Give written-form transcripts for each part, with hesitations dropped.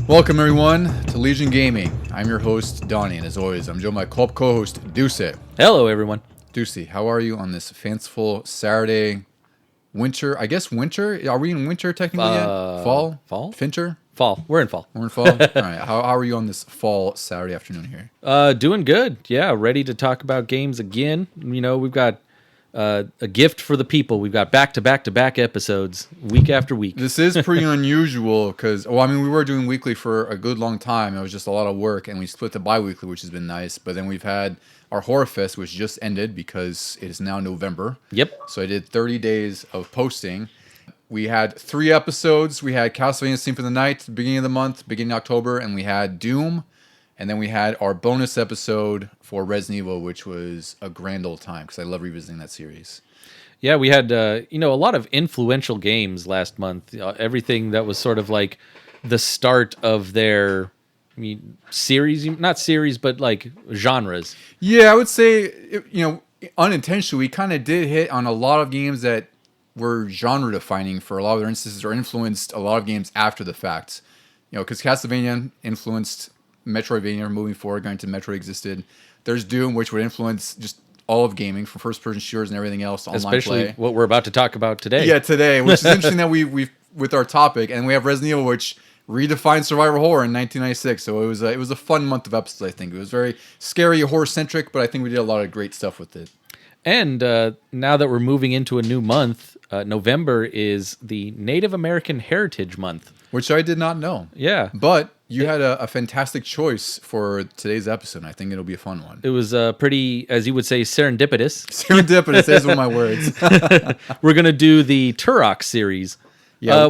Welcome everyone to Legion Gaming. I'm your host Donnie, and as always, I'm joined by co-host Deucy. Hello, everyone. Deucy, how are you on this fanciful Saturday? Winter? I guess winter. Are we in winter technically yet? Fall? Finter? Fall. We're in fall. We're in fall. All right. How are you on this fall Saturday afternoon here? Doing good. Yeah, ready to talk about games again. You know, we've got a gift for the people. We've got back-to-back episodes, week after week. This is pretty unusual because, we were doing weekly for a good long time. It was just a lot of work, and we split to bi-weekly, which has been nice. But then we've had our Horror Fest, which just ended because it is now November. Yep. So I did 30 days of posting. We had 3 episodes. We had Castlevania Symphony of the Night at the beginning of the month, beginning of October, and we had Doom. And then we had our bonus episode for Resident Evil, which was a grand old time because I love revisiting that series. Yeah, we had a lot of influential games last month. Everything that was sort of like the start of their series, not series, but like genres. Yeah, I would say, unintentionally, we kind of did hit on a lot of games that were genre defining for a lot of their instances or influenced a lot of games after the fact. Because Castlevania influenced Metroidvania moving forward, going to Metroid existed. There's Doom, which would influence just all of gaming, from first-person shooters and everything else, online especially play. What we're about to talk about today. Yeah, today, which is interesting that we've with our topic, and we have Resident Evil, which redefined survival horror in 1996. So it was a fun month of episodes. I think it was very scary, horror-centric, but I think we did a lot of great stuff with it. And now that we're moving into a new month, November is the Native American Heritage Month. Which I did not know. Yeah. But you had a fantastic choice for today's episode, and I think it'll be a fun one. It was pretty, as you would say, serendipitous. Serendipitous is one of my words. We're going to do the Turok series. Yeah.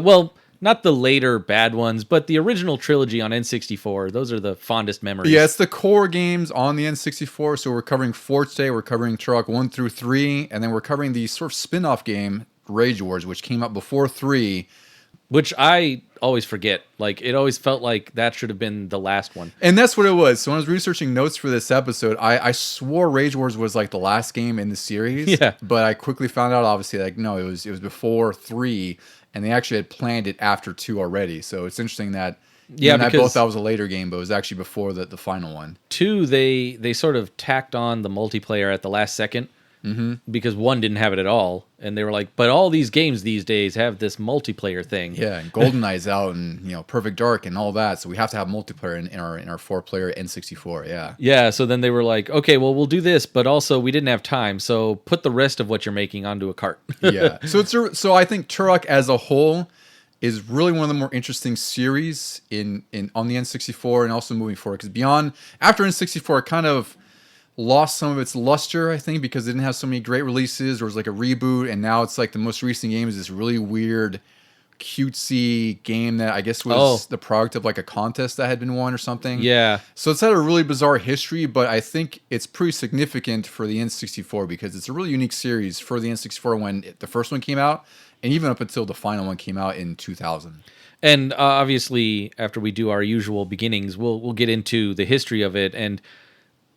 Not the later bad ones, but the original trilogy on N64. Those are the fondest memories. Yeah, it's the core games on the N64. So we're covering 4 today. We're covering Turok 1 through 3, and then we're covering the sort of spin-off game, Rage Wars, which came out before 3. Which I always forget. Like, it always felt like that should have been the last one. And that's what it was. So when I was researching notes for this episode, I swore Rage Wars was like the last game in the series. Yeah. But I quickly found out, obviously, like, no, it was before 3, and they actually had planned it after 2 already. So it's interesting that I both thought it was a later game, but it was actually before the final one. 2, they sort of tacked on the multiplayer at the last second. Mm-hmm. Because 1 didn't have it at all, and they were like, "But all these games these days have this multiplayer thing." Yeah, and GoldenEye's out, and Perfect Dark, and all that. So we have to have multiplayer in our 4-player N64. Yeah. Yeah. So then they were like, "Okay, well, we'll do this, but also we didn't have time, so put the rest of what you're making onto a cart." Yeah. So I think Turok as a whole is really one of the more interesting series on the N64 and also moving forward, because after N64, it kind of lost some of its luster, I think, because it didn't have so many great releases. There was like a reboot, and now it's like the most recent game is this really weird, cutesy game that I guess was the product of like a contest that had been won or something. Yeah. So it's had a really bizarre history, but I think it's pretty significant for the N64 because it's a really unique series for the N64 when the first one came out, and even up until the final one came out in 2000. And obviously, after we do our usual beginnings, we'll get into the history of it. And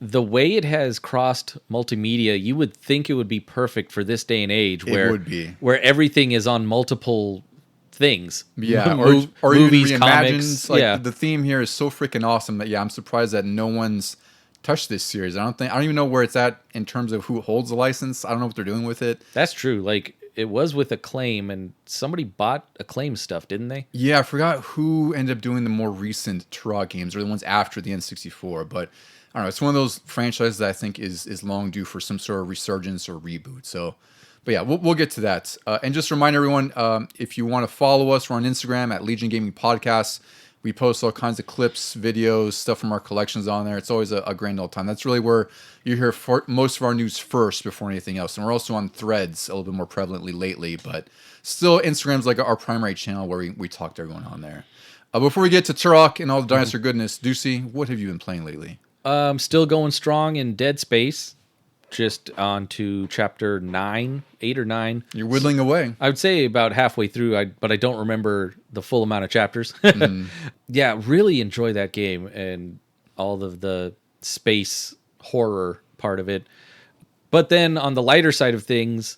the way it has crossed multimedia, you would think it would be perfect for this day and age, where everything is on multiple things. Yeah, or movies, even comics. Like the theme here is so freaking awesome that I'm surprised that no one's touched this series. I don't even know where it's at in terms of who holds the license. I don't know what they're doing with it. That's true. Like, it was with Acclaim, and somebody bought Acclaim stuff, didn't they? Yeah, I forgot who ended up doing the more recent Turok games or the ones after the N64, but I don't know. It's one of those franchises that I think is long due for some sort of resurgence or reboot. So, but yeah, we'll get to that. And just remind everyone, if you want to follow us, we're on Instagram at Legion Gaming Podcasts. We post all kinds of clips, videos, stuff from our collections on there. It's always a grand old time. That's really where you hear most of our news first before anything else. And we're also on Threads a little bit more prevalently lately, but still Instagram's like our primary channel where we talk to everyone on there. Before we get to Turok and all the dinosaur goodness, Deucy, what have you been playing lately? Still going strong in Dead Space. Just on to chapter 8 or 9. You're whittling away. I would say about halfway through, but I don't remember the full amount of chapters. Yeah, really enjoy that game and all of the space horror part of it. But then on the lighter side of things,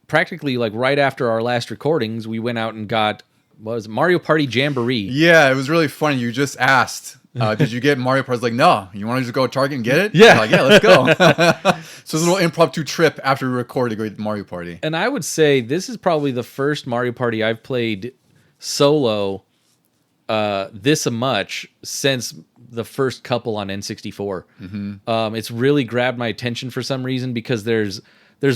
practically like right after our last recordings, we went out and got what was it? Mario Party Jamboree. Yeah, it was really funny. You just asked, did you get Mario Party? I was like, no. You want to just go to Target and get it? Yeah. I'm like, yeah, let's go. So it's a little impromptu trip after we record to go get Mario Party. And I would say this is probably the first Mario Party I've played solo this much since the first couple on N64. It's really grabbed my attention for some reason because there's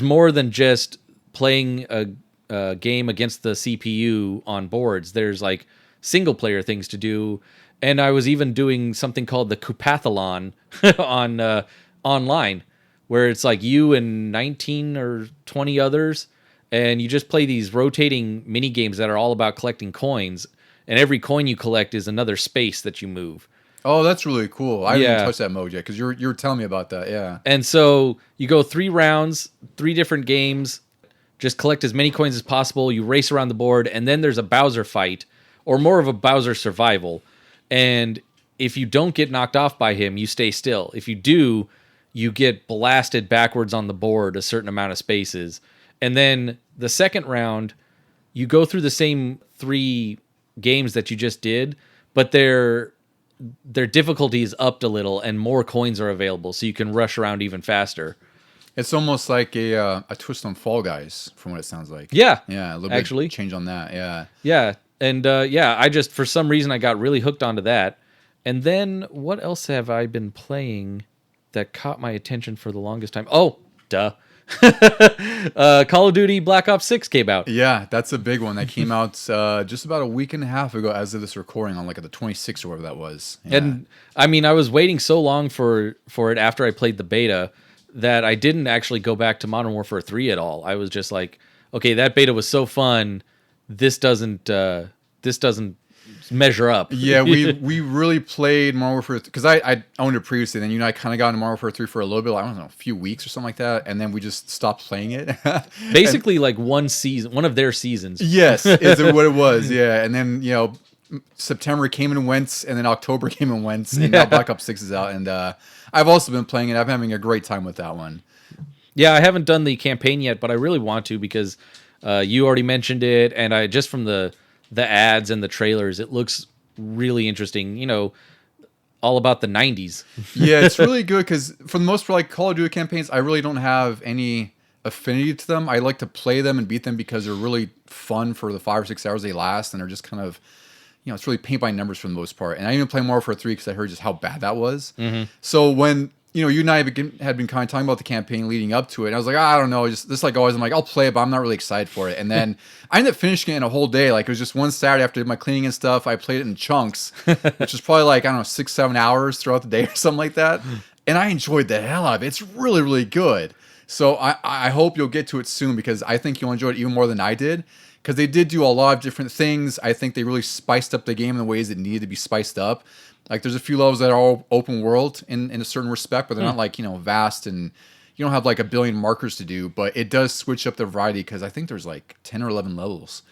more than just playing a game against the CPU on boards. There's like single player things to do, and I was even doing something called the Coupathlon on online, where it's like you and 19 or 20 others, and you just play these rotating mini games that are all about collecting coins, and every coin you collect is another space that you move. Oh, that's really cool. I haven't Yeah. even touched that mode yet because you were telling me about that. Yeah. And so you go 3 rounds, 3 different games, just collect as many coins as possible. You race around the board, and then there's a Bowser fight, or more of a Bowser survival. And if you don't get knocked off by him, you stay still. If you do, you get blasted backwards on the board a certain amount of spaces. And then the second round, you go through the same 3 games that you just did, but their difficulty is upped a little and more coins are available, so you can rush around even faster. It's almost like a twist on Fall Guys, from what it sounds like. Yeah, Yeah, a little actually. bit change on that. Yeah. Yeah, and I just, for some reason, I got really hooked onto that. And then what else have I been playing that caught my attention for the longest time? Oh, duh. Call of Duty Black Ops 6 came out. Yeah, that's a big one. That came out just about a week and a half ago as of this recording on like the 26th or whatever that was. Yeah. And I mean, I was waiting so long for it after I played the beta that I didn't actually go back to Modern Warfare 3 at all. I was just like, okay, that beta was so fun. This doesn't measure up. Yeah, we really played Modern Warfare because I owned it previously. Then you and I kind of got into Modern Warfare 3 for a little bit, like, I don't know, a few weeks or something like that, and then we just stopped playing it. Basically, like one of their seasons. Yes, is what it was. Yeah, and then September came and went, and then October came and went, and now Black Ops 6 is out, and I've also been playing it. I'm having a great time with that one. Yeah, I haven't done the campaign yet, but I really want to because you already mentioned it, and I just from the ads and the trailers, it looks really interesting. You know, all about the 90s. Yeah, it's really good because for the most part, like Call of Duty campaigns, I really don't have any affinity to them. I like to play them and beat them because they're really fun for the 5 or 6 hours they last, and they're just kind of, it's really paint by numbers for the most part. And I even play Modern Warfare 3 because I heard just how bad that was. Mm-hmm. So when you and I had been kind of talking about the campaign leading up to it, and I was like, I don't know, just like always, I'm like, I'll play it, but I'm not really excited for it. And then I ended up finishing it in a whole day. Like, it was just one Saturday after my cleaning and stuff. I played it in chunks, which was probably like, I don't know, 6-7 hours throughout the day or something like that. And I enjoyed the hell out of it. It's really, really good. So I hope you'll get to it soon because I think you'll enjoy it even more than I did. Because they did do a lot of different things. I think they really spiced up the game in the ways it needed to be spiced up. Like, there's a few levels that are all open world in a certain respect, but they're not like, vast, and you don't have like a billion markers to do, but it does switch up the variety because I think there's like 10 or 11 levels.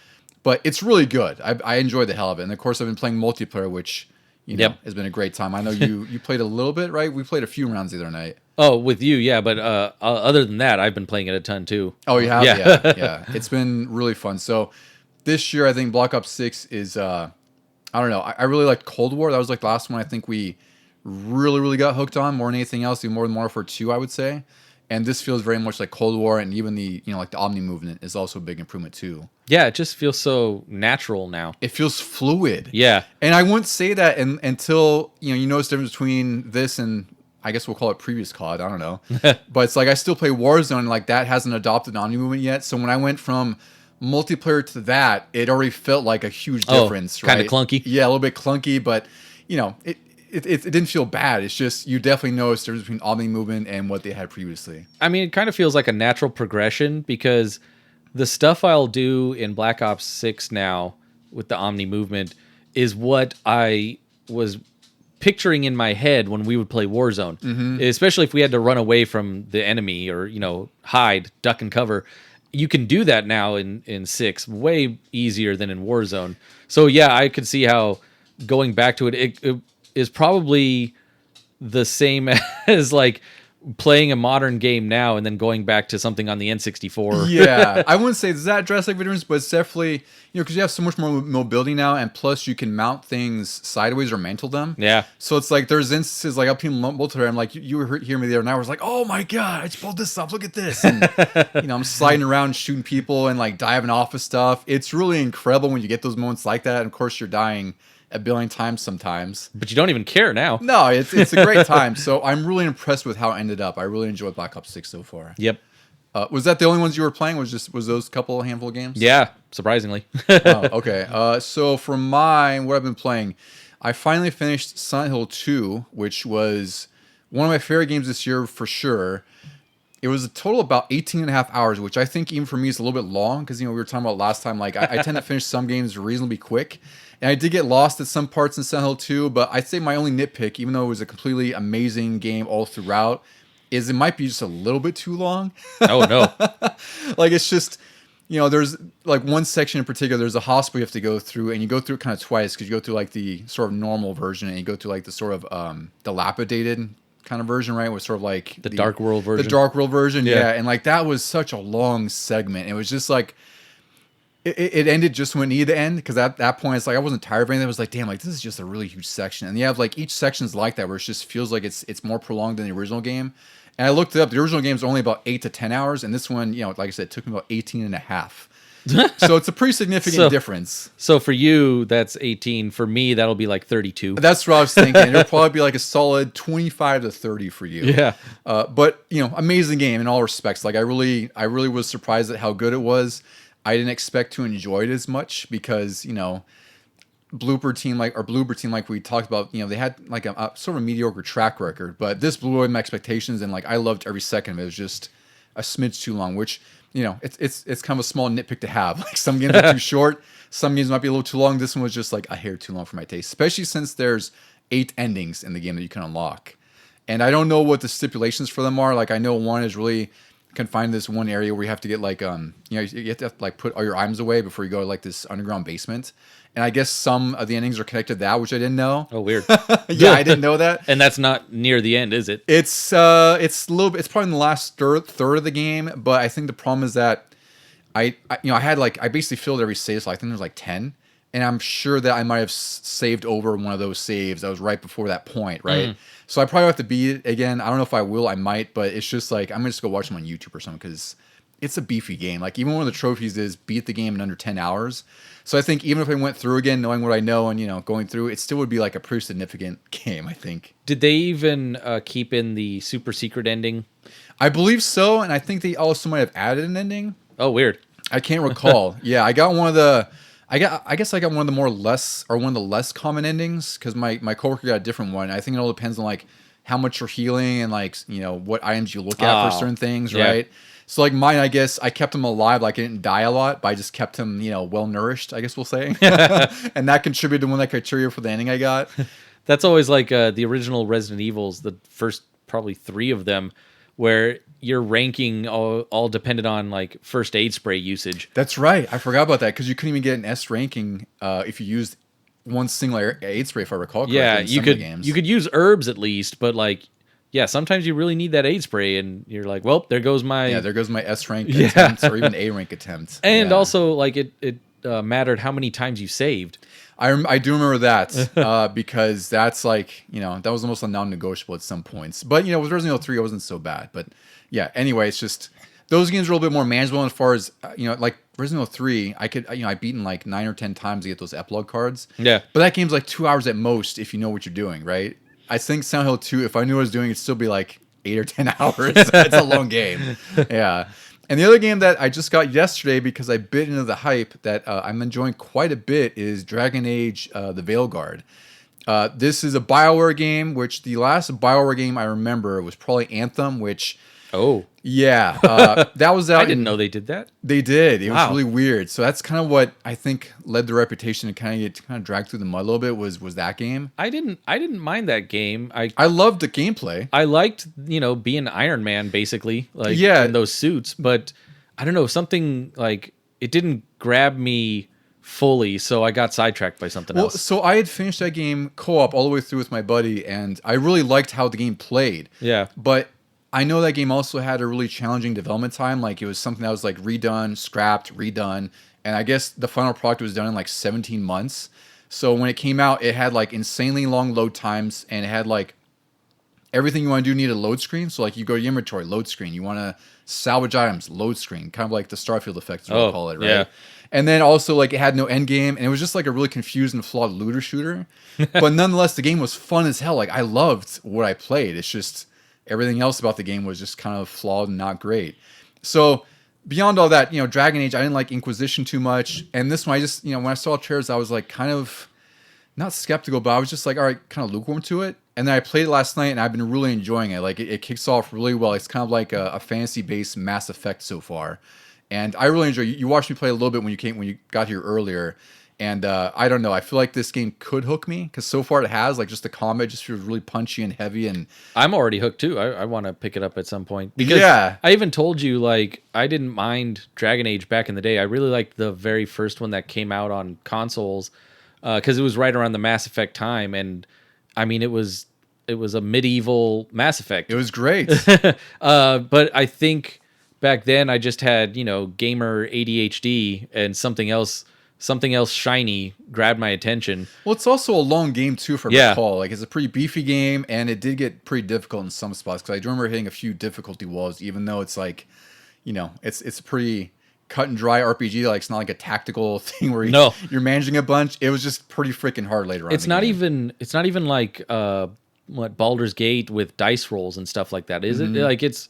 But it's really good. I enjoy the hell of it. And of course, I've been playing multiplayer, which, has been a great time. I know you played a little bit, right? We played a few rounds the other night. Oh, with you, yeah. But other than that, I've been playing it a ton too. Oh, you have? Yeah. It's been really fun. So this year, I think Black Ops 6 is... I don't know. I really liked Cold War. That was like the last one I think we really, really got hooked on more than anything else, even more than Modern Warfare 2, I would say. And this feels very much like Cold War, and even the, like the Omni movement is also a big improvement too. Yeah, it just feels so natural now. It feels fluid. Yeah. And I wouldn't say that until, you notice the difference between this and, I guess we'll call it previous COD, I don't know. But it's like I still play Warzone, and like that hasn't adopted Omni movement yet. So when I went from multiplayer to that, it already felt like a huge difference, right? Kind of clunky. Yeah, a little bit clunky, but it didn't feel bad. It's just you definitely noticed the difference between Omni movement and what they had previously. I mean, it kind of feels like a natural progression because the stuff I'll do in Black Ops 6 now with the Omni movement is what I was picturing in my head when we would play Warzone, especially if we had to run away from the enemy or, hide, duck and cover. You can do that now in 6 way easier than in Warzone. So yeah, I could see how going back to it is probably the same as like playing a modern game now and then going back to something on the N64. Yeah, I wouldn't say that drastic difference, but it's definitely, because you have so much more mobility now, and plus you can mount things sideways or mantle them. Yeah. So it's like there's instances like up in multiplayer. I'm like, you were hearing me the other night. I was like, oh my god, I just pulled this off. Look at this. And I'm sliding around, shooting people, and like diving off of stuff. It's really incredible when you get those moments like that. And of course, you're dying a billion times sometimes. But you don't even care now. No, it's a great time. So I'm really impressed with how it ended up. I really enjoyed Black Ops 6 so far. Yep. Was that the only ones you were playing? Was those couple handful of games? Yeah, surprisingly. Oh, okay. So for mine, what I've been playing, I finally finished Silent Hill 2, which was one of my favorite games this year for sure. It was a total about 18 and a half hours, which I think even for me is a little bit long because, we were talking about last time, like I tend to finish some games reasonably quick. And I did get lost at some parts in Silent Hill 2, but I'd say my only nitpick, even though it was a completely amazing game all throughout, is it might be just a little bit too long. Oh, no. Like, it's just, there's like one section in particular, there's a hospital you have to go through, and you go through it kind of twice because you go through like the sort of normal version and you go through like the sort of dilapidated kind of version, right? With sort of like the Dark World version. The Dark World version, yeah. And like that was such a long segment. It was just like, it ended just when it needed to end because at that point it's like I wasn't tired of anything. I was like, damn, like this is just a really huge section. And you have like each section's like that where it just feels like it's more prolonged than the original game. And I looked it up. The original game is only about 8 to 10 hours, and this one, like I said, it took me about 18 and a half. So it's a pretty significant difference. So for you, that's 18. For me, that'll be like 32. That's what I was thinking. It'll probably be like a solid 25 to 30 for you. Yeah. But amazing game in all respects. Like I really was surprised at how good it was. I didn't expect to enjoy it as much because, Bloober team like we talked about, they had like a sort of mediocre track record, but this blew away my expectations, and like I loved every second of it. It was just a smidge too long, which it's kind of a small nitpick to have. Like some games are too short, some games might be a little too long. This one was just like a hair too long for my taste, especially since there's 8 endings in the game that you can unlock, and I don't know what the stipulations for them are. Like I know one is really confined to this one area where you have to get like you have to like put all your items away before you go to like this underground basement. And I guess some of the endings are connected to that, which I didn't know. Oh, weird. Yeah, I didn't know that. And that's not near the end, is it? It's a little bit. It's probably in the last third of the game. But I think the problem is that I basically filled every save. So I think there's like 10, and I'm sure that I might have saved over one of those saves that was right before that point, right? So I probably have to beat it again. I don't know if I will. I might, but it's just like I'm gonna just go watch them on YouTube or something because it's a beefy game. Like even one of the trophies is beat the game in under 10 hours. So I think even if I went through again, knowing what I know and going through, it still would be like a pretty significant game, I think. Did they even keep in the super secret ending? I believe so, and I think they also might have added an ending. Oh, weird. I can't recall. Yeah, I got one of the. I guess I got one of the one of the less common endings because my coworker got a different one. I think it all depends on like how much you're healing and like what items you look at for certain things, right? So like mine, I guess I kept him alive. Like I didn't die a lot, but I just kept him, well nourished, I guess we'll say. And that contributed to one of the criteria for the ending I got. That's always like the original Resident Evils, the first probably 3 of them, where your ranking all depended on like first aid spray usage. That's right. I forgot about that because you couldn't even get an S ranking if you used one single aid spray, if I recall correctly. Yeah, in some of the games. You could use herbs at least, but like. Yeah, sometimes you really need that aid spray, and you're like, well, there goes my S rank attempt or even A rank attempt. And also, like it mattered how many times you saved. I do remember that because that's like that was almost a non-negotiable at some points. But with Resident Evil 3, it wasn't so bad. But yeah, anyway, it's just those games are a little bit more manageable as far as like Resident Evil 3. I could I beaten like 9 or 10 times to get those epilogue cards. Yeah, but that game's like 2 hours at most if you know what you're doing, right? I think Silent Hill 2, if I knew what I was doing, it'd still be like 8 or 10 hours. It's a long game. Yeah. And the other game that I just got yesterday because I bit into the hype that I'm enjoying quite a bit is Dragon Age the Veilguard. This is a BioWare game, which the last BioWare game I remember was probably Anthem, which... Oh. Yeah. That was out... I didn't know they did that. They did. It was really weird. So that's kind of what I think led the reputation to kind of drag through the mud a little bit was that game. I didn't mind that game. I loved the gameplay. I liked, being Iron Man basically, like in those suits, but I don't know, something like it didn't grab me fully, so I got sidetracked by something else. So I had finished that game co-op all the way through with my buddy, and I really liked how the game played. Yeah. But I know that game also had a really challenging development time. Like it was something that was like redone, scrapped, redone, and I guess the final product was done in like 17 months. So when it came out, it had like insanely long load times, and it had like everything you want to do needed a load screen. So like you go to your inventory, load screen. You want to salvage items, load screen. Kind of like the Starfield effect, is what I call it, right? Yeah. And then also like it had no end game, and it was just like a really confused and flawed looter shooter. But nonetheless, the game was fun as hell. Like I loved what I played. It's just everything else about the game was just kind of flawed and not great. So beyond all that, Dragon Age, I didn't like Inquisition too much. And this one, I just, when I saw trailers, I was like kind of not skeptical, but I was just like, all right, kind of lukewarm to it. And then I played it last night, and I've been really enjoying it. Like it kicks off really well. It's kind of like a fantasy-based Mass Effect so far, and I really enjoy. You watched me play a little bit when you got here earlier, and I don't know. I feel like this game could hook me because so far it has. Like just the combat just feels really punchy and heavy, and I'm already hooked too. I want to pick it up at some point because I even told you like I didn't mind Dragon Age back in the day. I really liked the very first one that came out on consoles because it was right around the Mass Effect time, and I mean it was a medieval Mass Effect. It was great. But I think back then I just had, gamer ADHD, and something else shiny grabbed my attention. Well, it's also a long game too, if I recall. Like it's a pretty beefy game, and it did get pretty difficult in some spots because I do remember hitting a few difficulty walls, even though it's like, it's a pretty cut and dry RPG. Like it's not like a tactical thing where you're managing a bunch. It was just pretty freaking hard later on. It's not even like Baldur's Gate with dice rolls and stuff like that, is it? Like it's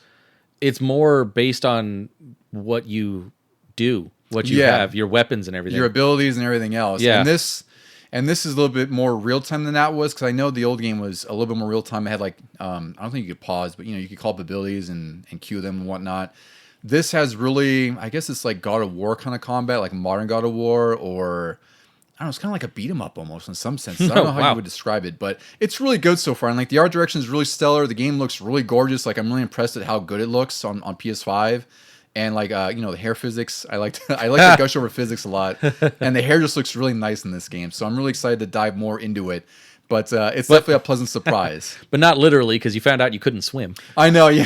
more based on what you do, what you have, your weapons and everything, your abilities and everything else. Yeah. And this is a little bit more real time than that was, because I know the old game was a little bit more real time. It had like I don't think you could pause, but you could call up abilities and queue them and whatnot. This has really, I guess it's like God of War kind of combat, like modern God of War, or I don't know, it's kind of like a beat 'em up almost in some sense. I don't know how you would describe it, but it's really good so far. And like the art direction is really stellar. The game looks really gorgeous. Like I'm really impressed at how good it looks on PS5. And like the hair physics, I like to gush over physics a lot. And the hair just looks really nice in this game. So I'm really excited to dive more into it. But it's definitely a pleasant surprise. But not literally, because you found out you couldn't swim. I know, yeah.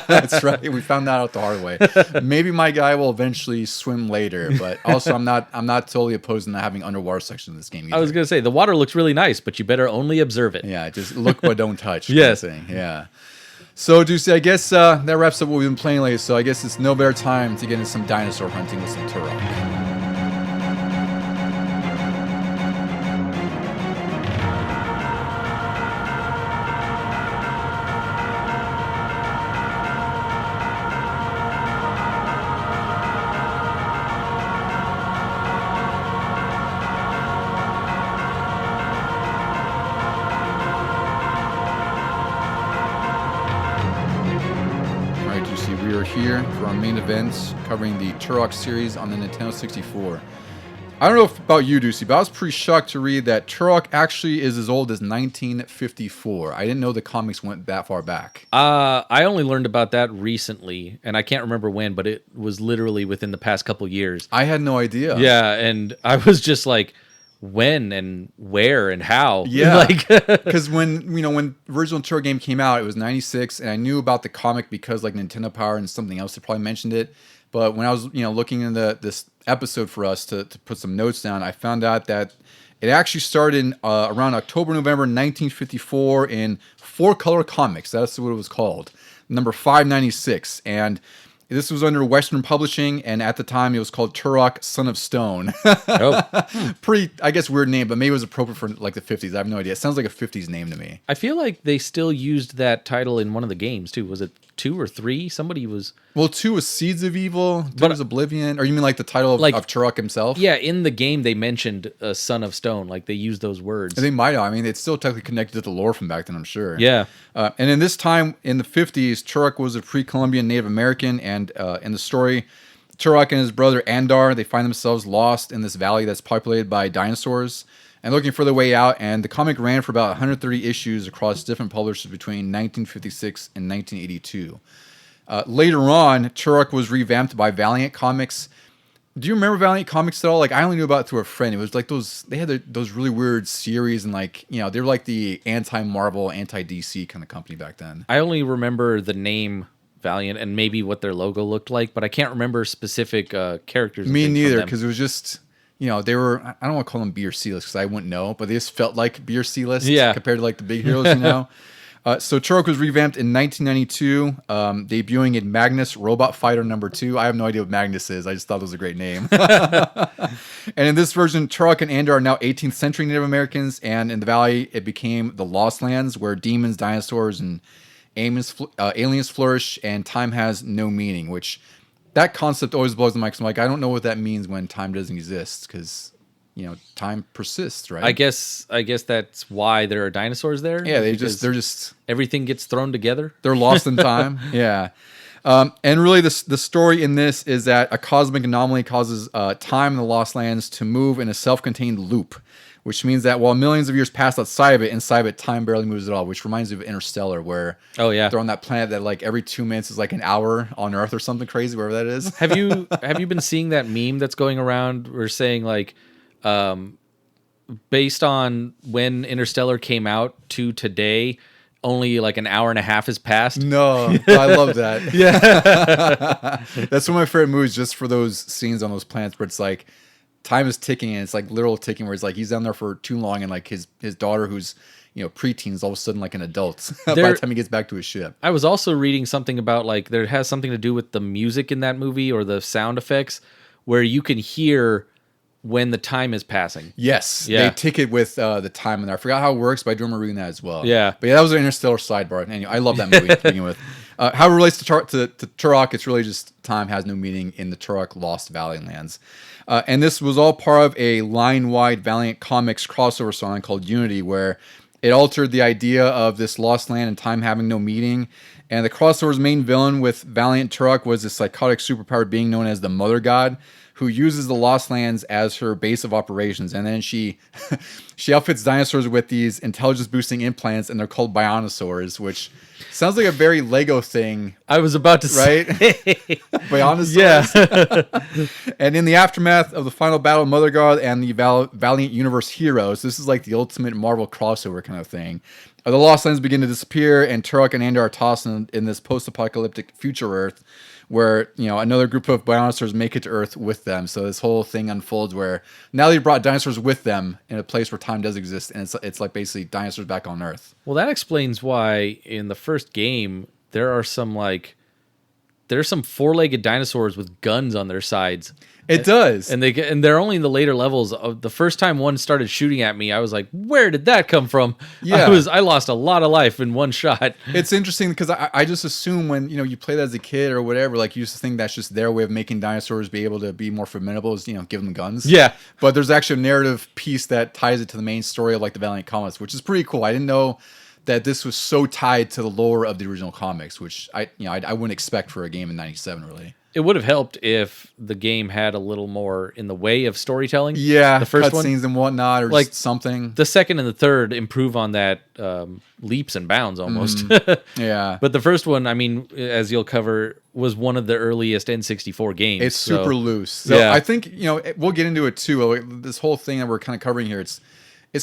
That's right. We found that out the hard way. Maybe my guy will eventually swim later, but also I'm not totally opposed to not having underwater section in this game either. I was going to say, the water looks really nice, but you better only observe it. Yeah, just look but don't touch. Yes. Yeah. So, Deucy, I guess that wraps up what we've been playing lately, so I guess it's no better time to get into some dinosaur hunting with some Turok. Here for our main events covering the Turok series on the Nintendo 64. I don't know about you, Deucy, but I was pretty shocked to read that Turok actually is as old as 1954. I didn't know the comics went that far back. I only learned about that recently, and I can't remember when, but it was literally within the past couple years. I had no idea. Yeah, and I was just like, when and where and how? Yeah, because when the original Turok game came out, it was 96, and I knew about the comic because like Nintendo Power and something else had probably mentioned it. But when I was looking into this episode for us to put some notes down, I found out that it actually started around October, November 1954 in 4-color comics. That's what it was called, number 596, and this was under Western Publishing, and at the time it was called Turok, Son of Stone. Pretty, I guess, weird name, but maybe it was appropriate for like the 50s. I have no idea. It sounds like a 50s name to me. I feel like they still used that title in one of the games too. Was it 2 or 3? Somebody was... Well, 2 was Seeds of Evil, 2 was Oblivion, or you mean like the title of Turok himself? Yeah, in the game they mentioned Son of Stone, like they used those words. They might have. I mean, it's still technically connected to the lore from back then, I'm sure. Yeah. And in this time, in the 50s, Turok was a pre-Columbian Native American, and in the story, Turok and his brother Andar, they find themselves lost in this valley that's populated by dinosaurs and looking for their way out, and the comic ran for about 130 issues across different publishers between 1956 and 1982. Later on, Turok was revamped by Valiant Comics, Do you remember Valiant Comics at all? Like, I only knew about it through a friend. It was like they had those really weird series, and like, they were like the anti-Marvel, anti-DC kind of company back then. I only remember the name Valiant and maybe what their logo looked like, but I can't remember specific characters. Me neither, because it was just, they were, I don't want to call them B or C list because I wouldn't know, but they just felt like B or C list compared to like the big heroes. So Turok was revamped in 1992, debuting in Magnus Robot Fighter #2. I have no idea what Magnus is. I just thought it was a great name. And in this version, Turok and Andor are now 18th century Native Americans, and in the Valley, it became the Lost Lands, where demons, dinosaurs, and aliens flourish, and time has no meaning, which that concept always blows my mind. I'm like, I don't know what that means when time doesn't exist, because time persists, right? I guess that's why there are dinosaurs there. Yeah, they're just everything gets thrown together. They're lost in time. Yeah. And really, the story in this is that a cosmic anomaly causes time in the Lost Lands to move in a self-contained loop, which means that while millions of years pass outside of it, inside of it, time barely moves at all, which reminds me of Interstellar, where they're on that planet that like every 2 minutes is like an hour on Earth or something crazy, wherever that is. Have you been seeing that meme that's going around? We're saying like, based on when Interstellar came out to today, only like an hour and a half has passed. No, I love that. Yeah. That's one of my favorite movies, just for those scenes on those planets where it's like time is ticking, and it's like literal ticking, where it's like he's down there for too long, and like his daughter, who's preteen, is all of a sudden like an adult by the time he gets back to his ship. I was also reading something about like there has something to do with the music in that movie or the sound effects, where you can hear when the time is passing. Yes, they tick it with the time in there. I forgot how it works, but I do remember reading that as well. Yeah, but yeah, that was an Interstellar sidebar. Anyway, I love that movie to begin with. How it relates to Turok, it's really just time has no meaning in the Turok Lost Valley lands. And this was all part of a line-wide Valiant Comics crossover song called Unity, where it altered the idea of this lost land and time having no meaning. And the crossover's main villain with Valiant Turok was this psychotic superpowered being known as the Mother God, who uses the Lost Lands as her base of operations. And then she outfits dinosaurs with these intelligence-boosting implants, and they're called Bionosaurs, which sounds like a very Lego thing. I was about to say. Bionosaurs. Yeah. And in the aftermath of the final battle of Mother God and the Valiant Universe heroes, this is like the ultimate Marvel crossover kind of thing. The Lost Lands begin to disappear, and Turok and Andor are tossed in this post-apocalyptic future Earth, where another group of Bionosaurs make it to Earth with them. So this whole thing unfolds where now they've brought dinosaurs with them in a place where time does exist, and it's like basically dinosaurs back on Earth. Well, that explains why in the first game there's some four-legged dinosaurs with guns on their sides. It does, and they're only in the later levels. The first time one started shooting at me, I was like, "Where did that come from?" Yeah, I lost a lot of life in one shot. It's interesting because I just assume when you play that as a kid or whatever, like you used to think that's just their way of making dinosaurs be able to be more formidable, is give them guns. Yeah, but there's actually a narrative piece that ties it to the main story of like the Valiant Comics, which is pretty cool. I didn't know that this was so tied to the lore of the original comics, which I wouldn't expect for a game in '97 really. It would have helped if the game had a little more in the way of storytelling. Yeah, the first one, cutscenes and whatnot, or like just something. The second and the third improve on that leaps and bounds almost. Yeah, but the first one, I mean, as you'll cover, was one of the earliest N64 games. It's super loose. So yeah. I think we'll get into it too. This whole thing that we're kind of covering here, it's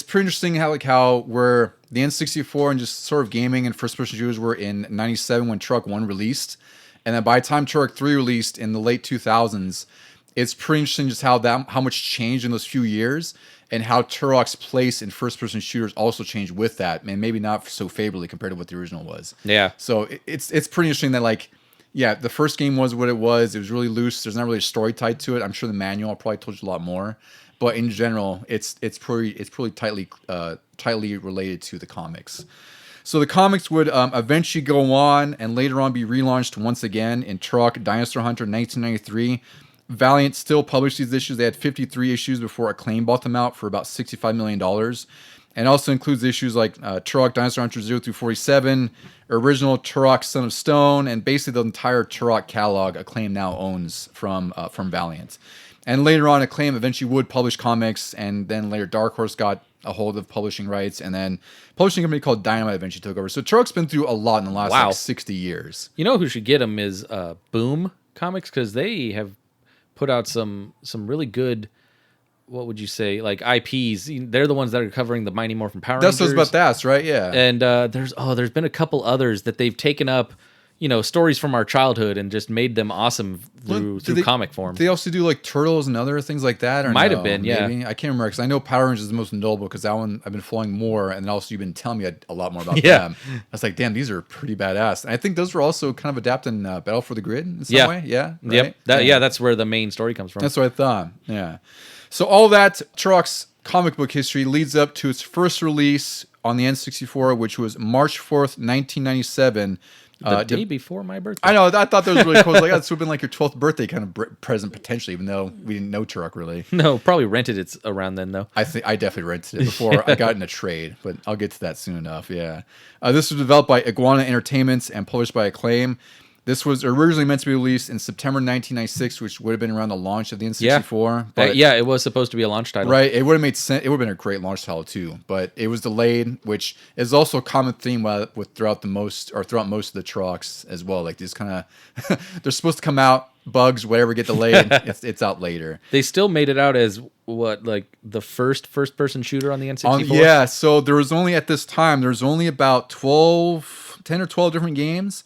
pretty interesting how we're the N64 and just sort of gaming and first person shooters were in '97 when Turok 1 released. And then by the time Turok 3 released in the late 2000s, it's pretty interesting just how much changed in those few years, and how Turok's place in first-person shooters also changed with that, and maybe not so favorably compared to what the original was. Yeah. So it's pretty interesting that the first game was what it was. It was really loose. There's not really a story tied to it. I'm sure the manual probably told you a lot more, but in general, it's pretty tightly related to the comics. So the comics would eventually go on and later on be relaunched once again in Turok Dinosaur Hunter 1993. Valiant still published these issues. They had 53 issues before Acclaim bought them out for about $65 million. And also includes issues like Turok Dinosaur Hunter 0 through 47, original Turok Son of Stone, and basically the entire Turok catalog Acclaim now owns from Valiant. And later on, Acclaim eventually would publish comics, and then later Dark Horse got a hold of publishing rights, and then a publishing company called Dynamite eventually took over. So Turok's been through a lot in the last 60 years. You know who should get them is Boom Comics, because they have put out some really good, what would you say, like IPs. They're the ones that are covering the Mighty Morphin Power Rangers. That's about that, right? Yeah. And there's been a couple others that they've taken up, stories from our childhood and just made them awesome through comic form. They also do like Turtles and other things like that, or might have been, yeah. Maybe? I can't remember because I know Power Rangers is the most notable because that one I've been following more, and also you've been telling me a lot more about them. I was like, damn, these are pretty badass. And I think those were also kind of adapting Battle for the Grid in some way. Yeah, right? Yep. That's where the main story comes from. That's what I thought. Yeah. So all that Turok's comic book history leads up to its first release on the N64, which was March 4th, 1997. The day before my birthday. I know. I thought that was really cool. Like, this would have been like your 12th birthday kind of present potentially, even though we didn't know Turok really. No, probably rented it around then though. I think I definitely rented it before I got in a trade, but I'll get to that soon enough. Yeah. This was developed by Iguana Entertainments and published by Acclaim. This was originally meant to be released in September 1996, which would have been around the launch of the N64. But, it was supposed to be a launch title. Right. It would have made sense. It would have been a great launch title too, but it was delayed, which is also a common theme throughout most of the Turoks as well. Like these kind of, they're supposed to come out, bugs, whatever, get delayed. it's out later. They still made it out as the first-person shooter on the N64? Yeah. So there was only, at this time, there was only about 10 or 12 different games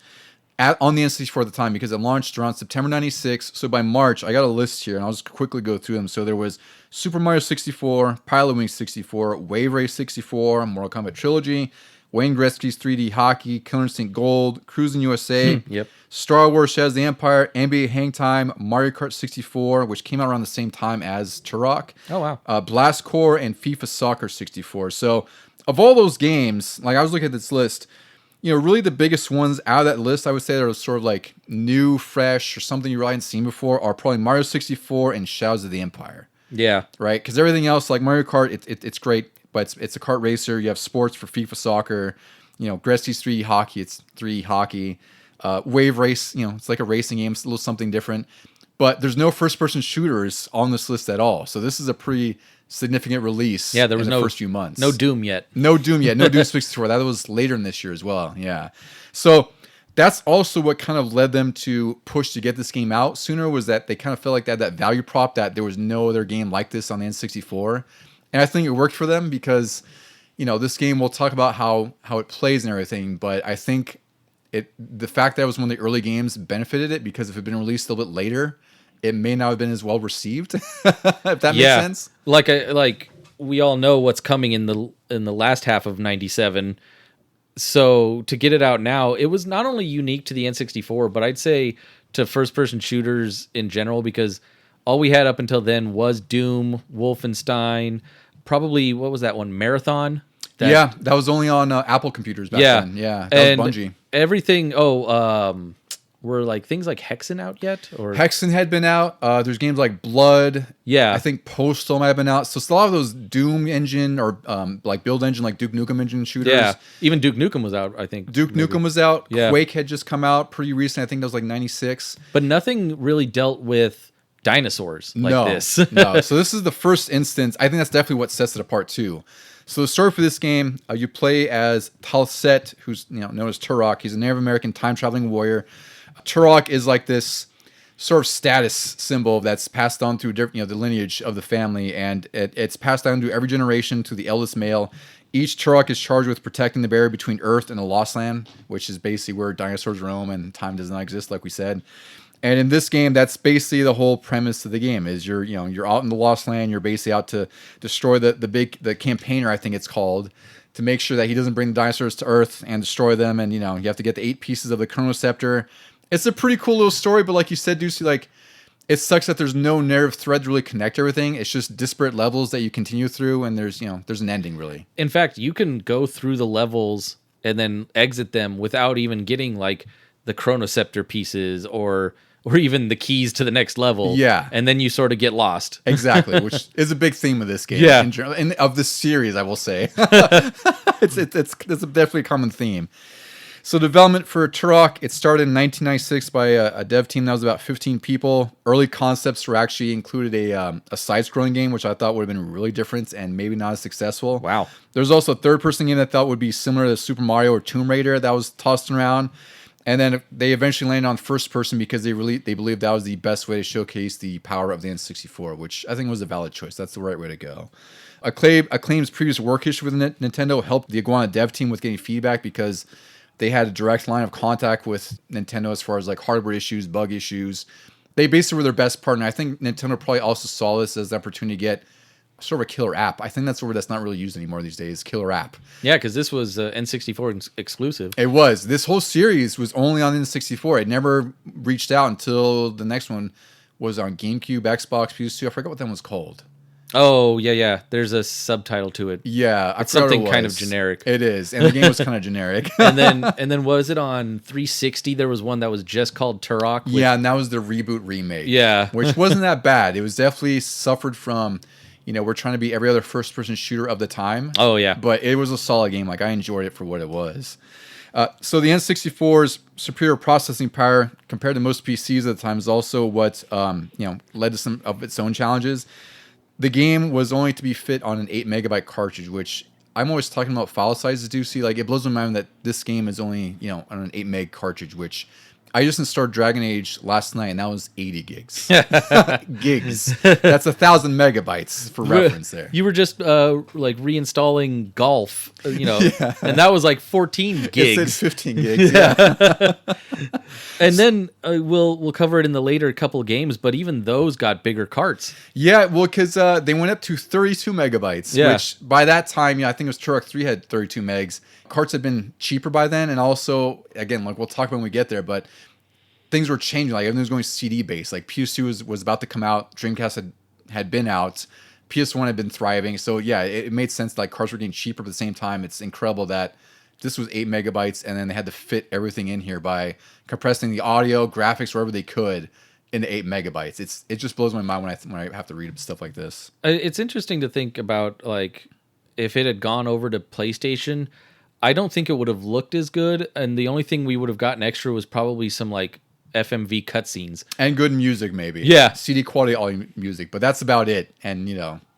on the N64 at the time, because it launched around September 96. So by March, I got a list here, and I'll just quickly go through them. So there was Super Mario 64, Pilot Wings 64, Wave Race 64, Mortal Kombat Trilogy, Wayne Gretzky's 3D Hockey, Killer Instinct Gold, Cruising USA, yep. Star Wars Shadows of the Empire, NBA Hang Time, Mario Kart 64, which came out around the same time as Turok. Oh, wow. Blast Corps, and FIFA Soccer 64. So of all those games, like I was looking at this list, really the biggest ones out of that list, I would say that are sort of like new, fresh, or something you really hadn't seen before, are probably Mario 64 and Shadows of the Empire. Yeah. Right? Because everything else, like Mario Kart, it's great, but it's a kart racer. You have sports for FIFA Soccer. Gretzky's 3D Hockey, it's 3D Hockey. Wave Race, it's like a racing game. It's a little something different. But there's no first-person shooters on this list at all. So this is a pretty significant release. Yeah, there was in the first few months. No Doom yet. No Doom 64. That was later in this year as well. Yeah. So that's also what kind of led them to push to get this game out sooner, was that they kind of felt like they had that value prop that there was no other game like this on the N64. And I think it worked for them because, this game, we'll talk about how it plays and everything, but I think the fact that it was one of the early games benefited it, because if it had been released a little bit later, it may not have been as well received. If that makes sense. Like we all know what's coming in the last half of 97. So to get it out now, it was not only unique to the N64, but I'd say to first-person shooters in general, because all we had up until then was Doom, Wolfenstein, probably, what was that one, Marathon? That was only on Apple computers back then. Yeah, that was Bungie. Everything, were like things like Hexen out yet? Or Hexen had been out. There's games like Blood. Yeah. I think Postal might have been out. So it's a lot of those Doom engine or like build engine, like Duke Nukem engine shooters. Yeah. Even Duke Nukem was out, I think. Nukem was out. Yeah. Quake had just come out pretty recent. I think that was like 96. But nothing really dealt with dinosaurs like this. No. So this is the first instance. I think that's definitely what sets it apart too. So the story for this game, you play as Talset, who's known as Turok. He's a Native American time-traveling warrior. Turok is like this sort of status symbol that's passed on through different, the lineage of the family, and it's passed down to every generation to the eldest male. Each Turok is charged with protecting the barrier between Earth and the Lost Land, which is basically where dinosaurs roam and time does not exist, like we said. And in this game, that's basically the whole premise of the game. Is you're out in the Lost Land. You're basically out to destroy the campaigner, I think it's called, to make sure that he doesn't bring the dinosaurs to Earth and destroy them. And you have to get the 8 pieces of the Chronoceptor. It's a pretty cool little story, but like you said, Deucy, like it sucks that there's no narrative thread to really connect everything. It's just disparate levels that you continue through, and there's an ending really. In fact, you can go through the levels and then exit them without even getting like the Chronoceptor pieces or even the keys to the next level. Yeah. And then you sort of get lost. Exactly, which is a big theme of this game. Yeah. In general, and of this series, I will say. It's definitely a common theme. So development for Turok, it started in 1996 by a dev team that was about 15 people. Early concepts were actually included a side-scrolling game, which I thought would have been really different and maybe not as successful. Wow. There's also a third-person game that I thought would be similar to Super Mario or Tomb Raider that was tossed around. And then they eventually landed on first person because they believed that was the best way to showcase the power of the N64, which I think was a valid choice. That's the right way to go. Acclaim's previous work history with Nintendo helped the Iguana dev team with getting feedback because they had a direct line of contact with Nintendo as far as like hardware issues, bug issues. They basically were their best partner. I think Nintendo probably also saw this as the opportunity to get sort of a killer app. I think that's a word that's not really used anymore these days, killer app. Yeah, because this was N64 exclusive. It was. This whole series was only on N64. It never reached out until the next one was on GameCube, Xbox, PS2. I forgot what that one was called. Oh, yeah. There's a subtitle to it. Yeah. It's something kind of generic. It is. And the game was kind of generic. and then was it on 360? There was one that was just called Turok. Yeah, and that was the reboot remake. Yeah. Which wasn't that bad. It was definitely suffered from... we're trying to be every other first-person shooter of the time. Oh, yeah. But it was a solid game. Like, I enjoyed it for what it was. So the N64's superior processing power compared to most PCs at the time is also what, led to some of its own challenges. The game was only to be fit on an 8 megabyte cartridge, which I'm always talking about file sizes, Deucy. Like, it blows my mind that this game is only, on an 8 meg cartridge, which... I just installed Dragon Age last night, and that was 80 gigs. Gigs. That's 1,000 megabytes for reference there. You were just reinstalling Golf, yeah. And that was like 14 gigs. It said 15 gigs. Yeah. And then we'll cover it in the later couple of games, but even those got bigger carts. Yeah, well, because they went up to 32 megabytes, which by that time, I think it was Turok 3 had 32 megs. Carts had been cheaper by then, and also, again, like we'll talk about when we get there, but things were changing. Like everything was going CD based. Like PS2 was about to come out, Dreamcast had been out, PS1 had been thriving. So yeah, it made sense. Like carts were getting cheaper, but at the same time, it's incredible that this was 8 megabytes, and then they had to fit everything in here by compressing the audio, graphics, wherever they could into 8 megabytes. It just blows my mind when I have to read stuff like this. It's interesting to think about like if it had gone over to PlayStation. I don't think it would have looked as good, and the only thing we would have gotten extra was probably some like FMV cutscenes and good music, maybe. Yeah, CD quality audio music, but that's about it. And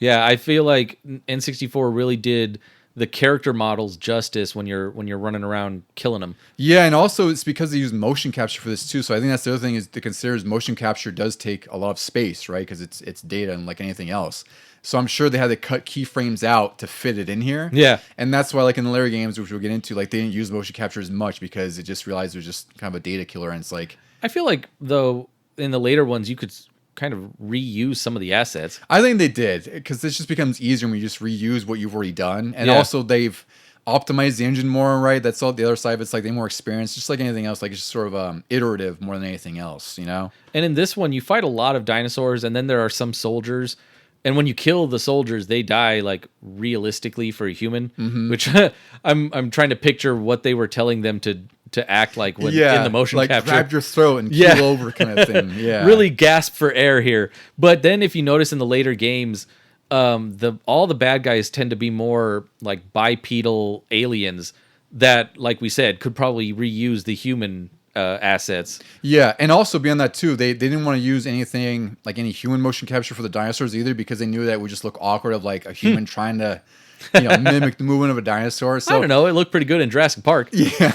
yeah, I feel like N64 really did the character models justice when you're running around killing them. Yeah, and also it's because they use motion capture for this too. So I think that's the other thing is to consider is motion capture does take a lot of space, right? Because it's data and like anything else. So I'm sure they had to cut keyframes out to fit it in here. Yeah. And that's why, like, in the later games, which we'll get into, like, they didn't use motion capture as much because it just realized it was just kind of a data killer. And it's like... I feel like, though, in the later ones, you could kind of reuse some of the assets. I think they did, because this just becomes easier when you just reuse what you've already done. And also, they've optimized the engine more, right? That's all the other side of it's like they're more experienced. Just like anything else, like it's just sort of iterative more than anything else, And in this one, you fight a lot of dinosaurs, and then there are some soldiers... And when you kill the soldiers, they die like realistically for a human, which I'm trying to picture what they were telling them to act like when in the motion like capture. Grab your throat and keel over kind of thing. Yeah, really gasp for air here. But then if you notice in the later games, all the bad guys tend to be more like bipedal aliens that, like we said, could probably reuse the human assets. Yeah, and also beyond that too, they didn't want to use anything like any human motion capture for the dinosaurs either because they knew that it would just look awkward of like a human trying to mimic the movement of a dinosaur. So I don't know, it looked pretty good in Jurassic Park. Yeah,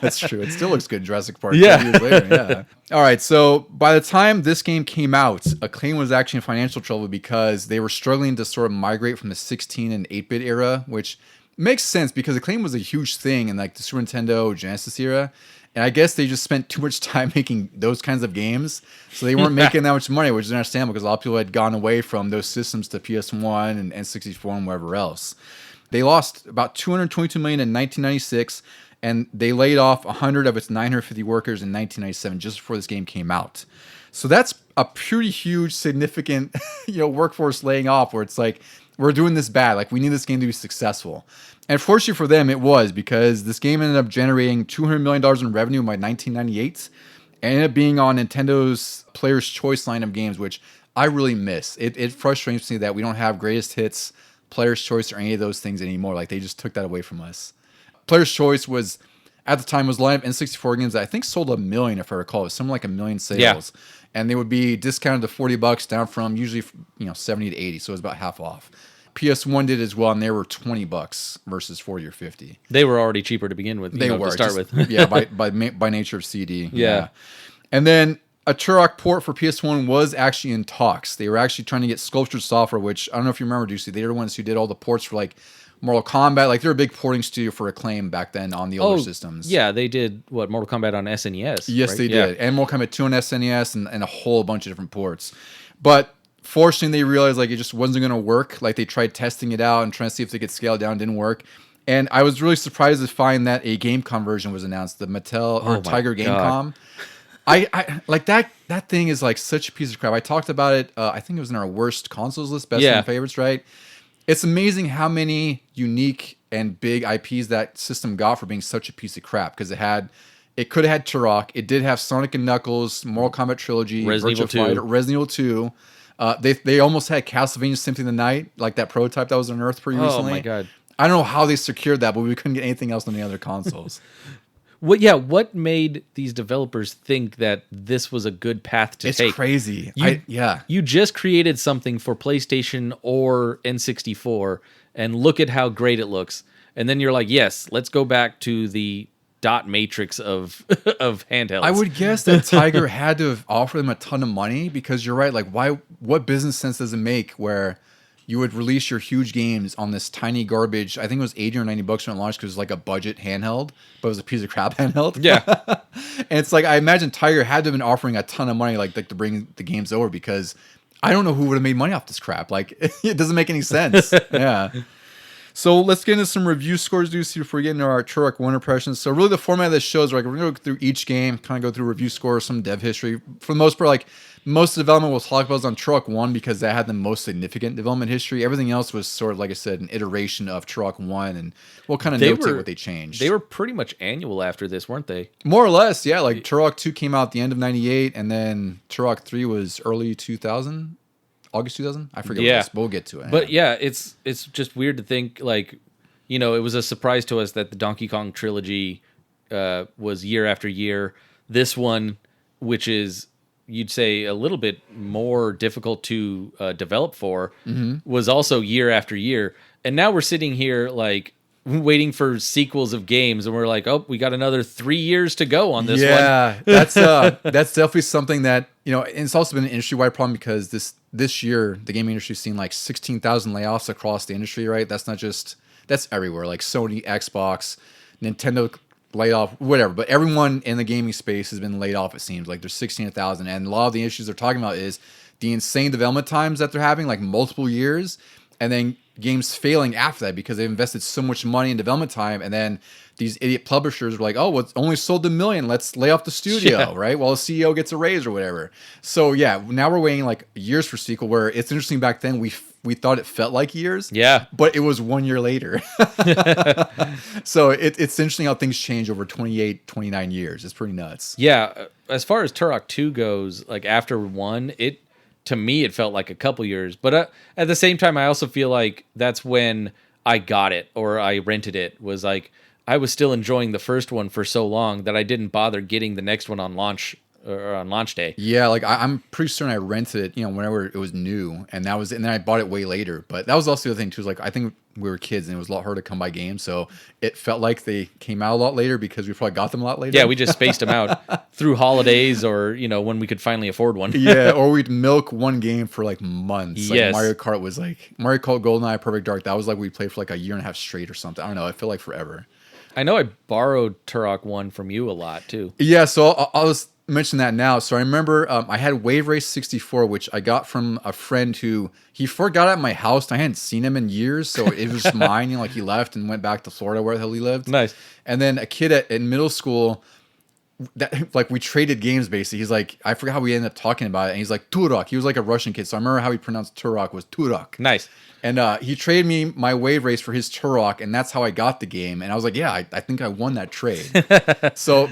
that's true. It still looks good in Jurassic Park. Yeah. Years later, yeah. All right, so by the time this game came out, Acclaim was actually in financial trouble because they were struggling to sort of migrate from the 16 and 8-bit era, which makes sense because Acclaim was a huge thing in like the Super Nintendo, Genesis era. And I guess they just spent too much time making those kinds of games. So they weren't making that much money, which is understandable because a lot of people had gone away from those systems to PS1 and N64 and wherever else. They lost about $222 million in 1996, and they laid off 100 of its 950 workers in 1997, just before this game came out. So that's a pretty huge, significant workforce laying off where it's like, we're doing this bad. Like, we need this game to be successful. And fortunately for them, it was, because this game ended up generating $200 million in revenue by 1998 and ended up being on Nintendo's Player's Choice line of games, which I really miss. It frustrates me that we don't have Greatest Hits, Player's Choice, or any of those things anymore. Like, they just took that away from us. Player's Choice was, at the time, was a line of N64 games that I think sold 1 million, if I recall. It was something like 1 million sales. Yeah. And they would be discounted to $40, down from usually 70 to 80, so it was about half off. PS1 did as well, and they were $20 versus 40 or 50. They were already cheaper to begin with. They were to start with. Yeah, by nature of CD. Yeah. And then a Turok port for PS1 was actually in talks. They were actually trying to get Sculptured Software, which I don't know if you remember, Deucy. They were the ones who did all the ports for like Mortal Kombat. Like, they're a big porting studio for Acclaim back then on the older systems. Yeah, they did Mortal Kombat on SNES. Yes, right? they did. And Mortal Kombat 2 on SNES and a whole bunch of different ports. But fortunately, they realized like it just wasn't going to work. Like, they tried testing it out and trying to see if they could scale it down. It didn't work. And I was really surprised to find that a Gamecom version was announced, the Mattel or Tiger Gamecom. I like that thing is like such a piece of crap. I talked about it. I think it was in our worst consoles list, best and favorites, right? It's amazing how many unique and big IPs that system got for being such a piece of crap. Because it could have had Turok. It did have Sonic and Knuckles, Mortal Kombat Trilogy, Resident Evil 2. They almost had Castlevania Symphony of the Night, like that prototype that was unearthed pretty recently. Oh my god! I don't know how they secured that, but we couldn't get anything else on the other consoles. What made these developers think that this was a good path to take? It's crazy. You just created something for PlayStation or N64, and look at how great it looks. And then you're like, yes, let's go back to the dot matrix of of handhelds. I would guess that Tiger had to have offered them a ton of money, because you're right. Like, what business sense does it make where you would release your huge games on this tiny garbage? I think it was $80 or $90 when it launched, because it was like a budget handheld, but it was a piece of crap handheld. Yeah. And it's like, I imagine Tiger had to have been offering a ton of money, like to bring the games over, because I don't know who would have made money off this crap. Like, it doesn't make any sense. Yeah. So let's get into some review scores, Deucy, before we get into our Turok 1 impressions. So really the format of this show is like, we're going to go through each game, kind of go through review scores, some dev history. For the most part, like, most of the development we'll talk about is on Turok 1, because that had the most significant development history. Everything else was sort of, like I said, an iteration of Turok 1, and we'll kind of notate what they changed. They were pretty much annual after this, weren't they? More or less, yeah. Like, Turok 2 came out at the end of 98, and then Turok 3 was early 2000. August 2000? I forget what it is, but we'll get to it. But yeah, it's just weird to think, like, it was a surprise to us that the Donkey Kong trilogy was year after year. This one, which is, you'd say, a little bit more difficult to develop for, was also year after year. And now we're sitting here, like, waiting for sequels of games, and we're like, oh, we got another 3 years to go on this one. Yeah, that's definitely something that, and it's also been an industry-wide problem, because this year the gaming industry's seen like 16,000 layoffs across the industry, right? That's everywhere, like Sony, Xbox, Nintendo laid off, whatever. But everyone in the gaming space has been laid off, it seems. Like, there's 16,000, and a lot of the issues they're talking about is the insane development times that they're having, like multiple years, and then games failing after that because they've invested so much money in development time, and then these idiot publishers are like, oh, well, it's only sold 1 million, let's lay off the studio, right? While the CEO gets a raise or whatever. So yeah, now we're waiting like years for sequel, where it's interesting, back then we thought it felt like years, but it was 1 year later. So it's interesting how things change over 28, 29 years. It's pretty nuts. Yeah, as far as Turok 2 goes, like, after 1, to me, it felt like a couple years. But at the same time, I also feel like that's when I got it, or I rented it. Was like, I was still enjoying the first one for so long that I didn't bother getting the next one on launch day. Yeah, like I'm pretty certain I rented it, whenever it was new, and then I bought it way later. But that was also the other thing too. Is like, I think we were kids, and it was a lot harder to come by games, so it felt like they came out a lot later because we probably got them a lot later. Yeah, we just spaced them out through holidays, or when we could finally afford one. Yeah, or we'd milk one game for like months. Like, yes. Mario Kart was like Mario Kart GoldenEye, Perfect Dark. That was like we played for like a year and a half straight or something. I don't know. It felt like forever. I know I borrowed Turok 1 from you a lot too. Yeah, so I'll just mention that now. So I remember I had Wave Race 64, which I got from a friend who he forgot at my house. And I hadn't seen him in years, so it was just mine. Like, he left and went back to Florida, where the hell he lived. Nice. And then a kid in middle school, that, like, we traded games basically. He's like, I forgot how we ended up talking about it, and he's like, Turok. He was like a Russian kid, so I remember how he pronounced Turok was Turok. Nice. And he traded me my Wave Race for his Turok, and that's how I got the game. And I was like, yeah, I think I won that trade. So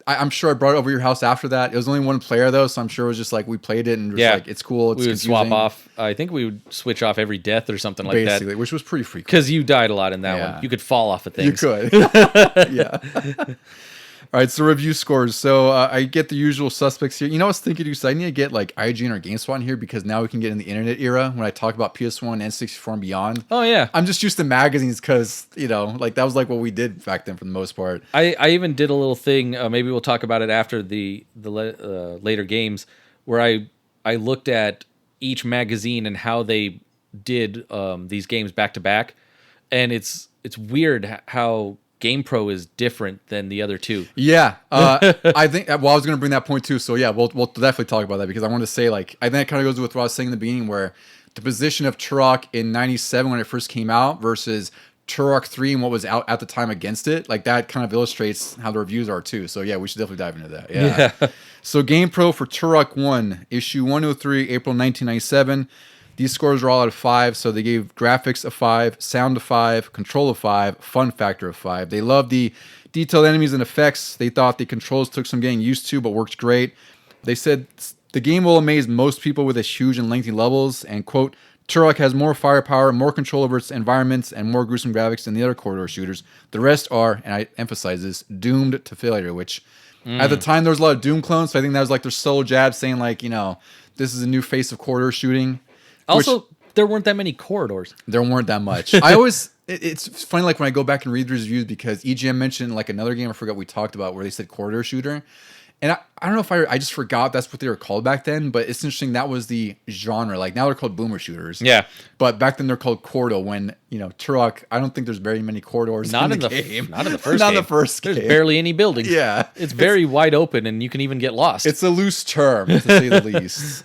I'm sure I brought it over your house after that. It was only one player, though, so I'm sure it was just like we played it and like, it's cool. It's we would confusing. swap off. I think we would switch off every death or something like that. Basically, which was pretty freaky. Because you died a lot in that one. You could fall off of things. You could. Yeah. All right, so review scores. So I get the usual suspects here. You know, I was thinking, so I need to get like IGN or GameSpot in here because now we can get in the internet era when I talk about PS1, N64, and beyond. Oh yeah, I'm just used to magazines because like that was like what we did back then for the most part. I even did a little thing. Maybe we'll talk about it after the later games, where I looked at each magazine and how they did these games back to back, and it's weird how GamePro is different than the other two. Yeah, I think. Well, I was going to bring that point too. So yeah, we'll definitely talk about that because I want to say like I think it kind of goes with what I was saying in the beginning, where the position of Turok in '97 when it first came out versus Turok 3 and what was out at the time against it, like that kind of illustrates how the reviews are too. So yeah, we should definitely dive into that. Yeah. So GamePro for Turok 1, issue 103, April 1997. These scores are all out of 5, so they gave graphics a 5, sound a 5, control a 5, fun factor of 5. They loved the detailed enemies and effects. They thought the controls took some getting used to, but worked great. They said the game will amaze most people with its huge and lengthy levels, and quote, Turok has more firepower, more control over its environments, and more gruesome graphics than the other corridor shooters. The rest are, and I emphasize this, doomed to failure, which at the time there was a lot of Doom clones, so I think that was like their sole jab saying like, this is a new face of corridor shooting. Also, there weren't that many corridors. There weren't that much. I always, it's funny like when I go back and read the reviews because EGM mentioned like another game I forgot we talked about where they said corridor shooter. And I don't know if I just forgot that's what they were called back then, but it's interesting that was the genre. Like now they're called boomer shooters. Yeah. But back then they're called corridor when, Turok, I don't think there's very many corridors in the game. Not in the first Not game. in the first game. There's barely any buildings. Yeah. It's very wide open and you can even get lost. It's a loose term, to say the least.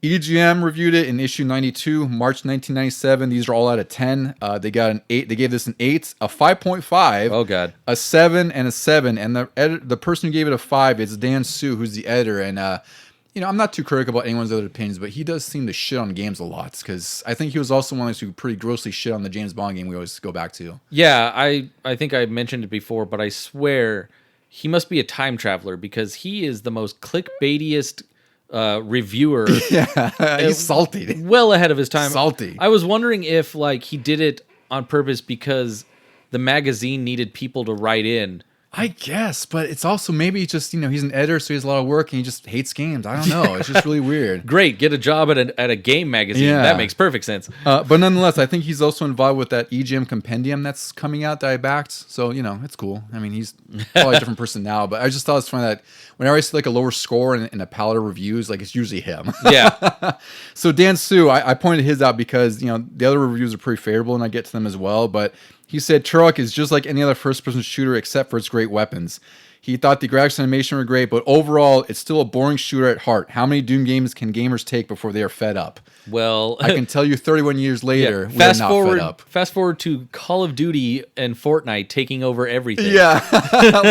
EGM reviewed it in issue 92, March 1997. These are all out of 10. They got an 8. They gave this an 8, a 5.5. Oh god. A 7 and a 7. And the person who gave it a 5 is Dan Su, who's the editor. And I'm not too critical about anyone's other opinions, but he does seem to shit on games a lot because I think he was also one of those who pretty grossly shit on the James Bond game we always go back to. Yeah, I think I mentioned it before, but I swear he must be a time traveler because he is the most clickbaitiest reviewer. Yeah, he's salty. Well ahead of his time. Salty. I was wondering if like he did it on purpose because the magazine needed people to write in. I guess, but it's also maybe just, he's an editor, so he has a lot of work and he just hates games. I don't know. It's just really weird. Great. Get a job at a game magazine. Yeah. That makes perfect sense. But nonetheless, I think he's also involved with that EGM compendium that's coming out that I backed. So, it's cool. I mean, he's probably a different person now, but I just thought it's funny that whenever I see like a lower score in a palette of reviews, like it's usually him. Yeah. So Dan Su, I pointed his out because, the other reviews are pretty favorable and I get to them as well, but he said Turok is just like any other first-person shooter except for its great weapons. He thought the graphics and animation were great, but overall, it's still a boring shooter at heart. How many Doom games can gamers take before they are fed up? Well, I can tell you 31 years later, yeah. we're not fed up. Fast forward to Call of Duty and Fortnite taking over everything. Yeah.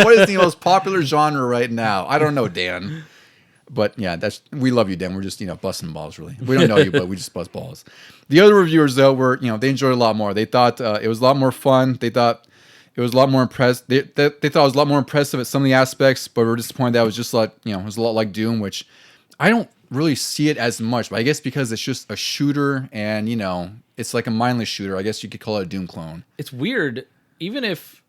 What is the most popular genre right now? I don't know, Dan. But yeah, we love you, Dan. We're just, busting balls, really. We don't know you, but we just bust balls. The other reviewers, though, were, they enjoyed it a lot more. They thought it was a lot more fun. They thought it was a lot more impressed. They thought it was a lot more impressive at some of the aspects, but were disappointed that it was just like, it was a lot like Doom, which I don't really see it as much. But I guess because it's just a shooter and, it's like a mindless shooter. I guess you could call it a Doom clone. It's weird, even if,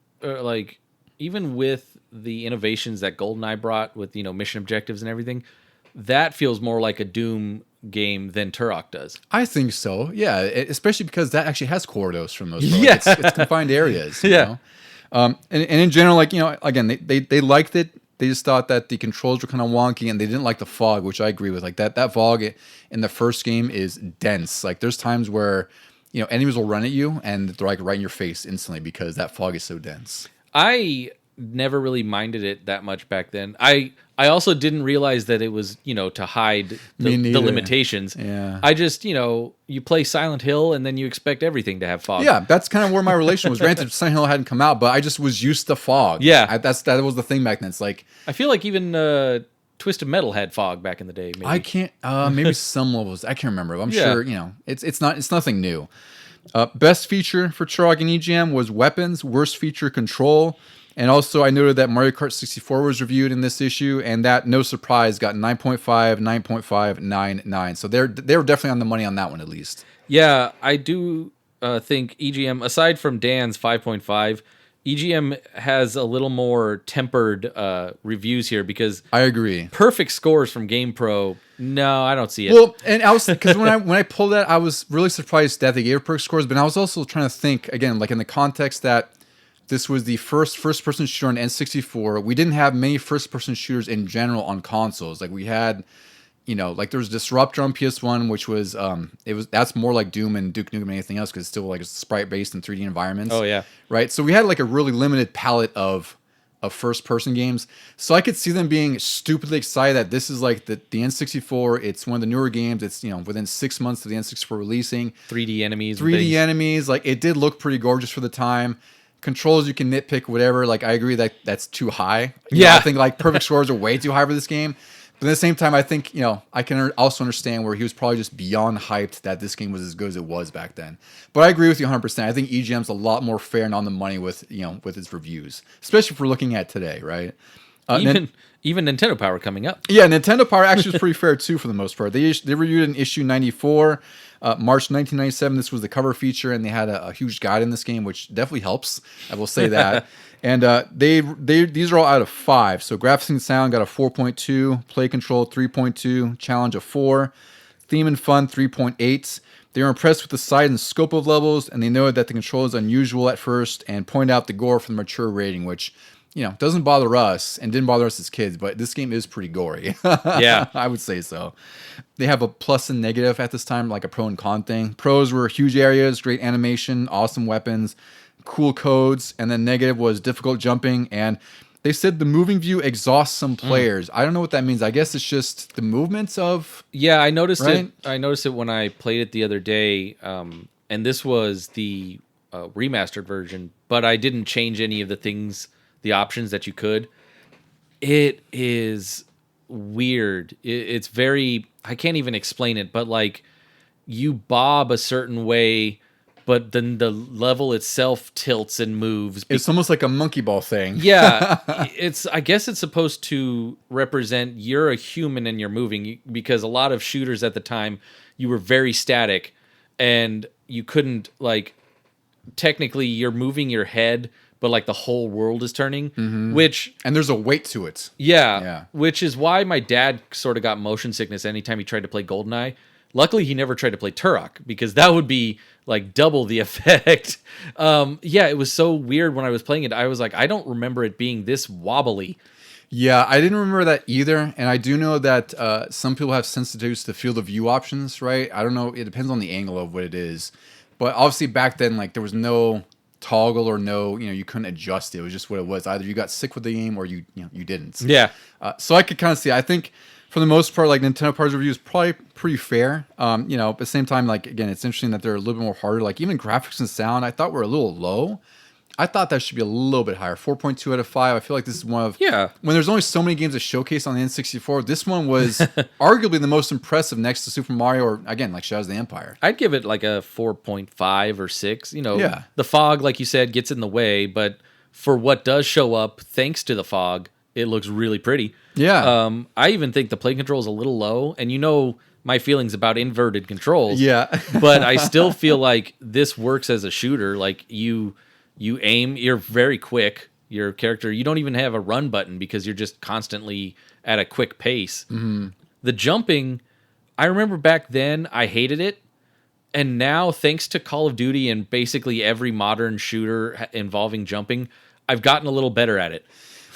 even with the innovations that GoldenEye brought with, mission objectives and everything, that feels more like a Doom game than Turok does. I think so. Yeah, especially because that actually has corridors from those. Yeah. It's confined areas. Yeah. And in general, like, again, they liked it. They just thought that the controls were kind of wonky and they didn't like the fog, which I agree with. Like that fog in the first game is dense. Like there's times where, enemies will run at you and they're like right in your face instantly because that fog is so dense. I never really minded it that much back then. I also didn't realize that it was, to hide the limitations. Yeah. I just, you play Silent Hill and then you expect everything to have fog. Yeah, that's kind of where my relation was. Granted, Silent Hill hadn't come out, but I just was used to fog. Yeah. That was the thing back then. It's like... I feel like even Twisted Metal had fog back in the day. Maybe. I can't... maybe some levels. I can't remember. I'm sure, it's nothing new. Best feature for Turok and EGM was weapons. Worst feature, control. And also, I noted that Mario Kart 64 was reviewed in this issue, and that, no surprise, got 9.5, 9.5, 9, 9. So they were definitely on the money on that one, at least. Yeah, I do think EGM, aside from Dan's 5.5, EGM has a little more tempered reviews here because I agree. perfect scores from GamePro. No, I don't see it. Well, and I was because when I pulled that, I was really surprised that they gave perfect scores, but I was also trying to think again, like in the context that this was the first person shooter on N64. We didn't have many first person shooters in general on consoles. Like we had, like there was Disruptor on PS1, which was that's more like Doom and Duke Nukem than anything else because it's still like sprite based in 3D environments. Oh yeah, right. So we had like a really limited palette of first person games. So I could see them being stupidly excited that this is like the N64. It's one of the newer games. It's within 6 months of the N64 releasing. 3D enemies. 3D enemies. Like it did look pretty gorgeous for the time. Controls you can nitpick whatever. Like I agree that that's too high. I think like perfect scores are way too high for this game. But at the same time, I think, I can also understand where he was probably just beyond hyped that this game was as good as it was back then. But I agree with you 100%. I think EGM's a lot more fair and on the money with its reviews, especially if we're looking at today, right? Even Nintendo Power coming up. Yeah, Nintendo Power actually was pretty fair too for the most part. They reviewed it in issue 94, March 1997. This was the cover feature, and they had a huge guide in this game, which definitely helps. I will say that. And these are all out of 5. So graphics and sound got a 4.2, play control 3.2, challenge a 4, theme and fun 3.8. They were impressed with the size and scope of levels, and they noted that the control is unusual at first, and point out the gore for the mature rating, which doesn't bother us and didn't bother us as kids, but this game is pretty gory. Yeah, I would say so. They have a plus and negative at this time, like a pro and con thing. Pros were huge areas, great animation, awesome weapons, cool codes, and then negative was difficult jumping, and they said the moving view exhausts some players. I don't know what that means. I guess it's just the movements of... Yeah, I noticed right? it. I noticed it when I played it the other day, and this was the remastered version, but I didn't change any of the options that you could. It is weird. It's very... I can't even explain it, but like you bob a certain way, but then the level itself tilts and moves. It's almost like a monkey ball thing. Yeah, I guess it's supposed to represent you're a human and you're moving, because a lot of shooters at the time, you were very static and you couldn't, like, technically you're moving your head, but like the whole world is turning, and there's a weight to it. Yeah, which is why my dad sort of got motion sickness anytime he tried to play GoldenEye. Luckily, he never tried to play Turok, because that would be like double the effect. Yeah, it was so weird when I was playing it. I was like, I don't remember it being this wobbly. Yeah, I didn't remember that either. And I do know that some people have sensitivities to field of view options, right? I don't know. It depends on the angle of what it is. But obviously back then, like there was no toggle or no, you couldn't adjust it. It was just what it was. Either you got sick with the game or you didn't. Yeah. So I could kind of see. I think for the most part, like Nintendo Power's review is probably pretty fair. At the same time, like again, it's interesting that they're a little bit more harder. Like even graphics and sound, I thought were a little low. I thought that should be a little bit higher. 4.2 out of 5. I feel like this is one of... Yeah. When there's only so many games to showcase on the N64, this one was arguably the most impressive next to Super Mario or, again, like Shadows of the Empire. I'd give it like a 4.5 or 6. Yeah. The fog, like you said, gets in the way, but for what does show up, thanks to the fog, it looks really pretty. Yeah. I even think the play control is a little low, and my feelings about inverted controls. Yeah. But I still feel like this works as a shooter. Like you aim, you're very quick. Your character, you don't even have a run button because you're just constantly at a quick pace. Mm-hmm. The jumping, I remember back then I hated it. And now, thanks to Call of Duty and basically every modern shooter involving jumping, I've gotten a little better at it.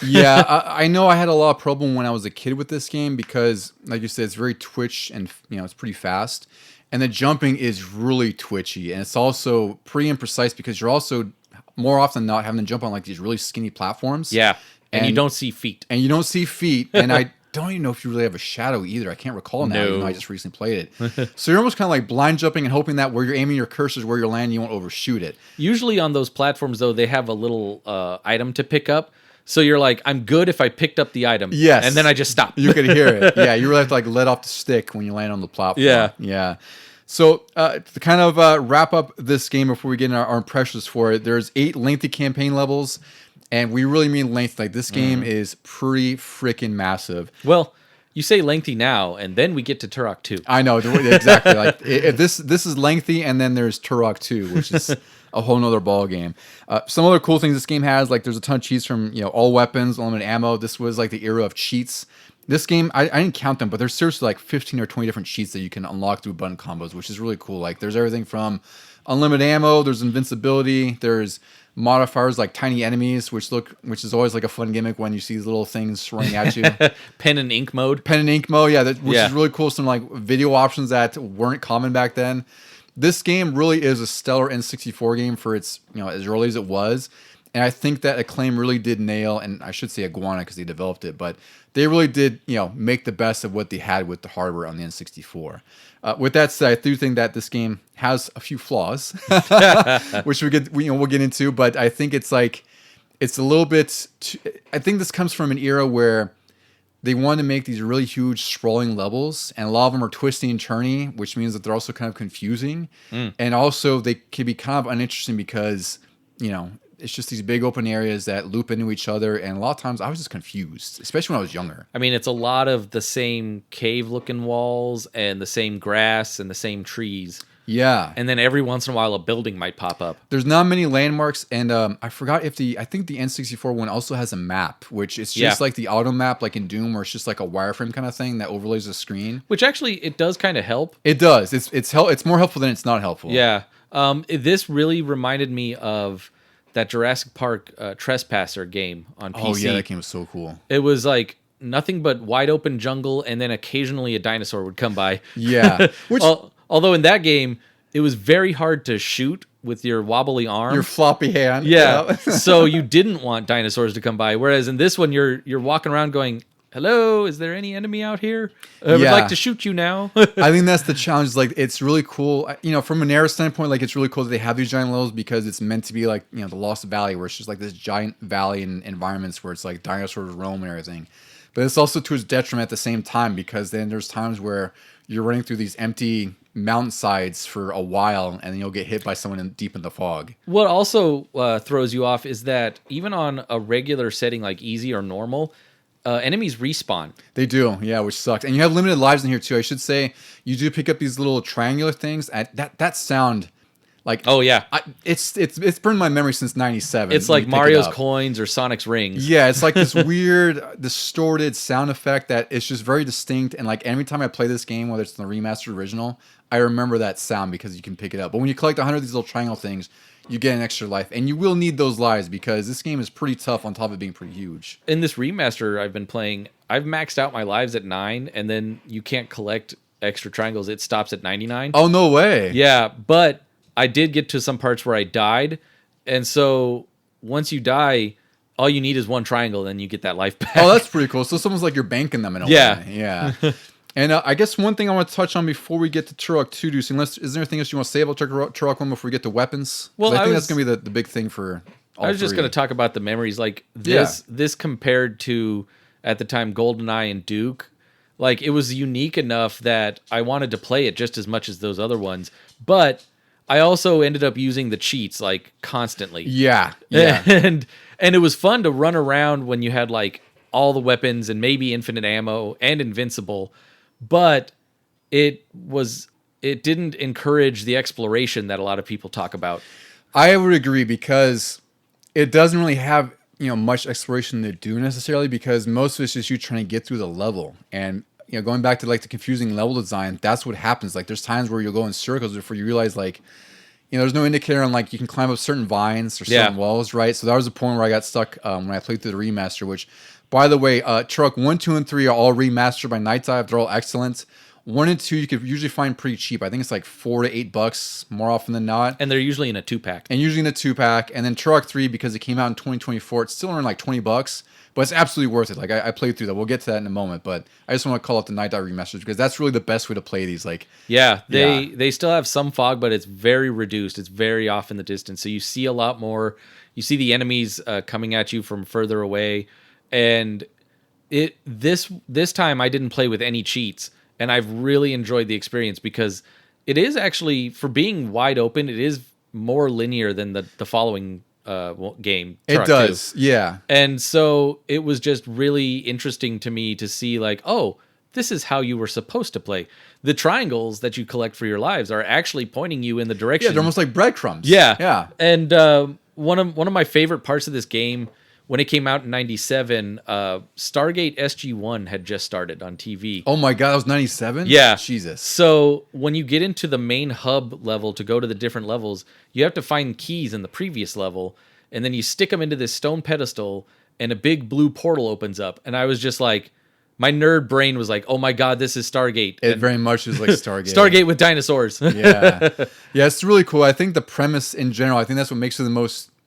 Yeah, I know I had a lot of problem when I was a kid with this game because, like you said, it's very twitch and it's pretty fast. And the jumping is really twitchy. And it's also pretty imprecise because you're also... more often than not having to jump on like these really skinny platforms. Yeah. And you don't see feet. And I don't even know if you really have a shadow either. I can't recall now, even though I just recently played it. So you're almost kind of like blind jumping and hoping that where you're aiming your cursor is where you're landing, you won't overshoot it. Usually on those platforms, though, they have a little item to pick up. So you're like, I'm good if I picked up the item. Yes. And then I just stop. You could hear it. Yeah, you really have to like let off the stick when you land on the platform. Yeah. Yeah. So to kind of wrap up this game before we get into our impressions for it, there's 8 lengthy campaign levels, and we really mean length. Like this game is pretty freaking massive. Well, you say lengthy now, and then we get to Turok 2. I know exactly. Like this is lengthy, and then there's Turok 2, which is a whole nother ball game. Some other cool things this game has, like there's a ton of cheats from all weapons, unlimited ammo. This was like the era of cheats. This game, I didn't count them, but there's seriously like 15 or 20 different cheats that you can unlock through button combos, which is really cool. Like there's everything from unlimited ammo, there's invincibility, there's modifiers like tiny enemies, which is always like a fun gimmick when you see these little things running at you. Pen and ink mode. Yeah, which is really cool. Some like video options that weren't common back then. This game really is a stellar N64 game for its as early as it was. And I think that Acclaim really did nail, and I should say Iguana because they developed it, but they really did, make the best of what they had with the hardware on the N64. With that said, I do think that this game has a few flaws, which we'll get into. But I think it's a little bit. I think this comes from an era where they wanted to make these really huge sprawling levels, and a lot of them are twisty and turny, which means that they're also kind of confusing, and also they can be kind of uninteresting because it's just these big open areas that loop into each other, and a lot of times I was just confused, especially when I was younger. I mean, it's a lot of the same cave-looking walls and the same grass and the same trees. Yeah. And then every once in a while, a building might pop up. There's not many landmarks, and I forgot if I think the N64 one also has a map, which is just like the auto map, like in Doom, where it's just like a wireframe kind of thing that overlays the screen. Which actually, it does kind of help. It does. It's more helpful than it's not helpful. Yeah. This really reminded me of that Jurassic Park Trespasser game on PC. Oh yeah, that game was so cool. It was like nothing but wide open jungle, and then occasionally a dinosaur would come by. Yeah. Which, although in that game, it was very hard to shoot with your wobbly arm. Your floppy hand. Yeah. So you didn't want dinosaurs to come by. Whereas in this one, you're walking around going, hello, is there any enemy out here? I would like to shoot you now. I think that's the challenge. Like, it's really cool. From an era standpoint, like, it's really cool that they have these giant levels because it's meant to be like, the Lost Valley, where it's just like this giant valley and environments where it's like dinosaurs roam and everything. But it's also to its detriment at the same time, because then there's times where you're running through these empty mountainsides for a while, and then you'll get hit by someone deep in the fog. What also throws you off is that even on a regular setting like easy or normal, enemies respawn. They do, yeah, which sucks. And you have limited lives in here too. I should say you do pick up these little triangular things. That sound, like, oh yeah, it's burned my memory since '97. It's like Mario's coins or Sonic's rings. Yeah, it's like this weird distorted sound effect that is just very distinct. And like every time I play this game, whether it's the remastered original, I remember that sound because you can pick it up. But when you collect 100 of these little triangle things, you get an extra life, and you will need those lives because this game is pretty tough on top of it being pretty huge. In this remaster I've been playing, I've maxed out my lives at 9, and then you can't collect extra triangles. It stops at 99. Oh, no way. Yeah, but I did get to some parts where I died, and so once you die, all you need is one triangle, and you get that life back. Oh, that's pretty cool. So it's almost like you're banking them in a way. Yeah. And I guess one thing I want to touch on before we get to Turok 2, Deucy, is there anything else you want to say about Turok 1 before we get to weapons? Well, I think that's going to be the big thing for all I was just going to talk about the memories. Like, this compared to, at the time, GoldenEye and Duke, like, it was unique enough that I wanted to play it just as much as those other ones. But I also ended up using the cheats, like, constantly. Yeah. And it was fun to run around when you had, like, all the weapons and maybe infinite ammo and invincible. But it didn't encourage the exploration that a lot of people talk about. I would agree, because it doesn't really have much exploration to do necessarily, because most of it's just you trying to get through the level. And going back to like the confusing level design, that's what happens. Like, there's times where you'll go in circles before you realize, like, there's no indicator on like you can climb up certain vines or certain walls, right? So that was the point where I got stuck when I played through the remaster, which, by the way, Turok 1, 2, and 3 are all remastered by Nightdive. They're all excellent. 1 and 2 you could usually find pretty cheap. I think it's like $4 to $8 more often than not. And they're usually in a 2-pack. And then Turok 3, because it came out in 2024, it's still around like $20, but it's absolutely worth it. Like, I played through that. We'll get to that in a moment, but I just want to call out the Nightdive remasters because that's really the best way to play these. Like, they still have some fog, but it's very reduced. It's very off in the distance, so you see a lot more. You see the enemies coming at you from further away. And this time I didn't play with any cheats, and I've really enjoyed the experience because it is actually, for being wide open, it is more linear than the following game. It does, yeah. And so it was just really interesting to me to see, like, oh, this is how you were supposed to play. The triangles that you collect for your lives are actually pointing you in the direction. Yeah, they're almost like breadcrumbs. Yeah. Yeah. And one of my favorite parts of this game, when it came out in 97, Stargate SG-1 had just started on TV. Oh my God, that was 97? Yeah. Jesus. So when you get into the main hub level to go to the different levels, you have to find keys in the previous level, and then you stick them into this stone pedestal, and a big blue portal opens up. And I was just like, my nerd brain was like, oh my God, this is Stargate. It very much is like Stargate. Stargate with dinosaurs. Yeah. Yeah, it's really cool. I think the premise in general, I think that's what makes it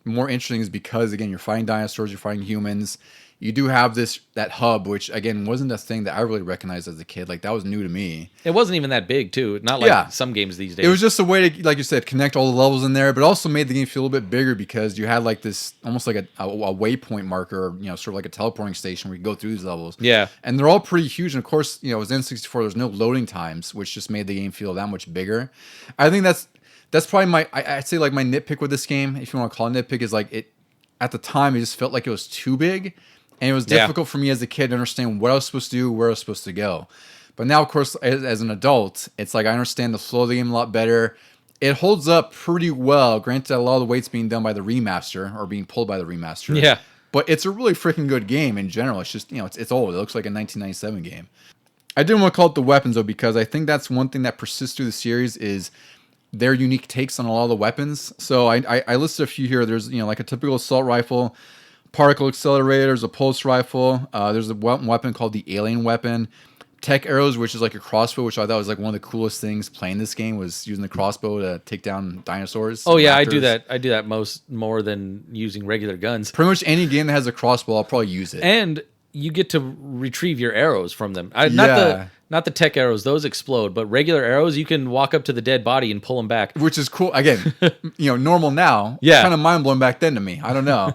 more interesting is because, again, you're fighting dinosaurs, you're fighting humans. You do have that hub, which, again, wasn't a thing that I really recognized as a kid. Like, that was new to me. It wasn't even that big, too. Not like some games these days. It was just a way to, like you said, connect all the levels in there, but also made the game feel a little bit bigger because you had, like, this, almost like a waypoint marker, sort of like a teleporting station where you go through these levels. Yeah. And they're all pretty huge. And, of course, it was N64. There's no loading times, which just made the game feel that much bigger. I think that's probably I'd say, like, my nitpick with this game, if you want to call it nitpick, is, like, at the time, it just felt like it was too big. And it was difficult for me as a kid to understand what I was supposed to do, where I was supposed to go. But now, of course, as an adult, it's like I understand the flow of the game a lot better. It holds up pretty well. Granted, a lot of the weight's being done by the remaster or being pulled by the remaster. Yeah. But it's a really freaking good game in general. It's just, it's old. It looks like a 1997 game. I didn't want to call it the weapons, though, because I think that's one thing that persists through the series is their unique takes on a lot of the weapons. So I listed a few here. There's, like a typical assault rifle, particle accelerators, a pulse rifle. There's a weapon called the alien weapon. Tech arrows, which is like a crossbow, which I thought was like one of the coolest things playing this game was using the crossbow to take down dinosaurs. Oh yeah, raptors. I do that more than using regular guns. Pretty much any game that has a crossbow, I'll probably use it. And you get to retrieve your arrows from them. Not the tech arrows; those explode. But regular arrows, you can walk up to the dead body and pull them back, which is cool. Again, normal now. Yeah, kind of mind blowing back then to me. I don't know.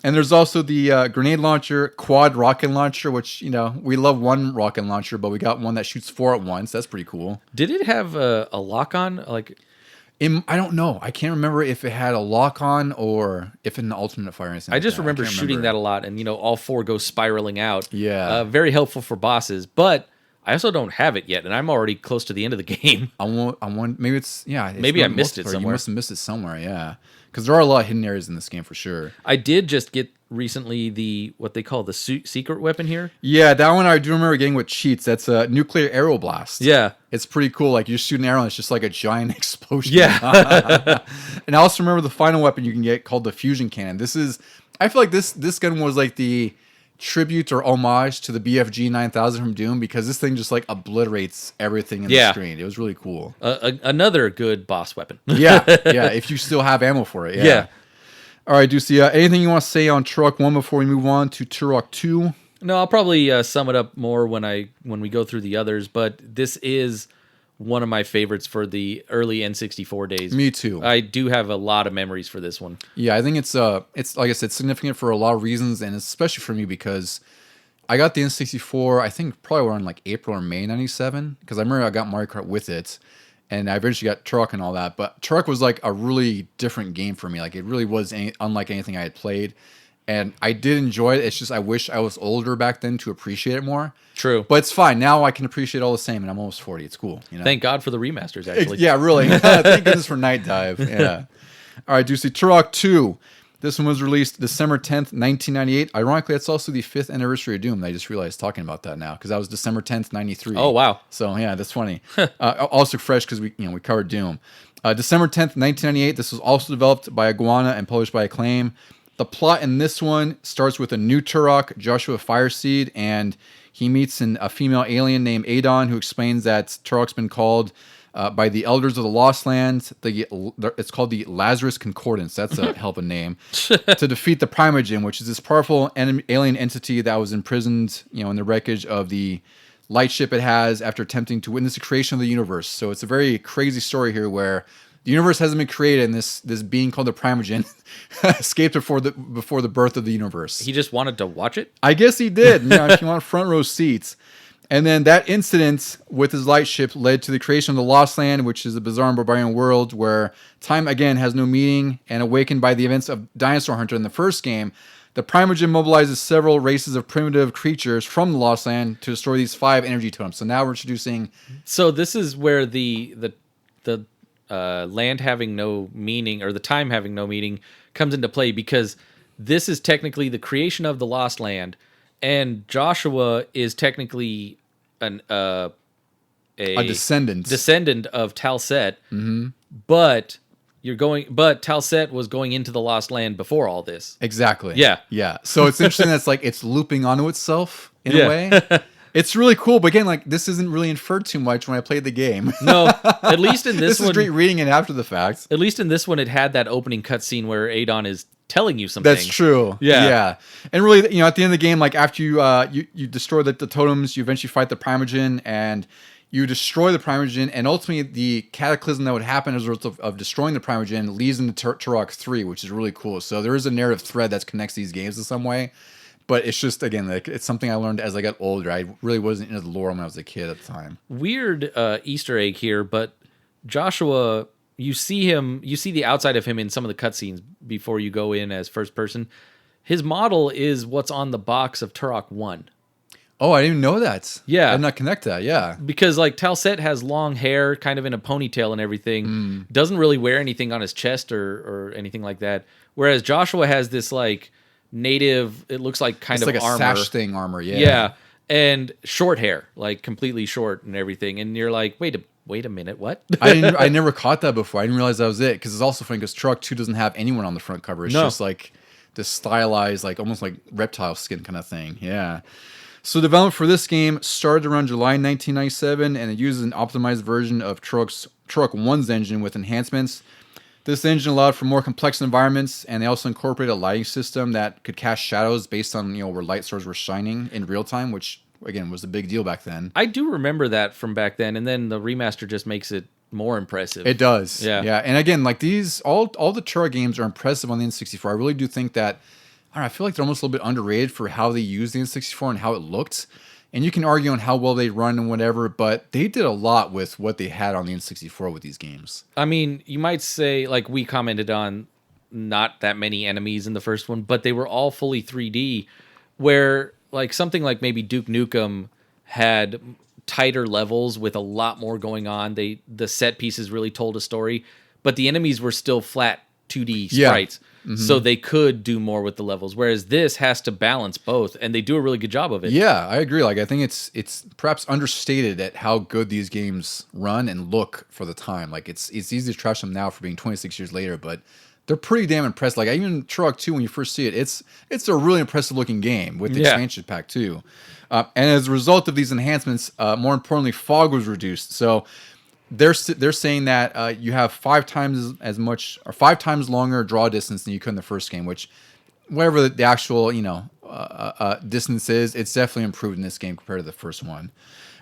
And there's also the grenade launcher, quad rocket launcher, which we love one rocket launcher, but we got one that shoots 4 at once. That's pretty cool. Did it have a lock on? Like, I don't know. I can't remember if it had a lock on or if it had an alternate fire. I just remember shooting that a lot, and all 4 go spiraling out. Yeah, very helpful for bosses, but I also don't have it yet, and I'm already close to the end of the game. I want. Maybe it's maybe I missed it somewhere. You must have missed it somewhere. Yeah, because there are a lot of hidden areas in this game for sure. I did just get recently what they call the secret weapon here. Yeah, that one I do remember getting with cheats. That's a nuclear arrow blast. Yeah, it's pretty cool. Like you shoot an arrow, and it's just like a giant explosion. Yeah. And I also remember the final weapon you can get called the fusion cannon. I feel like this gun was like the tribute or homage to the BFG 9000 from Doom because this thing just like obliterates everything in the screen. It was really cool. Another good boss weapon. yeah, if you still have ammo for it. Yeah. All right, Deucy, anything you want to say on Turok 1 before we move on to Turok 2? No, I'll probably sum it up more when we go through the others, but this is one of my favorites for the early N64 days. Me too. I do have a lot of memories for this one. Yeah, I think it's like I said, significant for a lot of reasons, and especially for me because I got the N64, I think probably around like April or May 97, because I remember I got Mario Kart with it, and I eventually got Turok and all that, but Turok was like a really different game for me. Like it really was unlike anything I had played. And I did enjoy it. It's just I wish I was older back then to appreciate it more. True. But it's fine. Now I can appreciate all the same, and I'm almost 40. It's cool. Thank God for the remasters, actually. Yeah, really. Thank goodness for Nightdive. Yeah. All right, Deucy. Turok 2. This one was released December 10th, 1998. Ironically, it's also the 5th anniversary of Doom. I just realized talking about that now because that was December 10th, 93. Oh, wow. So, yeah, that's funny. Also fresh because we covered Doom. December 10th, 1998. This was also developed by Iguana and published by Acclaim. The plot in this one starts with a new Turok, Joshua Fireseed, and he meets a female alien named Adon who explains that Turok's been called by the Elders of the Lost Lands. It's called the Lazarus Concordance. That's a hell of a name. To defeat the Primogen, which is this powerful alien entity that was imprisoned, in the wreckage of the light ship it has after attempting to witness the creation of the universe. So it's a very crazy story here where the universe hasn't been created, and this being called the Primogen escaped before the birth of the universe. He just wanted to watch it? I guess he did. If you want front row seats. And then that incident with his light ship led to the creation of the Lost Land, which is a bizarre and barbarian world where time, again, has no meaning, and awakened by the events of Dinosaur Hunter in the first game, The Primogen mobilizes several races of primitive creatures from the Lost Land to destroy these 5 energy totems. So now we're introducing... So this is where the land having no meaning, or the time having no meaning, comes into play, because this is technically the creation of the Lost Land, and Joshua is technically a descendant of Talset. But Talset was going into the Lost Land before all this. Exactly. Yeah. Yeah. So it's interesting that's like it's looping onto itself in a way. It's really cool, but again, like this isn't really inferred too much when I played the game. No, at least in this one. This is great reading it after the fact. At least in this one, it had that opening cutscene where Adon is telling you something. That's true. Yeah. And really, at the end of the game, like after you destroy the totems, you eventually fight the Primogen, and you destroy the Primogen, and ultimately the cataclysm that would happen as a result of destroying the Primogen leads into Turok 3, which is really cool. So there is a narrative thread that connects these games in some way. But it's just, again, like it's something I learned as I got older. I really wasn't into the lore when I was a kid at the time. Weird Easter egg here, but Joshua, you see the outside of him in some of the cutscenes before you go in as first person. His model is what's on the box of Turok 1. Oh, I didn't even know that. Yeah. I did not connect that, yeah. Because like Talset has long hair, kind of in a ponytail and everything. Doesn't really wear anything on his chest or anything like that. Whereas Joshua has this like native, it looks like kind it's of like a armor. sash thing armor, yeah. Yeah. And short hair, like completely short and everything. And you're like, wait a minute, what? I never caught that before. I didn't realize that was it. Because it's also funny because Turok 2 doesn't have anyone on the front cover. It's just like this stylized, like almost like reptile skin kind of thing. Yeah. So development for this game started around July 1997, and it uses an optimized version of Turok 1's engine with enhancements. This engine allowed for more complex environments, and they also incorporated a lighting system that could cast shadows based on where light sources were shining in real time, which again was a big deal back then. I do remember that from back then, and then the remaster just makes it more impressive. It does, yeah. And again, like these, all the Turok games are impressive on the N64. I really do think that. I feel like they're almost a little bit underrated for how they used the N64 and how it looked. And you can argue on how well they run and whatever, but they did a lot with what they had on the N64 with these games. I mean, you might say, like we commented on, not that many enemies in the first one, but they were all fully 3D, where like something like maybe Duke Nukem had tighter levels with a lot more going on. The set pieces really told a story, but the enemies were still flat 2D sprites. So they could do more with the levels, whereas this has to balance both, and they do a really good job of it. Yeah, I agree. Like I think it's perhaps understated at how good these games run and look for the time. Like it's easy to trash them now for being 26 years later, but they're pretty damn impressive. Like even Turok 2, when you first see it, it's a really impressive looking game with the expansion pack too. And as a result of these enhancements, more importantly, fog was reduced. So they're saying that you have 5 times as much or 5 times longer draw distance than you could in the first game, which whatever the actual distance is, it's definitely improved in this game compared to the first one.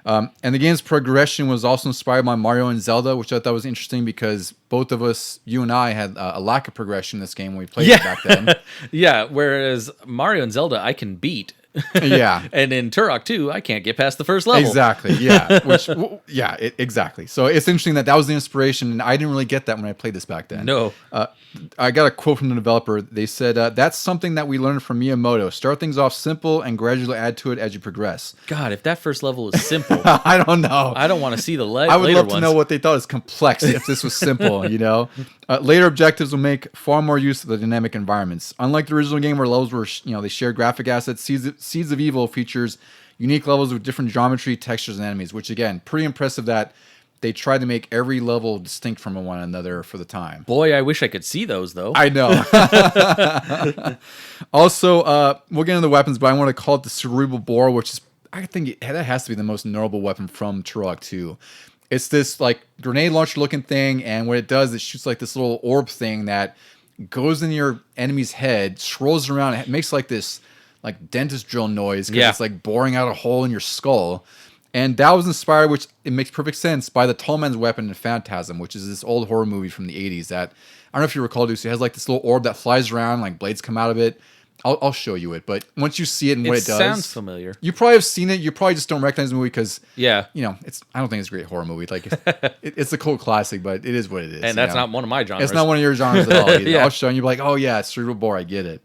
And the game's progression was also inspired by Mario and Zelda, which I thought was interesting because both of us, you and I, had a lack of progression in this game when we played it back then. Yeah, whereas Mario and Zelda I can beat. Yeah. And in Turok 2, I can't get past the first level. Exactly, yeah. Exactly. So it's interesting that was the inspiration, and I didn't really get that when I played this back then. No. I got a quote from the developer. They said, that's something that we learned from Miyamoto. Start things off simple and gradually add to it as you progress. God, if that first level was simple. I don't know. I don't want to see the I would later love to ones. know what they thought was complex if this was simple, Later objectives will make far more use of the dynamic environments. Unlike the original game where levels were, they share graphic assets, Seeds of Evil features unique levels with different geometry, textures, and enemies, which again, pretty impressive that they tried to make every level distinct from one another for the time. Boy, I wish I could see those, though. I know. Also, we'll get into the weapons, but I want to call it the Cerebral Bore, which is, I think that has to be the most notable weapon from Turok 2. It's this like grenade launcher looking thing, and what it does, it shoots like this little orb thing that goes in your enemy's head, swirls around, and it makes like this like dentist drill noise because it's like boring out a hole in your skull. And that was inspired, which it makes perfect sense, by the Tall Man's Weapon in Phantasm, which is this old horror movie from the 80s that, I don't know if you recall, Deucy, it has like this little orb that flies around, like blades come out of it. I'll show you it, but once you see it and what it does, sounds familiar. You probably have seen it. You probably just don't recognize the movie because, yeah, I don't think it's a great horror movie. Like, it's a cult classic, but it is what it is. And that's not one of my genres. It's not one of your genres at all either. I'll show you. You're like, oh yeah, it's Cerebral Bore. I get it.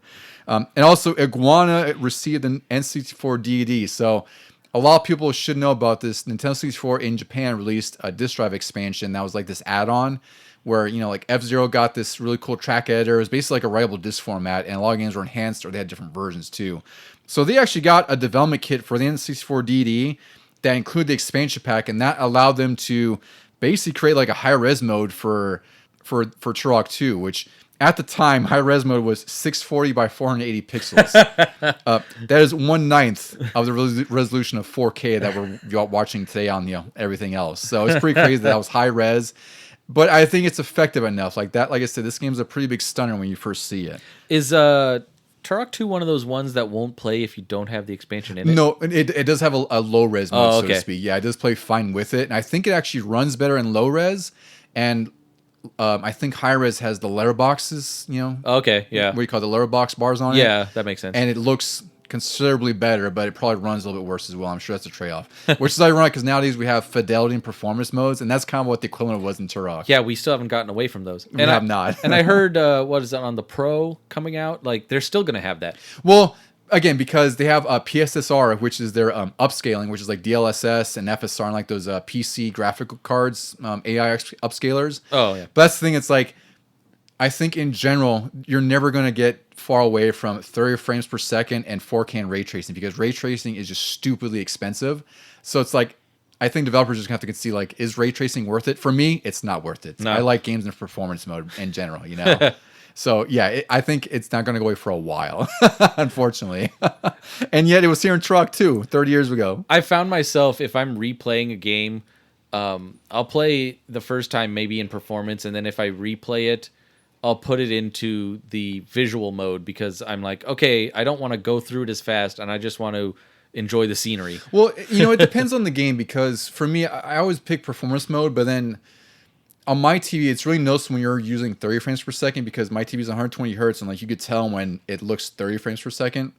And also, Iguana received an N64 DVD. So a lot of people should know about this. Nintendo 64 in Japan released a disk drive expansion that was like this add-on where, like F-Zero got this really cool track editor. It was basically like a writable disk format, and a lot of games were enhanced or they had different versions too. So they actually got a development kit for the N64 DD that included the expansion pack, and that allowed them to basically create like a high-res mode for Turok 2, which at the time, high-res mode was 640 by 480 pixels. That is 1/9 of the resolution of 4K that we're watching today on everything else. So it's pretty crazy that was high-res. But I think it's effective enough. Like that, like I said, this game's a pretty big stunner when you first see it. Is Turok 2 one of those ones that won't play if you don't have the expansion in it? No, it does have a low-res mode, so to speak. Yeah, it does play fine with it. And I think it actually runs better in low-res. And I think high-res has the letterboxes, Okay, yeah. What do you call it, the letterbox bars on it? Yeah, that makes sense. And it looks considerably better, but it probably runs a little bit worse as well. I'm sure that's a trade-off. Which is ironic because nowadays we have fidelity and performance modes, and that's kind of what the equivalent was in Turok. Yeah, we still haven't gotten away from those. We have not. And I heard, what is that, on the Pro coming out? Like, they're still going to have that. Well, again, because they have PSSR, which is their upscaling, which is like DLSS and FSR and like those PC graphical cards, AI upscalers. Oh, yeah. But that's the thing, it's like, I think in general, you're never going to get far away from 30 frames per second and 4K and ray tracing because ray tracing is just stupidly expensive. So it's like, I think developers just have to see like, is ray tracing worth it? For me, it's not worth it. No. I like games in performance mode in general, So yeah, I think it's not going to go away for a while, unfortunately. And yet it was here in Turok 2, 30 years ago. I found myself, if I'm replaying a game, I'll play the first time maybe in performance, and then if I replay it, I'll put it into the visual mode because I'm like, okay, I don't want to go through it as fast, and I just want to enjoy the scenery. Well, it depends on the game because for me, I always pick performance mode, but then on my TV, it's really noticeable when you're using 30 frames per second because my TV is 120 hertz, and like you could tell when it looks 30 frames per second.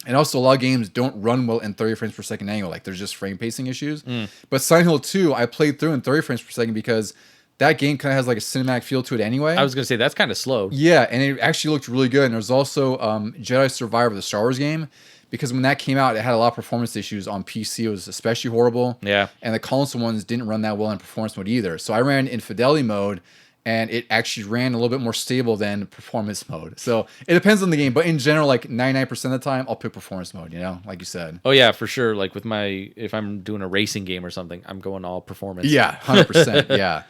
And also, a lot of games don't run well in 30 frames per second anyway. Like, there's just frame pacing issues. But Silent Hill 2, I played through in 30 frames per second because that game kind of has like a cinematic feel to it anyway. I was going to say, that's kind of slow. Yeah, and it actually looked really good. And there's also Jedi Survivor, the Star Wars game, because when that came out, it had a lot of performance issues on PC. It was especially horrible. Yeah. And the console ones didn't run that well in performance mode either. So I ran in fidelity mode, and it actually ran a little bit more stable than performance mode. So it depends on the game, but in general, like 99% of the time, I'll pick performance mode, like you said. Oh yeah, for sure. Like with if I'm doing a racing game or something, I'm going all performance. Yeah, 100%, yeah.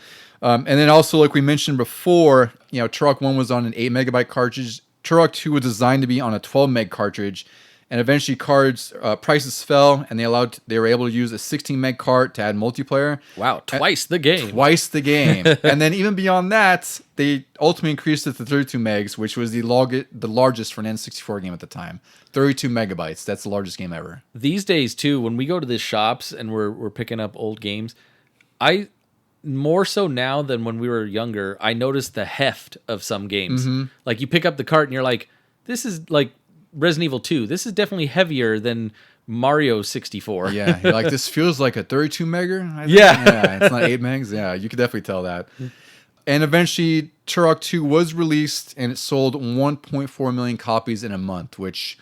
And then also, like we mentioned before, Turok 1 was on an 8 megabyte cartridge. Turok 2 was designed to be on a 12 meg cartridge. And eventually cards prices fell, and they were able to use a 16 meg cart to add multiplayer. Wow, twice the game. Twice the game. And then even beyond that, they ultimately increased it to 32 megs, which was the largest for an N64 game at the time. 32 megabytes. That's the largest game ever. These days, too, when we go to the shops and we're picking up old games, more so now than when we were younger, I noticed the heft of some games. Mm-hmm. Like, you pick up the cart and you're like, this is like Resident Evil 2. This is definitely heavier than Mario 64. Yeah, you're like, this feels like a 32 megger. Yeah, it's not 8 megs. Yeah, you could definitely tell that. And eventually, Turok 2 was released, and it sold 1.4 million copies in a month, which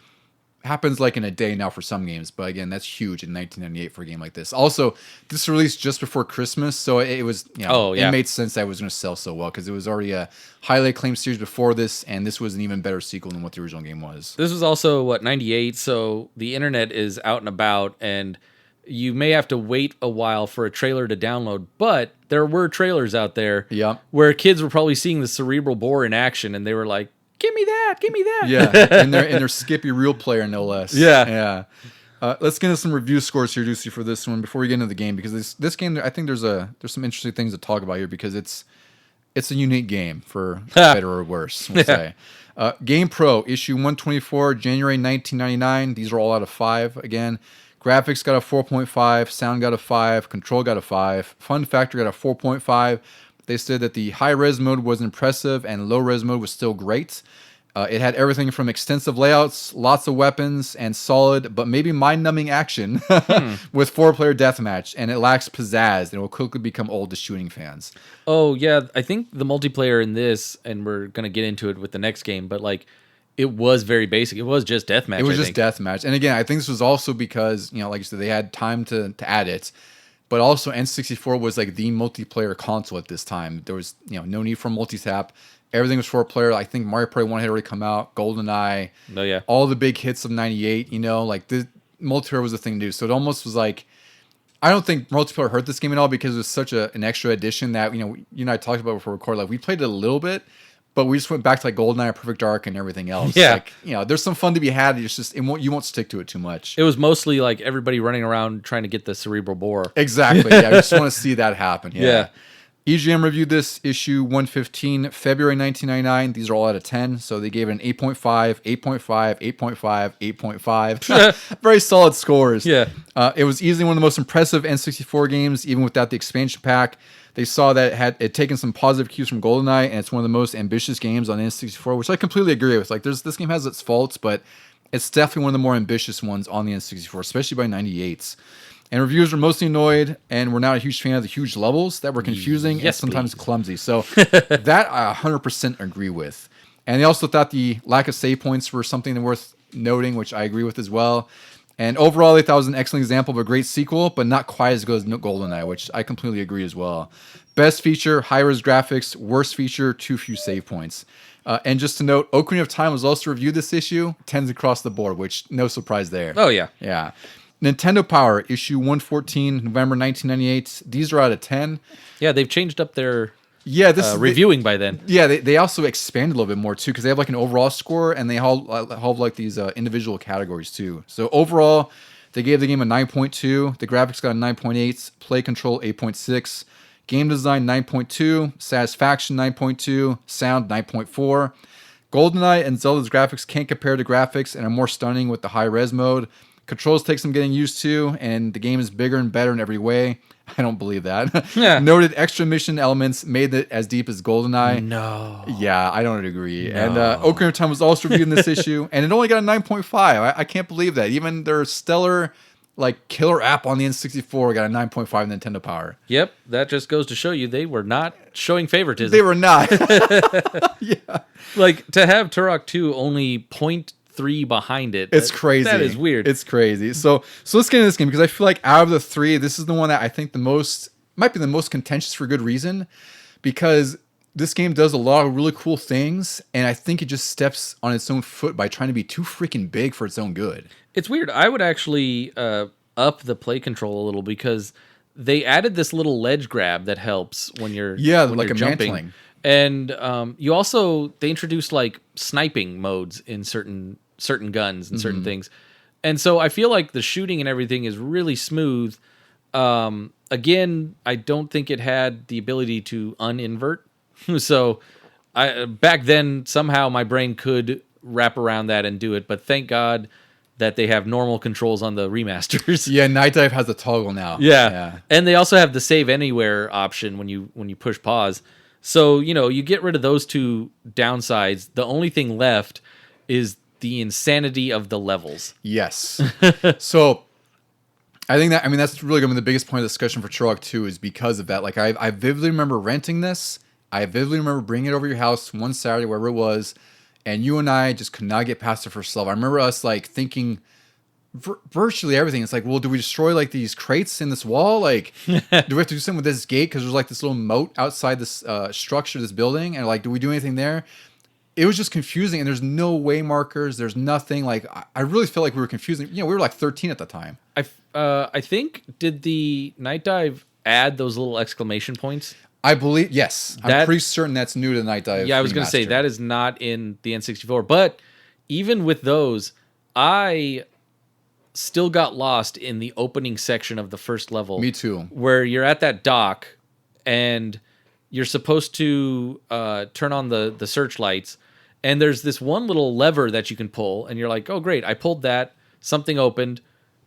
happens like in a day now for some games. But again, that's huge in 1998 for a game like this. Also, this released just before Christmas, so it was, it made sense that it was going to sell so well because it was already a highly acclaimed series before this, and this was an even better sequel than what the original game was. This was also, 98, so the internet is out and about, and you may have to wait a while for a trailer to download, but there were trailers out there where kids were probably seeing the cerebral bore in action, and they were like, give me that. Yeah, and their Skippy Real Player, no less. Yeah. Let's get into some review scores here, Deucy, for this one before we get into the game, because this game, I think there's some interesting things to talk about here because it's a unique game for better or worse, we'll say. Game Pro, issue 124, January 1999. These are all out of 5 again. Graphics got a 4.5, sound got a 5, control got a 5, fun factor got a 4.5. They said that the high-res mode was impressive and low-res mode was still great. It had everything from extensive layouts, lots of weapons, and solid but maybe mind-numbing action with 4-player deathmatch, and it lacks pizzazz, and it will quickly become old to shooting fans. Oh, yeah, I think the multiplayer in this, and we're going to get into it with the next game, but like It was very basic. It was just deathmatch. It was just deathmatch. And again, I think this was also because, like you said, they had time to add it. But also N64 was like the multiplayer console at this time. There was, no need for multi-tap. Everything was 4-player. I think Mario Party 1 had already come out, GoldenEye. Oh, yeah. All the big hits of 98, like the multiplayer was a thing to do. So it almost was like, I don't think multiplayer hurt this game at all because it was such an extra addition that, you and I talked about before recording. Like we played it a little bit, but we just went back to like GoldenEye, Perfect Dark, and everything else. Yeah. Like, there's some fun to be had. It's just, you won't stick to it too much. It was mostly like everybody running around trying to get the cerebral bore. Exactly. Yeah. I just want to see that happen. Yeah. EGM reviewed this issue 115, February 1999. These are all out of 10. So they gave it an 8.5, 8.5, 8.5, 8.5. Very solid scores. Yeah. It was easily one of the most impressive N64 games, even without the expansion pack. They saw that it had taken some positive cues from GoldenEye, and it's one of the most ambitious games on N64, which I completely agree with. Like, this game has its faults, but it's definitely one of the more ambitious ones on the N64, especially by 98's. And reviewers were mostly annoyed, and were not a huge fan of the huge levels that were confusing and sometimes clumsy. So that I 100% agree with. And they also thought the lack of save points were something worth noting, which I agree with as well. And overall, they thought it was an excellent example of a great sequel, but not quite as good as GoldenEye, which I completely agree as well. Best feature, high-res graphics. Worst feature, too few save points. And just to note, Ocarina of Time was also reviewed this issue, 10s across the board, which no surprise there. Oh, yeah. Yeah. Nintendo Power, issue 114, November 1998. These are out of 10. Yeah, they've changed up their reviewing by then. Yeah, they also expanded a little bit more, too, because they have like an overall score, and they have like these individual categories, too. So overall, they gave the game a 9.2. The graphics got a 9.8. Play control, 8.6. Game design, 9.2. Satisfaction, 9.2. Sound, 9.4. GoldenEye and Zelda's graphics can't compare to graphics and are more stunning with the high-res mode. Controls take some getting used to, and the game is bigger and better in every way. I don't believe that. Yeah. Noted extra mission elements made it as deep as GoldenEye. No. Yeah, I don't agree. No. And Ocarina of Time was also reviewed in this issue, and it only got a 9.5. I can't believe that. Even their stellar, killer app on the N64 got a 9.5 Nintendo Power. Yep, that just goes to show you they were not showing favoritism. They were not. Yeah. To have Turok 2 only 0.3 behind it. It's crazy. That is weird. It's crazy. So let's get into this game, because I feel like out of the three, this is the one that I think might be the most contentious for good reason, because this game does a lot of really cool things, and I think it just steps on its own foot by trying to be too freaking big for its own good. It's weird. I would actually up the play control a little, because they added this little ledge grab that helps when you're like you're a jumping. mantling. And they introduced sniping modes in certain guns and certain things. And so I feel like the shooting and everything is really smooth. Again, I don't think it had the ability to uninvert. So back then, somehow my brain could wrap around that and do it. But thank God that they have normal controls on the remasters. Yeah, Nightdive has a toggle now. Yeah. And they also have the save anywhere option when you push pause. So, you get rid of those two downsides. The only thing left is the insanity of the levels. Yes. So I think that's really going to be the biggest point of discussion for Turok 2 is because of that. I vividly remember renting this. I vividly remember bringing it over to your house one Saturday, wherever it was, and you and I just could not get past the first level. I remember us thinking virtually everything. It's well, do we destroy these crates in this wall? Do we have to do something with this gate? Because there's this little moat outside this structure, this building, and do we do anything there? It was just confusing, and there's no way markers. There's nothing. I really feel like we were confusing. We were 13 at the time. I think, did the Nightdive add those little exclamation points? I believe, yes. I'm pretty certain that's new to the Nightdive. Yeah, I was going to say that is not in the N64. But even with those, I still got lost in the opening section of the first level. Me too. Where you're at that dock and you're supposed to turn on the searchlights, and there's this one little lever that you can pull, and you're like, oh great, I pulled that, something opened,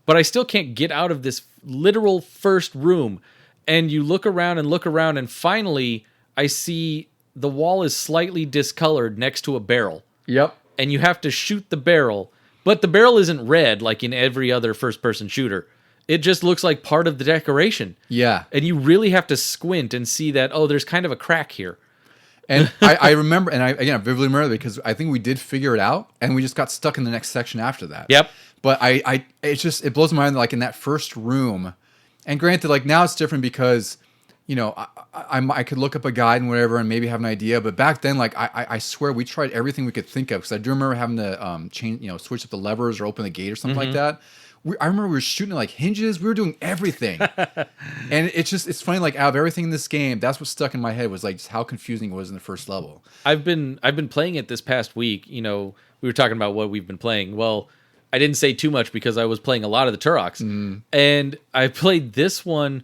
but I still can't get out of this literal first room. And you look around, and finally I see the wall is slightly discolored next to a barrel. Yep. And you have to shoot the barrel, but the barrel isn't red like in every other first-person shooter. It just looks like part of the decoration. Yeah. And you really have to squint and see that, oh, there's kind of a crack here. And I remember, and I vividly remember because I think we did figure it out, and we just got stuck in the next section after that. Yep. But it blows my mind, like in that first room, and granted, like now it's different because, I could look up a guide and whatever and maybe have an idea, but back then, like I swear we tried everything we could think of, because I do remember having to change, switch up the levers or open the gate or something like that. I remember we were shooting like hinges. We were doing everything. And it's funny, like out of everything in this game, that's what stuck in my head was like just how confusing it was in the first level. I've been playing it this past week. We were talking about what we've been playing. Well, I didn't say too much because I was playing a lot of the Turoks. And I played this one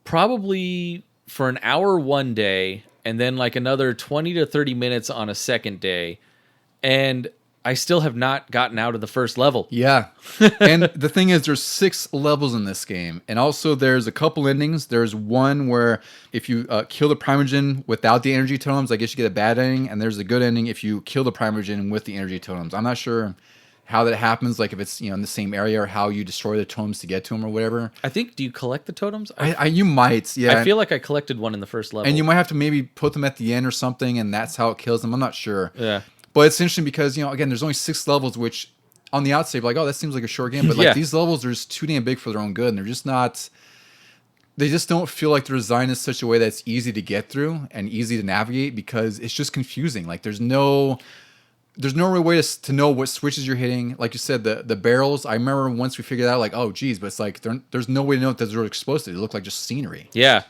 probably for an hour one day, and then like another 20 to 30 minutes on a second day. And I still have not gotten out of the first level. Yeah. And the thing is, there's 6 levels in this game. And also there's a couple endings. There's one where if you kill the Primogen without the energy totems, I guess you get a bad ending. And there's a good ending if you kill the Primogen with the energy totems. I'm not sure how that happens, like if it's in the same area, or how you destroy the totems to get to them or whatever. I think, do you collect the totems? You might, yeah. I feel like I collected one in the first level. And you might have to maybe put them at the end or something, and that's how it kills them. I'm not sure. Yeah. But it's interesting because, again, there's only 6 levels, which on the outside, like, oh, that seems like a short game. But like these levels are just too damn big for their own good. And they're just not, they just don't feel like they're designed in such a way that's easy to get through and easy to navigate, because it's just confusing. Like there's no real way to know what switches you're hitting. Like you said, the barrels, I remember once we figured out, like, oh, geez, but it's like there's no way to know if those are explosive. They look like just scenery. Yeah.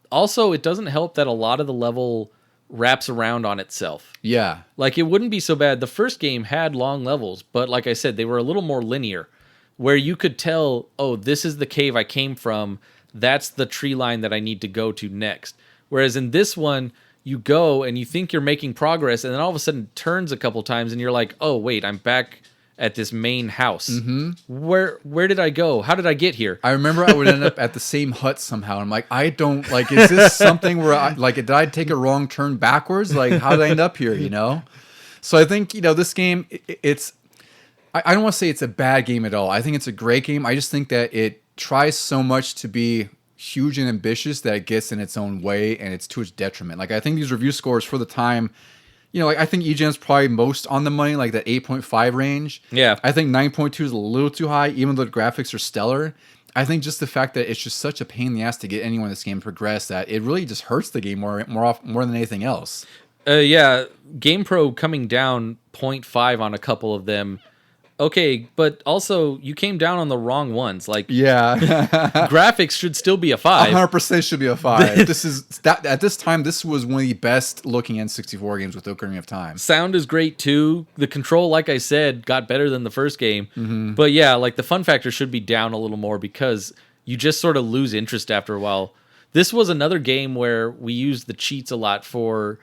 Also, it doesn't help that a lot of the level wraps around on itself. Yeah. Like, it wouldn't be so bad. The first game had long levels, but like I said, they were a little more linear, where you could tell, oh, this is the cave I came from. That's the tree line that I need to go to next. Whereas in this one, you go and you think you're making progress, and then all of a sudden it turns a couple times and you're like, oh, wait, I'm back at this main house. Mm-hmm. Where did I go? How did I get here? I remember I would end up at the same hut somehow. I'm like, I don't, like, is this something where did I take a wrong turn backwards? Like, how did I end up here, So I think, this game, I don't want to say it's a bad game at all. I think it's a great game. I just think that it tries so much to be huge and ambitious that it gets in its own way, and it's to its detriment. Like, I think these review scores for the time, I think EGM's probably most on the money, like that 8.5 range. Yeah. I think 9.2 is a little too high, even though the graphics are stellar. I think just the fact that it's just such a pain in the ass to get anyone in this game to progress, that it really just hurts the game more than anything else. Yeah, GamePro coming down 0.5 on a couple of them. Okay, but also you came down on the wrong ones. Like, yeah, graphics should still be a 5. 100% should be a 5. At this time, this was one of the best looking N64 games with Ocarina of Time. Sound is great too. The control, like I said, got better than the first game. Mm-hmm. But yeah, like the fun factor should be down a little more, because you just sort of lose interest after a while. This was another game where we used the cheats a lot for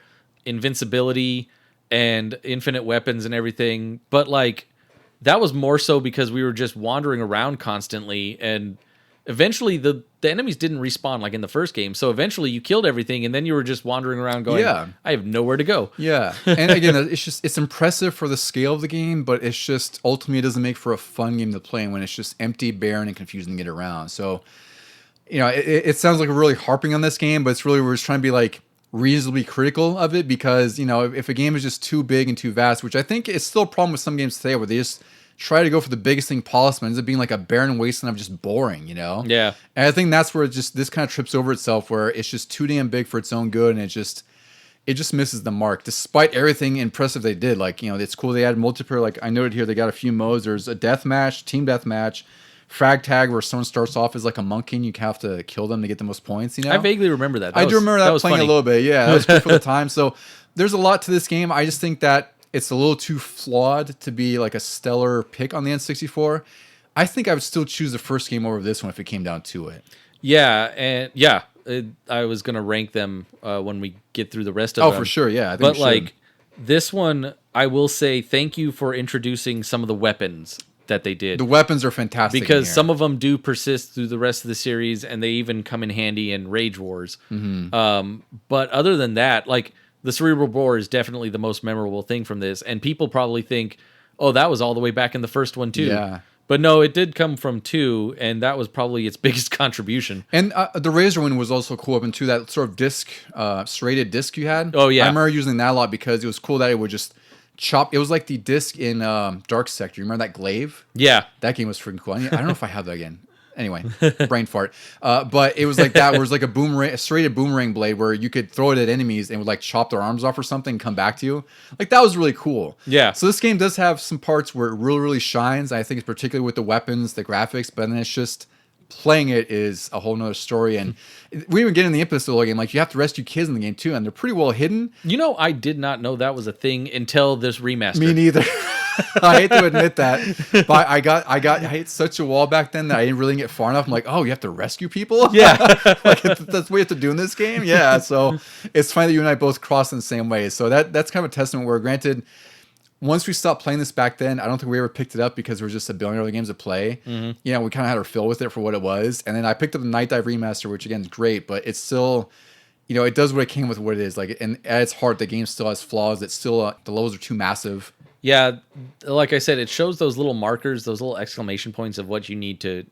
invincibility and infinite weapons and everything, but like, that was more so because we were just wandering around constantly, and eventually the enemies didn't respawn like in the first game. So eventually you killed everything, and then you were just wandering around going, I have nowhere to go. Yeah. And again, it's impressive for the scale of the game, but it's just ultimately it doesn't make for a fun game to play when it's just empty, barren, and confusing to get around. So, it sounds like we're really harping on this game, but it's really, we're just trying to be like reasonably critical of it, because if a game is just too big and too vast, which I think is still a problem with some games today, where they just try to go for the biggest thing possible, ends up being like a barren wasteland of just boring, Yeah. And I think that's where this kind of trips over itself, where it's just too damn big for its own good, and it just misses the mark, despite everything impressive they did. Like, it's cool they added multiplayer. Like I noted here, they got a few modes. There's a death match, team death match, frag tag, where someone starts off as like a monkey and you have to kill them to get the most points. I vaguely remember that. I do remember that playing funny. A little bit. Yeah, that was cool for the time. So there's a lot to this game. I just think that it's a little too flawed to be like a stellar pick on the N64. I think I would still choose the first game over this one if it came down to it. Yeah, and yeah, I was gonna rank them when we get through the rest of them. Oh, for sure. Yeah, I think but like this one, I will say thank you for introducing some of the weapons that they did. The weapons are fantastic, because some of them do persist through the rest of the series, and they even come in handy in Rage Wars. Mm-hmm. But other than that, like the cerebral bore is definitely the most memorable thing from this, and people probably think, oh, that was all the way back in the first one too. Yeah. But no, it did come from 2, and that was probably its biggest contribution. And the Razor one was also cool up into that sort of disc, serrated disc you had. Oh, yeah. I remember using that a lot because it was cool that it would just chop. It was like the disc in Dark Sector. You remember that glaive? Yeah. That game was freaking cool. I don't know if I have that again. Anyway, brain fart. But it was like that, where it was like a serrated boomerang blade where you could throw it at enemies and it would like chop their arms off or something and come back to you. Like that was really cool. Yeah. So this game does have some parts where it really, really shines. I think it's particularly with the weapons, the graphics, but then it's just playing it is a whole nother story. And we even get in the impetus of the game. Like you have to rescue kids in the game too, and they're pretty well hidden. You know, I did not know that was a thing until this remaster. Me neither. I hate to admit that, but I hit such a wall back then that I didn't really get far enough. I'm like, oh, you have to rescue people? Yeah. Like that's what we have to do in this game? Yeah. So it's funny that you and I both crossed in the same way. So that's kind of a testament where, granted, once we stopped playing this back then, I don't think we ever picked it up because there was just a billion other games to play. Mm-hmm. You know, we kind of had our fill with it for what it was. And then I picked up the Nightdive Remaster, which again is great, but it's still, you know, it does what it came with what it is. Like, and at its heart, the game still has flaws. It's still, the levels are too massive. Yeah, like I said, it shows those little markers, those little exclamation points of what you need to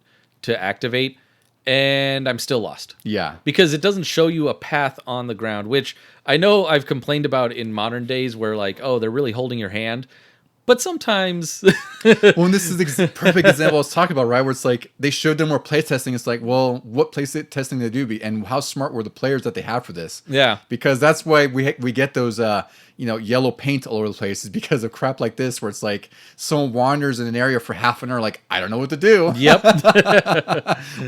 activate, and I'm still lost. Yeah. Because it doesn't show you a path on the ground, which I know I've complained about in modern days where, like, oh, they're really holding your hand. But sometimes... Well, and this is the perfect example I was talking about, right? Where it's like, they showed them more playtesting. It's like, well, what playtesting they do, and how smart were the players that they have for this? Yeah. Because that's why we get those, yellow paint all over the place, is because of crap like this, where it's like, someone wanders in an area for half an hour, like, I don't know what to do. Yep.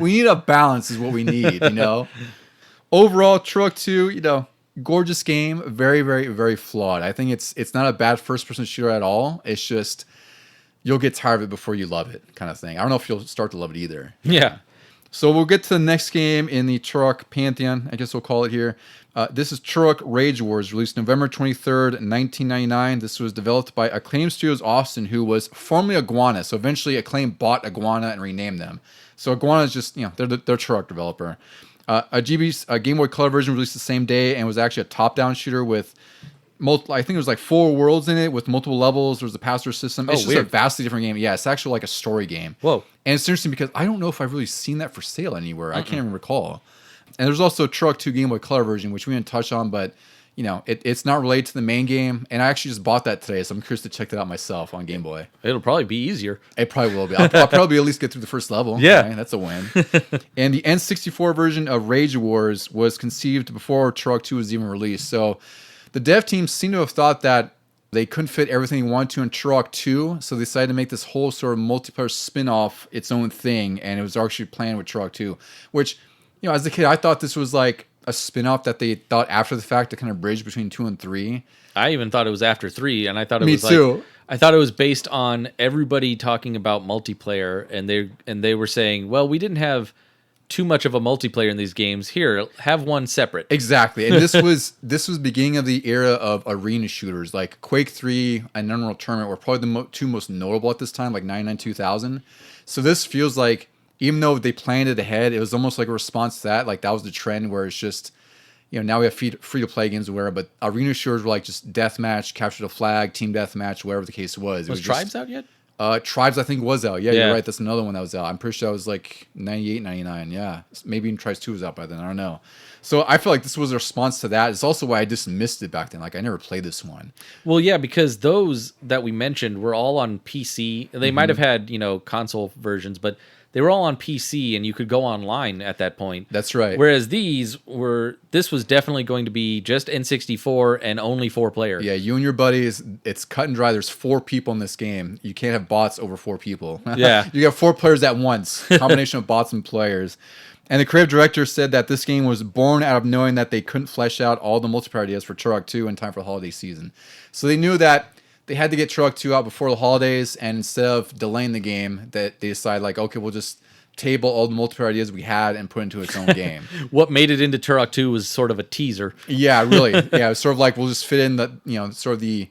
We need a balance is what we need, you know? Overall, Turok 2, gorgeous game, very, very, very flawed. I think it's not a bad first-person shooter at all. It's just you'll get tired of it before you love it, kind of thing. I don't know if you'll start to love it either. Yeah. So we'll get to the next game in the Turok Pantheon, I guess we'll call it here. This is Turok Rage Wars, released November 23rd, 1999. This was developed by Acclaim Studios Austin, who was formerly Iguana. So eventually Acclaim bought Iguana and renamed them. So Iguana is just, they're Turok developer. A Game Boy Color version released the same day and was actually a top-down shooter with I think it was like 4 worlds in it with multiple levels. There was a pass-through system. It's just weird. a vastly different game. Yeah, it's actually like a story game. Whoa. And it's interesting because I don't know if I've really seen that for sale anywhere. I can't even recall. And there's also a Turok 2 Game Boy Color version, which we didn't touch on, but it's not related to the main game. And I actually just bought that today, so I'm curious to check that out myself on Game Boy. It'll probably be easier. It probably will be. I'll probably at least get through the first level. Yeah. Okay, that's a win. And the N64 version of Rage Wars was conceived before Turok 2 was even released. So the dev team seemed to have thought that they couldn't fit everything they wanted to in Turok 2, so they decided to make this whole sort of multiplayer spin-off its own thing, and it was actually planned with Turok 2, which, as a kid, I thought this was like a spin-off that they thought after the fact to kind of bridge between 2 and 3. I even thought it was after 3, and I thought it Me was too. like... I thought it was based on everybody talking about multiplayer, and they were saying, well, we didn't have too much of a multiplayer in these games. Here, have one separate. Exactly. And this was beginning of the era of arena shooters. Like Quake 3 and Unreal Tournament were probably the two most notable at this time, like 99 2000. So this feels like, even though they planned it ahead, it was almost like a response to that. Like that was the trend where it's just, now we have free to play games where, but arena shooters were like just deathmatch, capture the flag, team deathmatch, whatever the case was. Was Tribes out yet? Tribes, I think, was out. Yeah, you're right. That's another one that was out. I'm pretty sure that was like 98, 99. Yeah. Maybe even Tribes 2 was out by then. I don't know. So I feel like this was a response to that. It's also why I dismissed it back then. Like, I never played this one. Well, yeah, because those that we mentioned were all on PC. They might have had, console versions, but they were all on PC, and you could go online at that point. That's right. Whereas this was definitely going to be just N64 and only 4-player. Yeah, you and your buddies, it's cut and dry. There's 4 people in this game. You can't have bots over 4 people. Yeah. You got 4 players at once, combination of bots and players. And the creative director said that this game was born out of knowing that they couldn't flesh out all the multiplayer ideas for Turok 2 in time for the holiday season. So they knew that they had to get Turok 2 out before the holidays, and instead of delaying the game, that they decided, like, okay, we'll just table all the multiplayer ideas we had and put it into its own game. What made it into Turok 2 was sort of a teaser. Yeah, really. Yeah, it's sort of like we'll just fit in the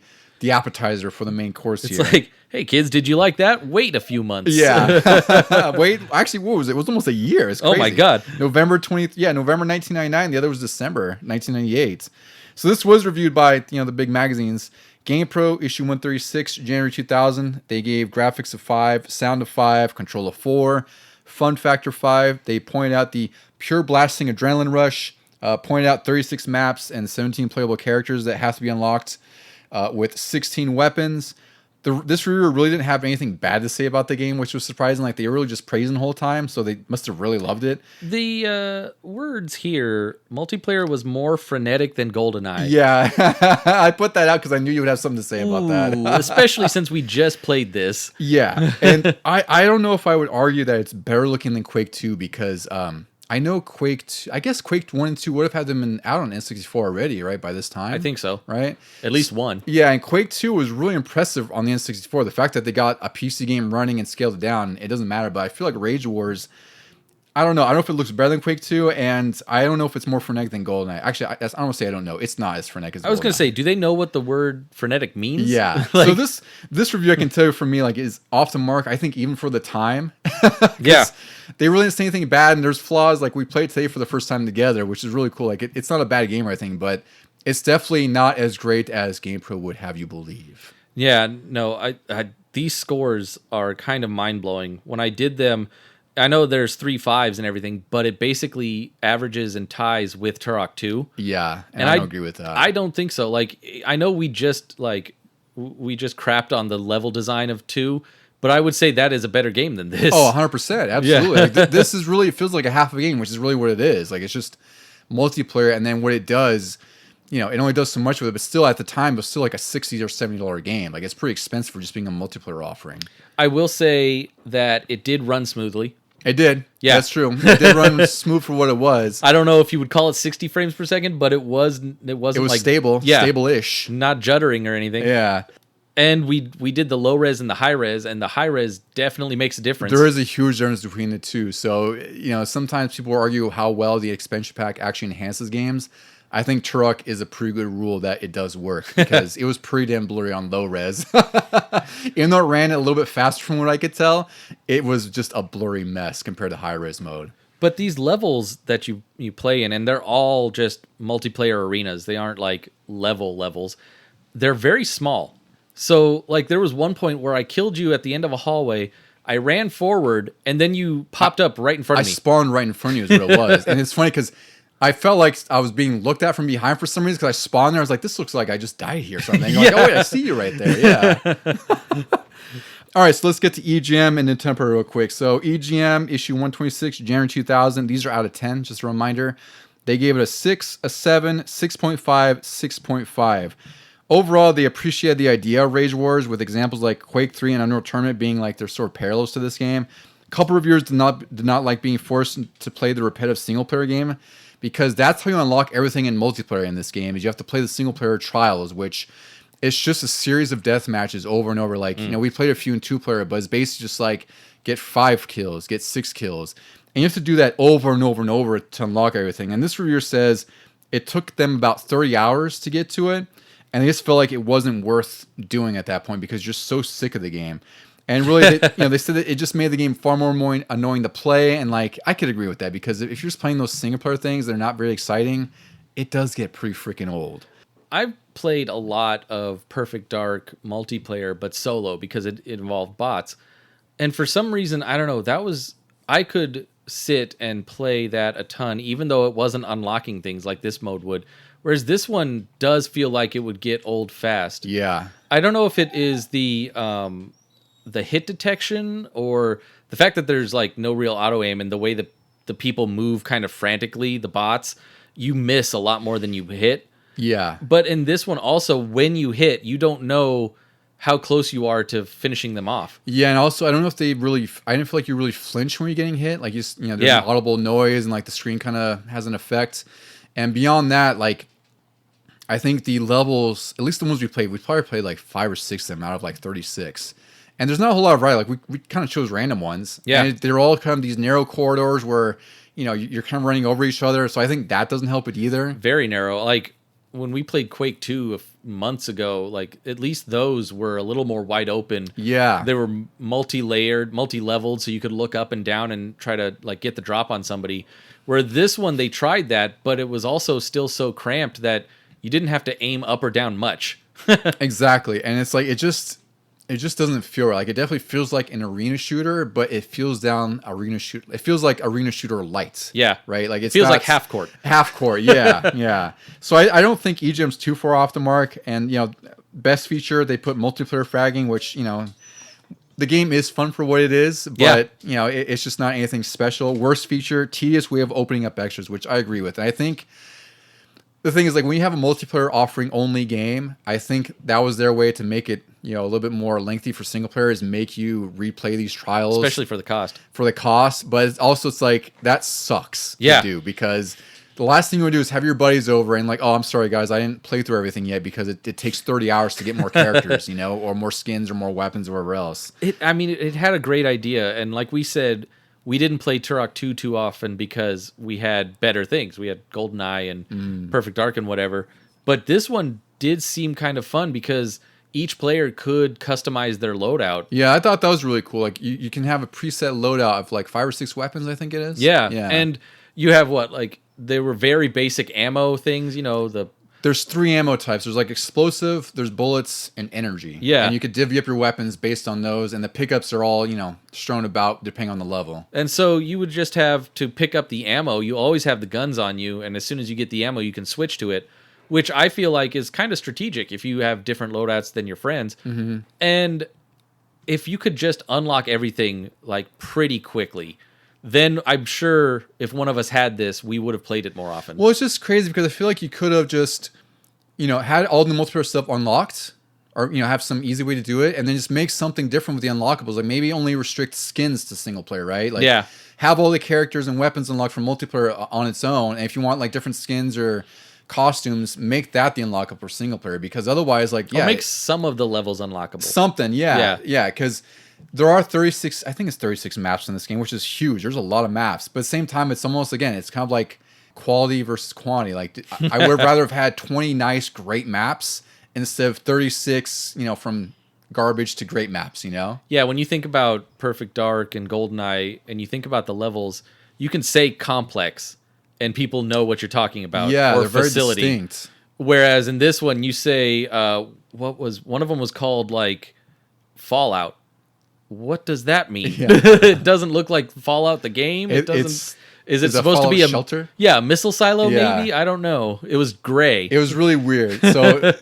appetizer for the main course here. It's like, hey, kids, did you like that? Wait a few months. Yeah. Wait, actually, what was it? It was almost a year. It's crazy. Oh, my God. November 1999. The other was December 1998. So this was reviewed by, the big magazines. GamePro issue 136, January 2000. They gave graphics of 5, sound of 5, control of 4, fun factor 5. They pointed out the pure blasting adrenaline rush, pointed out 36 maps and 17 playable characters that have to be unlocked with 16 weapons. This reviewer really didn't have anything bad to say about the game, which was surprising. Like, they were really just praising the whole time, so they must have really loved it. The words here, multiplayer was more frenetic than GoldenEye. Yeah, I put that out because I knew you would have something to say about that. Especially since we just played this. Yeah, and I don't know if I would argue that it's better looking than Quake 2 because I know I guess Quake 1 and 2 would have had them out on N64 already, right, by this time? I think so. Right? At least one. Yeah, and Quake 2 was really impressive on the N64. The fact that they got a PC game running and scaled it down, it doesn't matter. But I feel like Rage Wars, I don't know. I don't know if it looks better than Quake 2, and I don't know if it's more frenetic than GoldenEye. Actually, I don't want to say I don't know. It's not as frenetic as GoldenEye. I was going to say, do they know what the word frenetic means? Yeah. Like, so this review, I can tell you for me, like, is off the mark, I think, even for the time. Yeah. They really didn't say anything bad, and there's flaws. Like, we played today for the first time together, which is really cool. Like, it's not a bad game or anything, but it's definitely not as great as GamePro would have you believe. Yeah, no, I these scores are kind of mind-blowing. When I did them, I know there's 3 5s and everything, but it basically averages and ties with Turok 2. Yeah, and I don't agree with that. I don't think so. Like, I know we just crapped on the level design of 2, but I would say that is a better game than this. Oh, 100%. Absolutely. Yeah. Like, this is really, it feels like a half of a game, which is really what it is. Like, it's just multiplayer, and then what it does, you know, it only does so much with it, but still at the time, it was still like a $60 or $70 game. Like, it's pretty expensive for just being a multiplayer offering. I will say that it did run smoothly. It did. Yeah. That's true. It did run smooth for what it was. I don't know if you would call it 60 frames per second, but it wasn't It was like stable. Yeah, Stable-ish. not juddering or anything. Yeah. And we did the low res and the high res, and the high res definitely makes a difference. There is a huge difference between the two. So, you know, sometimes people argue how well the expansion pack actually enhances games. I think Turok is a pretty good rule that it does work because it was pretty damn blurry on low res. Even though it ran a little bit faster from what I could tell, it was just a blurry mess compared to high res mode. But these levels that you play in, and they're all just multiplayer arenas. They aren't like levels. They're very small. So, like, there was one point where I killed you at the end of a hallway. I ran forward, and then you popped up right in front of me. I spawned right in front of you is what it was. And it's funny because I felt like I was being looked at from behind for some reason because I spawned there. I was like, this looks like I just died here or something. You're like, oh, wait, I see you right there. Yeah. All right, so let's get to EGM and Nintendo real quick. So EGM, issue 126, January 2000. These are out of 10, just a reminder. They gave it a 6, a 7, 6.5, 6.5. Overall, they appreciated the idea of Rage Wars with examples like Quake 3 and Unreal Tournament being like their sort of parallels to this game. A couple reviewers did not like being forced to play the repetitive single-player game because that's how you unlock everything in multiplayer in this game is you have to play the single-player trials, which it's just a series of death matches over and over. Like, you know, we played a few in 2-player, but it's basically just like get 5 kills, get 6 kills. And you have to do that over and over and over to unlock everything. And this reviewer says it took them about 30 hours to get to it. And they just felt like it wasn't worth doing at that point because you're so sick of the game. And really, they said that it just made the game far more annoying to play. And like, I could agree with that because if you're just playing those single player things that are not very exciting, it does get pretty freaking old. I've played a lot of Perfect Dark multiplayer, but solo because it involved bots. And for some reason, I don't know, I could sit and play that a ton, even though it wasn't unlocking things like this mode would. Whereas this one does feel like it would get old fast. Yeah. I don't know if it is the hit detection or the fact that there's like no real auto aim and the way that the people move kind of frantically, the bots, you miss a lot more than you hit. Yeah. But in this one also, when you hit, you don't know how close you are to finishing them off. Yeah, and also I don't know if I didn't feel like you really flinch when you're getting hit. Like there's an audible noise and like the screen kind of has an effect. And beyond that, like I think the levels, at least the ones we probably played like 5 or 6 of them out of like 36. And there's not a whole lot of variety. Like we kind of chose random ones. Yeah. And they're all kind of these narrow corridors where, you're kind of running over each other. So I think that doesn't help it either. Very narrow. Like when we played Quake 2 months ago, like at least those were a little more wide open. Yeah. They were multi-layered, multi-leveled, so you could look up and down and try to like get the drop on somebody. Where this one, they tried that, but it was also still so cramped that you didn't have to aim up or down much. Exactly. And it's like it just doesn't feel right. Like it definitely feels like an arena shooter, but it feels it feels like arena shooter light. Yeah. Right? Like it feels like half court. Half court, yeah. Yeah. So I don't think EGM's too far off the mark. And best feature, they put multiplayer fragging, which, the game is fun for what it is, but it's just not anything special. Worst feature, tedious way of opening up extras, which I agree with. And I think the thing is, like, when you have a multiplayer offering only game, I think that was their way to make it, a little bit more lengthy for single players, make you replay these trials, Especially for the cost. But it's like that sucks Yeah. to do, because the last thing you want to do is have your buddies over and like, oh, I'm sorry guys, I didn't play through everything yet because it takes 30 hours to get more characters, or more skins or more weapons or whatever else. It had a great idea, and like we said, we didn't play Turok 2 too often because we had better things. We had GoldenEye and Perfect Dark and whatever. But this one did seem kind of fun because each player could customize their loadout. Yeah, I thought that was really cool. Like you can have a preset loadout of like 5 or 6 weapons, I think it is. Yeah. And you have they were very basic ammo things, There's 3 ammo types. There's like explosive, there's bullets, and energy. Yeah. And you could divvy up your weapons based on those, and the pickups are all, strewn about depending on the level. And so you would just have to pick up the ammo. You always have the guns on you, and as soon as you get the ammo, you can switch to it, which I feel like is kind of strategic if you have different loadouts than your friends. Mm-hmm. And if you could just unlock everything like pretty quickly, then I'm sure if one of us had this, we would have played it more often. Well, it's just crazy because I feel like you could have just, had all the multiplayer stuff unlocked, or have some easy way to do it, and then just make something different with the unlockables. Like maybe only restrict skins to single player, right? Like have all the characters and weapons unlocked from multiplayer on its own, and if you want like different skins or costumes, make that the unlockable for single player, because otherwise, like, make some of the levels unlockable. Something, because there are 36, I think it's 36 maps in this game, which is huge. There's a lot of maps, but at the same time, it's almost, again, it's kind of like quality versus quantity. Like, I would have rather have had 20 nice, great maps instead of 36, from garbage to great maps, Yeah, when you think about Perfect Dark and GoldenEye, and you think about the levels, you can say complex, and people know what you're talking about. Yeah, or they're facility. Very distinct. Whereas in this one, you say, one of them was called, like, Fallout. What does that mean? Yeah. It doesn't look like Fallout the game. It doesn't. Is it supposed to be a shelter? Yeah, missile silo maybe? I don't know. It was gray. It was really weird. So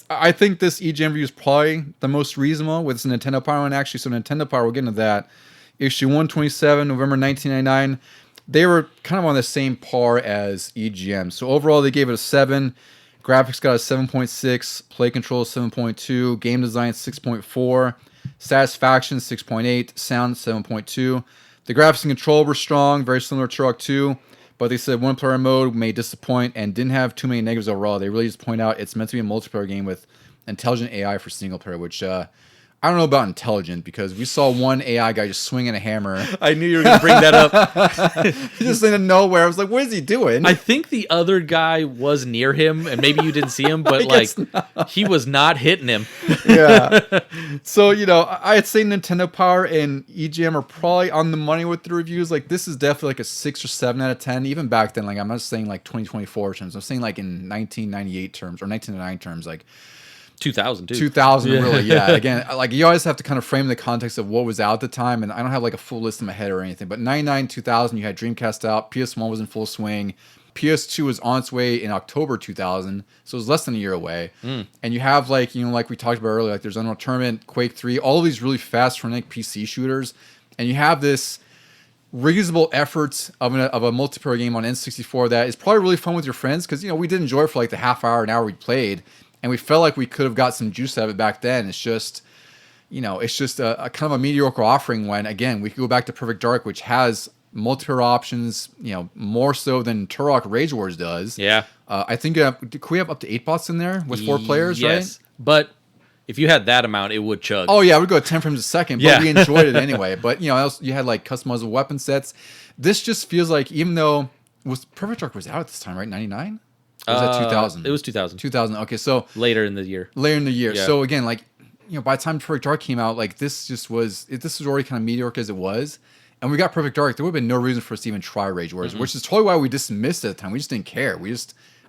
I think this EGM review is probably the most reasonable with the Nintendo Power one, actually. So Nintendo Power, we'll get into that. Issue 127, November 1999. They were kind of on the same par as EGM. So overall, they gave it a 7. Graphics got a 7.6. Play control 7.2. Game design 6.4. Satisfaction 6.8. Sound 7.2. The graphics and control were strong, very similar to Turok 2, but they said one player mode may disappoint and didn't have too many negatives overall. They really just point out it's meant to be a multiplayer game with intelligent AI for single player, which I don't know about intelligent, because we saw one AI guy just swinging a hammer. I knew you were going to bring that up. Just out of nowhere. I was like, what is he doing? I think the other guy was near him, and maybe you didn't see him, but he was not hitting him. Yeah. So, I'd say Nintendo Power and EGM are probably on the money with the reviews. Like, this is definitely like a 6 or 7 out of 10. Even back then, like, I'm not saying like 2024 terms. I'm saying like in 1998 terms or 1999 terms, like 2000 too. 2000, really, yeah. Again, like, you always have to kind of frame the context of what was out at the time, and I don't have like a full list in my head or anything, but 99, 2000, you had Dreamcast out, PS1 was in full swing, PS2 was on its way in October 2000, so it was less than a year away. And you have like, like we talked about earlier, like there's Unreal Tournament, Quake 3, all of these really fast, frenetic PC shooters, and you have this reasonable efforts of a multiplayer game on N64 that is probably really fun with your friends, because, we did enjoy it for like the half hour, an hour we played, and we felt like we could have got some juice out of it back then. It's just, it's just a kind of a mediocre offering when, again, we could go back to Perfect Dark, which has multiplayer options, more so than Turok Rage Wars does. Yeah. I think, could we have up to 8 bots in there with 4 players, right? Yes. But if you had that amount, it would chug. Oh, yeah, it would go at 10 frames a second, but we enjoyed it anyway. But, else you had like customizable weapon sets. This just feels like, even though Perfect Dark was out at this time, right? 99? Or was that 2000? It was 2000. 2000. Okay, so later in the year. Yeah. So again, like, by the time Perfect Dark came out, like, this was already kind of mediocre as it was, and we got Perfect Dark. There would have been no reason for us to even try Rage Wars, which is totally why we dismissed it at the time. We just didn't care.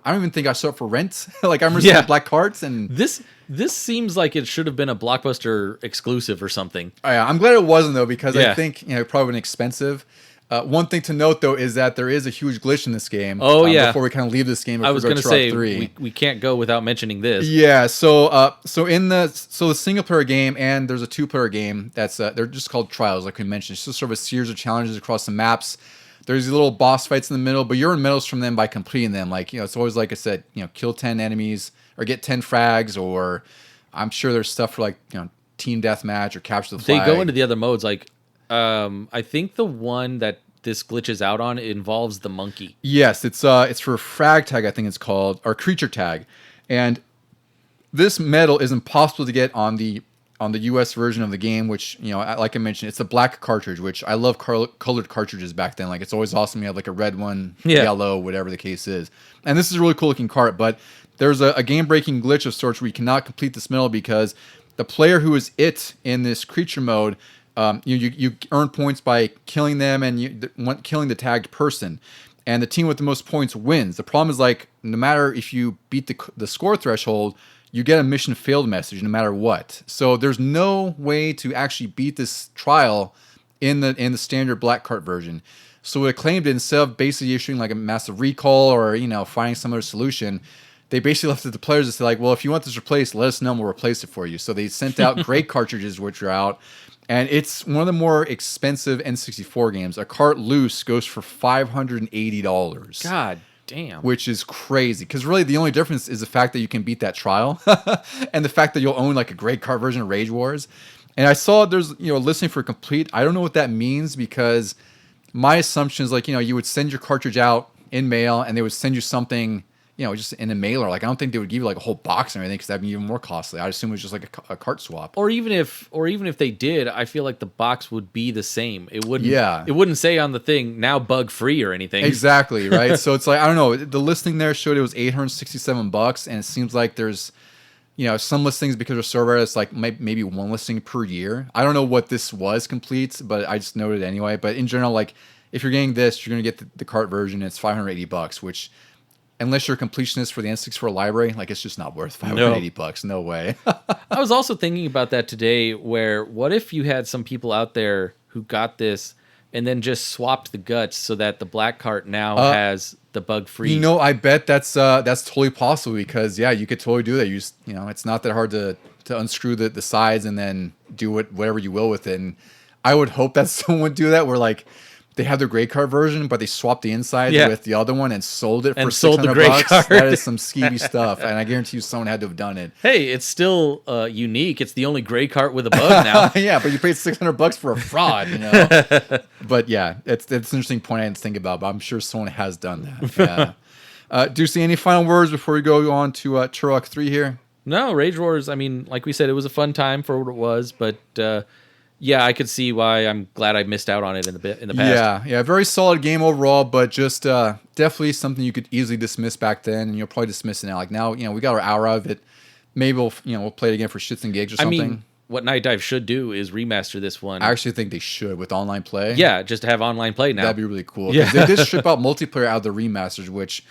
I don't even think I saw it for rent. Like I remember seeing the black carts and This seems like it should have been a Blockbuster exclusive or something. oh, yeah, I'm glad it wasn't though because I think it probably been expensive. One thing to note though is that there is a huge glitch in this game. Oh yeah. Before we kind of leave this game, I was going to say 3. we can't go without mentioning this. Yeah. So the single player game and there's a 2-player game that's they're just called trials, like we mentioned. It's just sort of a series of challenges across the maps. There's these little boss fights in the middle, but you're in medals from them by completing them. Like it's always like I said, kill 10 enemies or get 10 frags, or I'm sure there's stuff for like team deathmatch or capture the flag. They go into the other modes like. I think the one that this glitches out on involves the monkey. Yes, it's for frag tag, I think it's called, or creature tag, and this medal is impossible to get on the US version of the game, which like I mentioned, it's a black cartridge, which I love colored cartridges back then. Like it's always awesome. You have like a red one, yellow, whatever the case is, and this is a really cool looking cart. But there's a game breaking glitch of sorts where you cannot complete this medal because the player who is it in this creature mode. You earn points by killing them and killing the tagged person, and the team with the most points wins. The problem is like no matter if you beat the score threshold, you get a mission failed message no matter what. So there's no way to actually beat this trial in the standard black cart version. So what it claimed, instead of basically issuing like a massive recall or finding some other solution, they basically left it to players to say like, well, if you want this replaced, let us know and we'll replace it for you. So they sent out great cartridges which are out. And it's one of the more expensive N64 games. A cart loose goes for $580. God damn. Which is crazy. Because really the only difference is the fact that you can beat that trial. And the fact that you'll own like a great cart version of Rage Wars. And I saw there's a listing for complete. I don't know what that means because my assumption is like, you would send your cartridge out in mail and they would send you something just in a mailer. Like I don't think they would give you like a whole box or anything because that'd be even more costly. I assume it was just like a cart swap. Or even if they did, I feel like the box would be the same. It wouldn't. Yeah. It wouldn't say on the thing now bug free or anything. Exactly right. So it's like I don't know. The listing there showed it was $867, and it seems like there's some listings because of server it's like maybe one listing per year. I don't know what this was complete, but I just noted it anyway. But in general, like if you're getting this, you're gonna get the cart version. It's $580, which. Unless you're a completionist for the N64 library, like it's just not worth $580. No way. I was also thinking about that today. Where what if you had some people out there who got this and then just swapped the guts so that the black cart now has the bug free? I bet that's totally possible because you could totally do that. You just, it's not that hard to unscrew the sides and then do whatever you will with it. And I would hope that someone would do that where like. They have their gray card version, but they swapped the inside with the other one and sold it for $600. That is some skeevy stuff, and I guarantee you someone had to have done it. Hey, it's still unique. It's the only gray cart with a bug now. Yeah, but you paid $600 for a fraud, But yeah, it's an interesting point I didn't think about, but I'm sure someone has done that. Yeah. Do you see any final words before we go on to Turok 3 here? No, Rage Wars. I mean, like we said, it was a fun time for what it was, but. Yeah, I could see why I'm glad I missed out on it in the past. Yeah, very solid game overall, but just definitely something you could easily dismiss back then, and you'll probably dismiss it now. Like now, we got our hour out of it. Maybe we'll play it again for shits and gigs or something. I mean, what Nightdive should do is remaster this one. I actually think they should with online play. Yeah, just to have online play now. That'd be really cool. Yeah. They did strip out multiplayer out of the remasters, which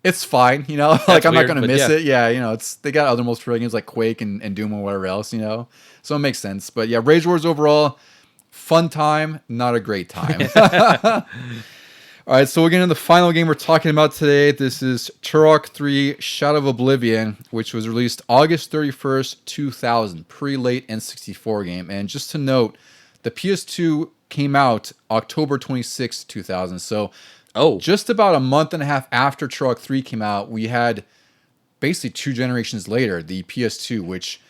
it's fine, like I'm not gonna miss it. Yeah, they got other multiplayer games like Quake and Doom or whatever else, so it makes sense. But yeah, Rage Wars overall, fun time, not a great time. All right, so we're getting into the final game we're talking about today. This is Turok 3 Shadow of Oblivion, which was released August 31st, 2000, pretty late N64 game. And just to note, the PS2 came out October 26th, 2000. So just about a month and a half after Turok 3 came out, we had basically 2 generations later, the PS2, which,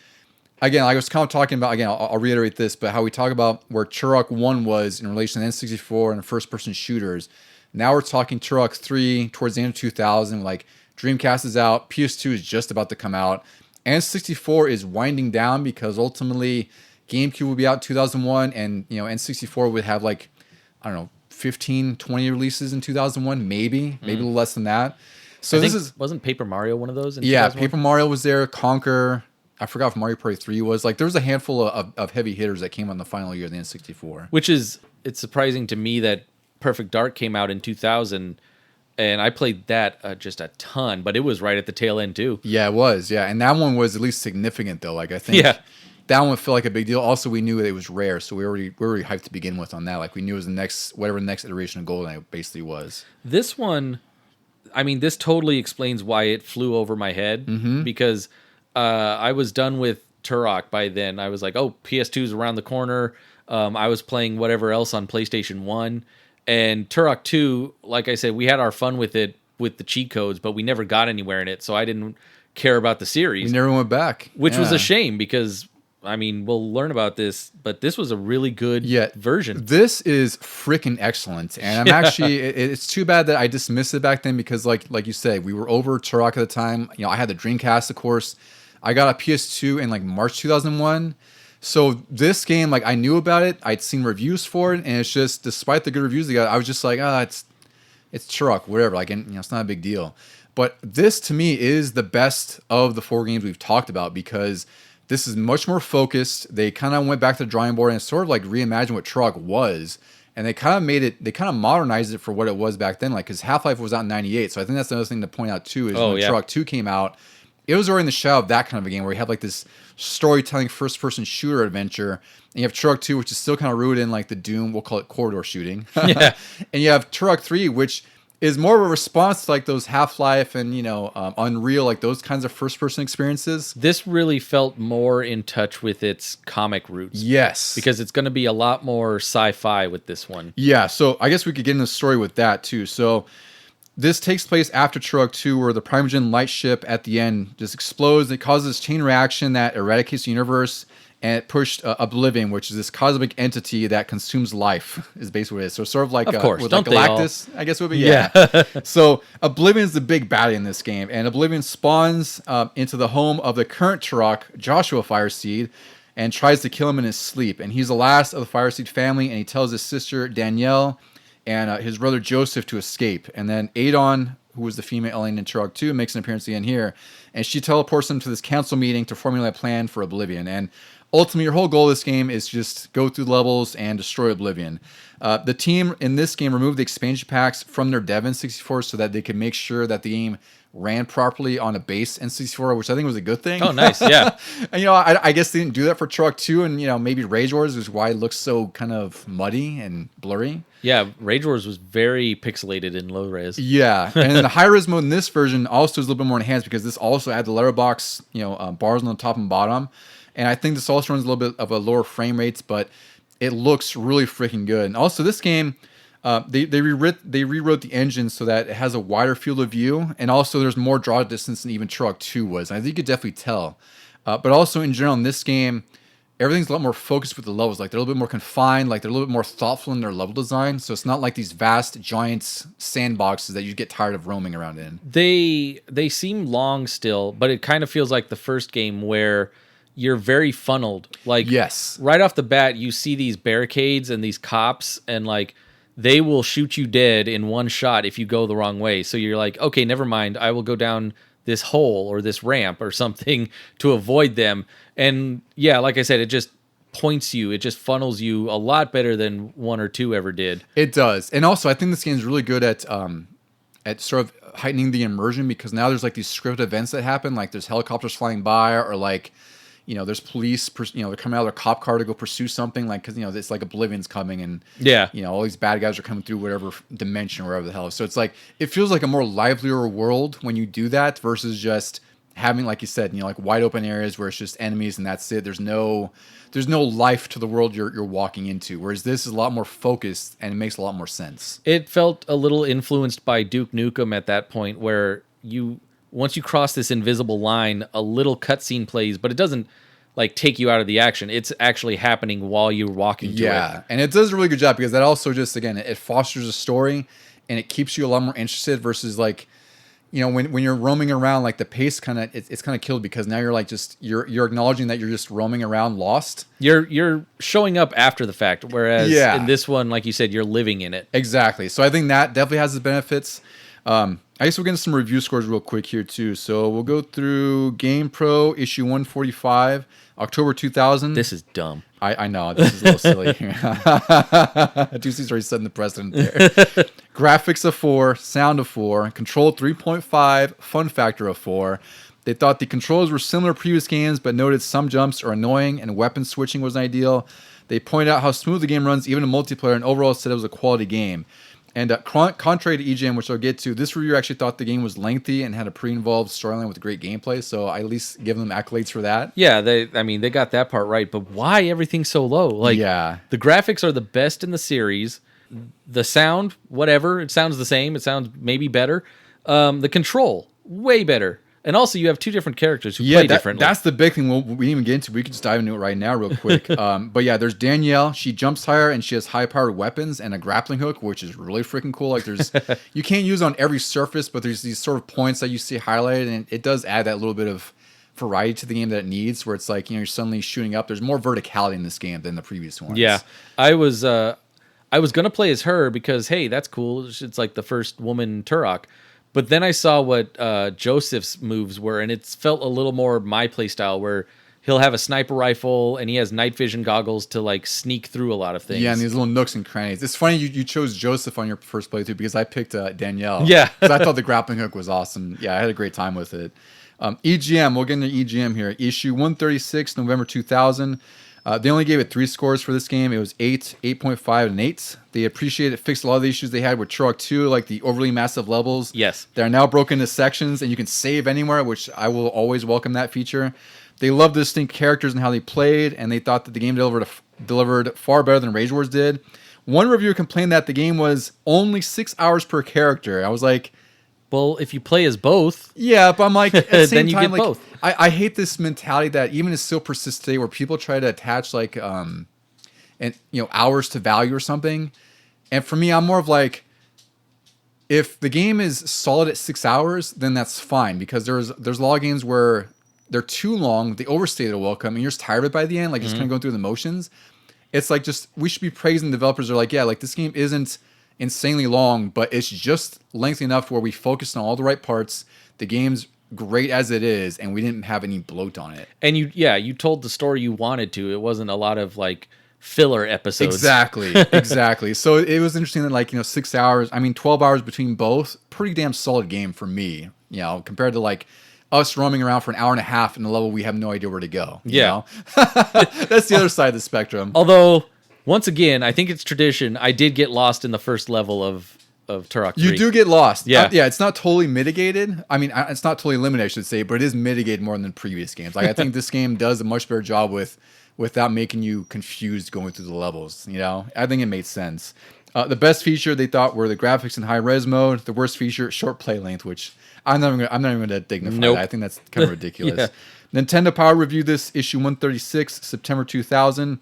again, I was kind of talking about, again, I'll reiterate this, but how we talk about where Turok 1 was in relation to N64 and first-person shooters. Now we're talking Turok 3 towards the end of 2000, like Dreamcast is out, PS2 is just about to come out, N64 is winding down because ultimately GameCube will be out in 2001, and N64 would have like, I don't know, 15, 20 releases in 2001, maybe a little less than that. So wasn't Paper Mario one of those? Yeah, Paper Mario was there. Conquer. I forgot if Mario Party 3 was. Like there was a handful of heavy hitters that came on the final year of the N64. It's surprising to me that Perfect Dark came out in 2000 and I played that just a ton, but it was right at the tail end too. Yeah, it was. Yeah, and that one was at least significant though. Like I think Yeah. that one felt like a big deal. Also, we knew it was rare, so we were already hyped to begin with on that. Like we knew it was the next whatever the next iteration of GoldenEye basically was. This one, I mean, this totally explains why it flew over my head because I was done with Turok by then. I was like, oh, PS2's around the corner. I was playing whatever else on PlayStation 1. And Turok 2, like I said, we had our fun with it with the cheat codes, but we never got anywhere in it. So I didn't care about the series. We never went back. Which was a shame because, I mean, we'll learn about this, but this was a really good version. This is freaking excellent. And I'm actually, it's too bad that I dismissed it back then because like you said, we were over Turok at the time. You know, I had the Dreamcast, of course. I got a PS2 in like March 2001. So this game, like I knew about it. I'd seen reviews for it. And it's just, despite the good reviews they got, I was just like, it's Turok, whatever. Like, and, you know, it's not a big deal. But this to me is the best of the 4 games we've talked about because this is much more focused. They kind of went back to the drawing board and sort of like reimagined what Turok was. And they kind of made it, they kind of modernized it for what it was back then. Like, because Half-Life was out in 98. So I think that's another thing to point out too is when Turok 2 came out, it was already in the shadow of that kind of a game where you have like this storytelling first-person shooter adventure. And you have Turok 2, which is still kind of rooted in like the Doom, we'll call it corridor shooting. Yeah. And you have Turok 3, which is more of a response to like those Half-Life and, you know, Unreal, like those kinds of first-person experiences. This really felt more in touch with its comic roots. Yes. Because it's going to be a lot more sci-fi with this one. Yeah, so I guess we could get into the story with that too. So this takes place after Turok 2, where the Primogen light ship at the end just explodes. It causes this chain reaction that eradicates the universe, and it pushed Oblivion, which is this cosmic entity that consumes life, is basically what it is. So sort of like, of course, with don't like Galactus, I guess would be, yeah. So Oblivion is the big baddie in this game, and Oblivion spawns into the home of the current Turok, Joshua Fireseed, and tries to kill him in his sleep. And he's the last of the Fireseed family, and he tells his sister Danielle and his brother Joseph to escape. And then Adon, who was the female alien in Turok 2, makes an appearance again here. And she teleports them to this council meeting to formulate a plan for Oblivion. And ultimately, your whole goal of this game is just go through levels and destroy Oblivion. The team in this game removed the expansion packs from their dev N64 so that they could make sure that the game ran properly on a base N64, which I think was a good thing. Oh, nice, yeah. And, you know, I guess they didn't do that for Turok 2, and, you know, maybe Rage Wars is why it looks so kind of muddy and blurry. Yeah, Rage Wars was very pixelated in low res. Yeah, and then the high res mode in this version also is a little bit more enhanced because this also had the letterbox, you know, bars on the top and bottom. And I think this also runs a little bit of a lower frame rates, but it looks really freaking good. And also this game, they rewrote the engine so that it has a wider field of view, and also there's more draw distance than even Turok 2 was. And I think you could definitely tell. But also in general in this game, everything's a lot more focused with the levels. Like they're a little bit more confined, like they're a little bit more thoughtful in their level design. So it's not like these vast, giant sandboxes that you get tired of roaming around in. They seem long still, but it kind of feels like the first game where you're very funneled. Like, yes, right off the bat, you see these barricades and these cops, and like they will shoot you dead in one shot if you go the wrong way. So you're like, okay, never mind. I will go down this hole or this ramp or something to avoid them. And yeah, like I said, it just points you. It just funnels you a lot better than 1 or 2 ever did. It does. And also, I think this game is really good at sort of heightening the immersion because now there's like these scripted events that happen. Like there's helicopters flying by, or like, you know, there's police, you know, they're coming out of their cop car to go pursue something, like, because, you know, it's like Oblivion's coming, and, yeah, you know, all these bad guys are coming through whatever dimension or wherever the hell. So it's like, it feels like a more livelier world when you do that versus just having, like you said, you know, like wide open areas where it's just enemies and that's it. There's no life to the world you're walking into. Whereas this is a lot more focused and it makes a lot more sense. It felt a little influenced by Duke Nukem at that point, where once you cross this invisible line, a little cutscene plays, but it doesn't like take you out of the action. It's actually happening while you're walking to it. Yeah, and it does a really good job because that also just, again, it fosters a story and it keeps you a lot more interested versus like, you know, when you're roaming around, like the pace kind of, it's kind of killed because now you're like just, you're acknowledging that you're just roaming around lost. You're showing up after the fact, whereas in this one, like you said, you're living in it. Exactly. So I think that definitely has its benefits. I guess we'll get into some review scores real quick here too. So we'll go through GamePro issue 145, October 2000. This is dumb. I know this is a little silly. Deucy's already setting the precedent there. Graphics of 4, sound of 4, control 3.5, fun factor of 4. They thought the controls were similar to previous games, but noted some jumps are annoying and weapon switching wasn't ideal. They pointed out how smooth the game runs, even in multiplayer, and overall said it was a quality game. And contrary to EGM, which I'll get to, this reviewer actually thought the game was lengthy and had a pre-involved storyline with great gameplay, so I at least give them accolades for that. Yeah, they got that part right, but why everything's so low? Like, yeah. The graphics are the best in the series. The sound, whatever, it sounds the same. It sounds maybe better. The control, way better. And also, you have two different characters who play differently. That's the big thing we didn't even get into. We could just dive into it right now real quick. But yeah, there's Danielle. She jumps higher and she has high-powered weapons and a grappling hook, which is really freaking cool. Like you can't use it on every surface, but there's these sort of points that you see highlighted, and it does add that little bit of variety to the game that it needs, where it's like, you're suddenly shooting up. There's more verticality in this game than the previous ones. Yeah, I was gonna play as her because, hey, that's cool. It's like the first woman Turok. But then I saw what Joseph's moves were, and it felt a little more my play style, where he'll have a sniper rifle and he has night vision goggles to like sneak through a lot of things. Yeah, and these little nooks and crannies. It's funny you chose Joseph on your first playthrough because I picked Danielle. Yeah, because I thought the grappling hook was awesome. Yeah, I had a great time with it. EGM, we'll get into EGM here. Issue 136, November 2000. They only gave it 3 scores for this game. It was 8, 8.5, and 8. They appreciated it, fixed a lot of the issues they had with Turok 2, like the overly massive levels. Yes. They're now broken into sections, and you can save anywhere, which I will always welcome that feature. They loved the distinct characters and how they played, and they thought that the game delivered far better than Rage Wars did. One reviewer complained that the game was only 6 hours per character. I was like, well, if you play as both, yeah, but I'm like, at the same then you time, get like, both. I hate this mentality that even is still persists today, where people try to attach like hours to value or something. And for me, I'm more of like, if the game is solid at 6 hours, then that's fine, because there's a lot of games where they're too long, they overstay their welcome, and you're just tired of it by the end, like just kind of going through the motions. It's like, just, we should be praising developers. Are like, yeah, like this game isn't insanely long, but it's just lengthy enough where we focused on all the right parts. The game's great as it is, and we didn't have any bloat on it. And you told the story you wanted to. It wasn't a lot of like filler episodes. Exactly. So it was interesting that 6 hours, 12 hours between both, pretty damn solid game for me, compared to like us roaming around for an hour and a half in a level we have no idea where to go. You know? That's the other side of the spectrum. Although, once again, I think it's tradition. I did get lost in the first level of Turok 3. You do get lost. Yeah. Yeah, it's not totally mitigated. It's not totally eliminated, I should say, but it is mitigated more than previous games. Like, I think this game does a much better job without making you confused going through the levels. I think it made sense. The best feature they thought were the graphics in high res mode. The worst feature, short play length, which I'm not even going to dignify. Nope. That. I think that's kind of ridiculous. Nintendo Power reviewed this issue 136, September 2000.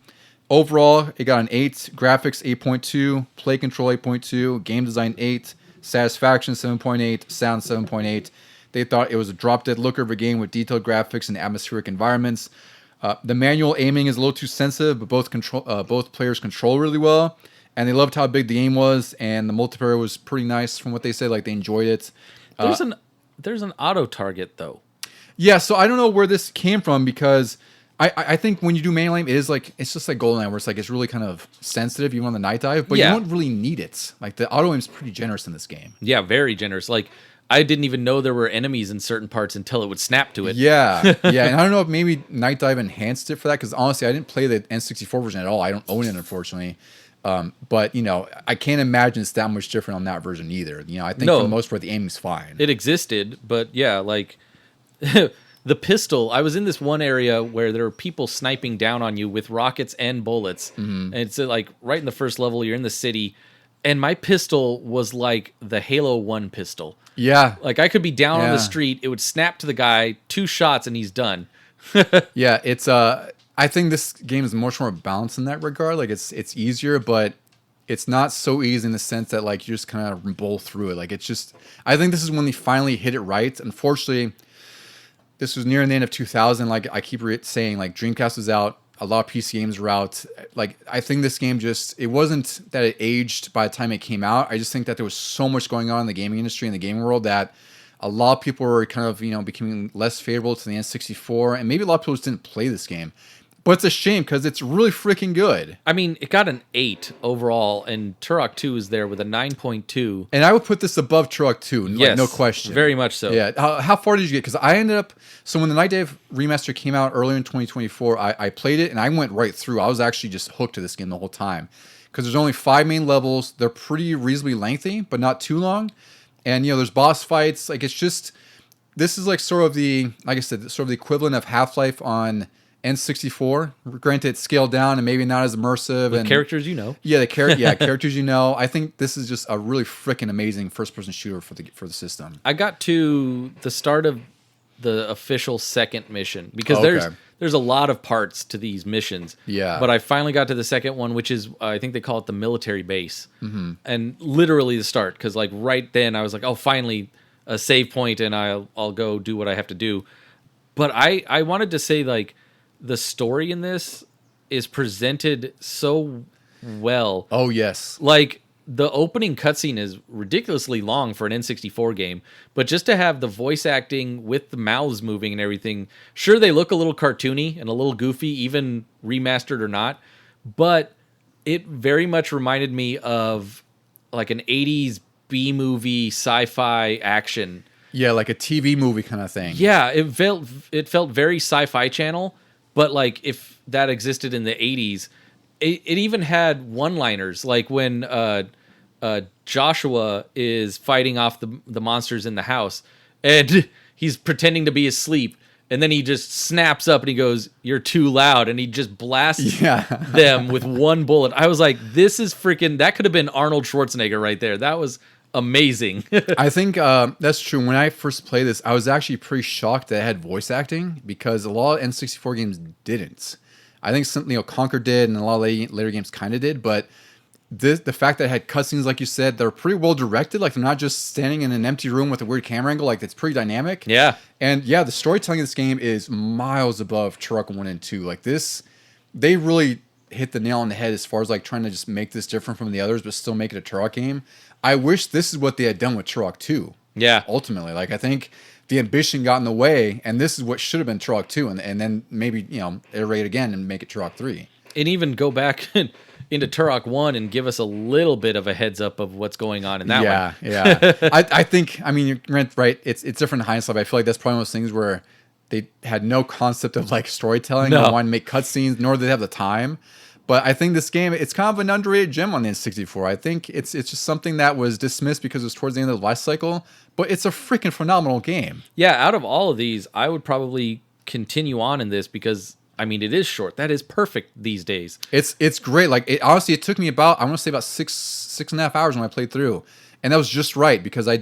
Overall, it got an 8, graphics 8.2, play control 8.2, game design 8, satisfaction 7.8, sound 7.8. They thought it was a drop-dead looker of a game with detailed graphics and atmospheric environments. The manual aiming is a little too sensitive, but both players control really well. And they loved how big the game was, and the multiplayer was pretty nice from what they said. Like, they enjoyed it. There's an auto target though. Yeah, so I don't know where this came from, because I think when you do manual aim, it's just like GoldenEye, where it's really kind of sensitive, even on the Nightdive, but you don't really need it. Like, the auto aim's pretty generous in this game. Yeah, very generous. Like, I didn't even know there were enemies in certain parts until it would snap to it. Yeah, and I don't know if maybe Nightdive enhanced it for that, because honestly, I didn't play the N64 version at all. I don't own it, unfortunately. But I can't imagine it's that much different on that version either. I think for the most part the aiming's fine. It existed, but yeah, like the pistol. I was in this one area where there were people sniping down on you with rockets and bullets, and it's like right in the first level. You're in the city, and my pistol was like the Halo 1 pistol. Yeah, like I could be down on the street, it would snap to the guy, 2 shots, and he's done. Yeah, it's I think this game is much more balanced in that regard. Like, it's easier, but it's not so easy in the sense that like you just kind of bowl through it. Like, it's just, I think this is when they finally hit it right. Unfortunately, this was near the end of 2000. Like, I keep saying, like, Dreamcast was out, a lot of PC games were out. Like, I think this game it wasn't that it aged by the time it came out. I just think that there was so much going on in the gaming industry and the gaming world that a lot of people were kind of, becoming less favorable to the N64, and maybe a lot of people just didn't play this game. But it's a shame because it's really freaking good. I mean, it got an 8 overall, and Turok 2 is there with a 9.2. And I would put this above Turok 2, like, Yes, no question. very much so. Yeah. How far did you get? Because I ended up... So when the Nightdive remaster came out earlier in 2024, I played it, and I went right through. I was actually just hooked to this game the whole time. Because there's only 5 main levels. They're pretty reasonably lengthy, but not too long. And, there's boss fights. Like, it's just... This is like sort of the... Like I said, sort of the equivalent of Half-Life on... N64, granted it's scaled down and maybe not as immersive. With and characters Yeah, characters I think this is just a really freaking amazing first-person shooter for the system. I got to the start of the official second mission because there's a lot of parts to these missions. Yeah. But I finally got to the second one, which is I think they call it the military base, and literally the start because like right then I was like, oh, finally a save point and I'll go do what I have to do. But I wanted to say like. The story in this is presented so well. Oh, yes. Like, the opening cutscene is ridiculously long for an N64 game, but just to have the voice acting with the mouths moving and everything, sure, they look a little cartoony and a little goofy, even remastered or not, but it very much reminded me of, like, an 80s B-movie sci-fi action. Yeah, like a TV movie kind of thing. Yeah, it felt very Sci-Fi Channel. But, like, if that existed in the 80s, it even had one-liners. Like, when Joshua is fighting off the monsters in the house, and he's pretending to be asleep, and then he just snaps up and he goes, "You're too loud," and he just blasts them with one bullet. I was like, this is freaking... That could have been Arnold Schwarzenegger right there. That was... amazing. I think that's true. When I first played this, I was actually pretty shocked that it had voice acting because a lot of N64 games didn't. I think some, Conquer did, and a lot of later games kind of did, but the fact that it had cutscenes, like you said, they're pretty well directed. Like, they're not just standing in an empty room with a weird camera angle. Like, it's pretty dynamic. Yeah. And yeah, the storytelling of this game is miles above Turok 1 and 2. Like, this, they really hit the nail on the head as far as like trying to just make this different from the others, but still make it a Turok game. I wish this is what they had done with Turok 2. Yeah. Ultimately. Like, I think the ambition got in the way, and this is what should have been Turok 2, and then maybe, iterate again and make it Turok 3. And even go back into Turok 1 and give us a little bit of a heads up of what's going on in that one. Yeah. I think, I mean, you're right, it's different in hindsight, but I feel like that's probably one of those things where they had no concept of, like, storytelling. No. They wanted to make cutscenes, nor did they have the time. But I think this game, it's kind of an underrated gem on the N64. I think it's just something that was dismissed because it was towards the end of the life cycle. But it's a freaking phenomenal game. Yeah, out of all of these, I would probably continue on in this because, I mean, it is short. That is perfect these days. It's great. Like, honestly, it took me about, I want to say about six and a half hours when I played through. And that was just right because I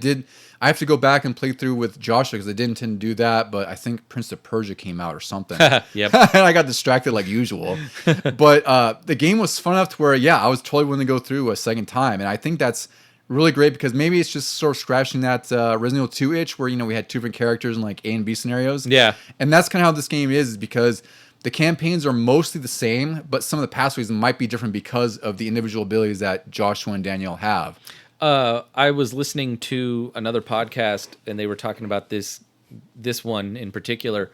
have to go back and play through with Joshua because I didn't intend to do that, but I think Prince of Persia came out or something. Yep. And I got distracted like usual. But the game was fun enough to where, I was totally willing to go through a second time. And I think that's really great because maybe it's just sort of scratching that Resident Evil 2 itch where, we had two different characters in like A and B scenarios. Yeah. And that's kind of how this game is because the campaigns are mostly the same, but some of the pathways might be different because of the individual abilities that Joshua and Danielle have. I was listening to another podcast and they were talking about this one in particular,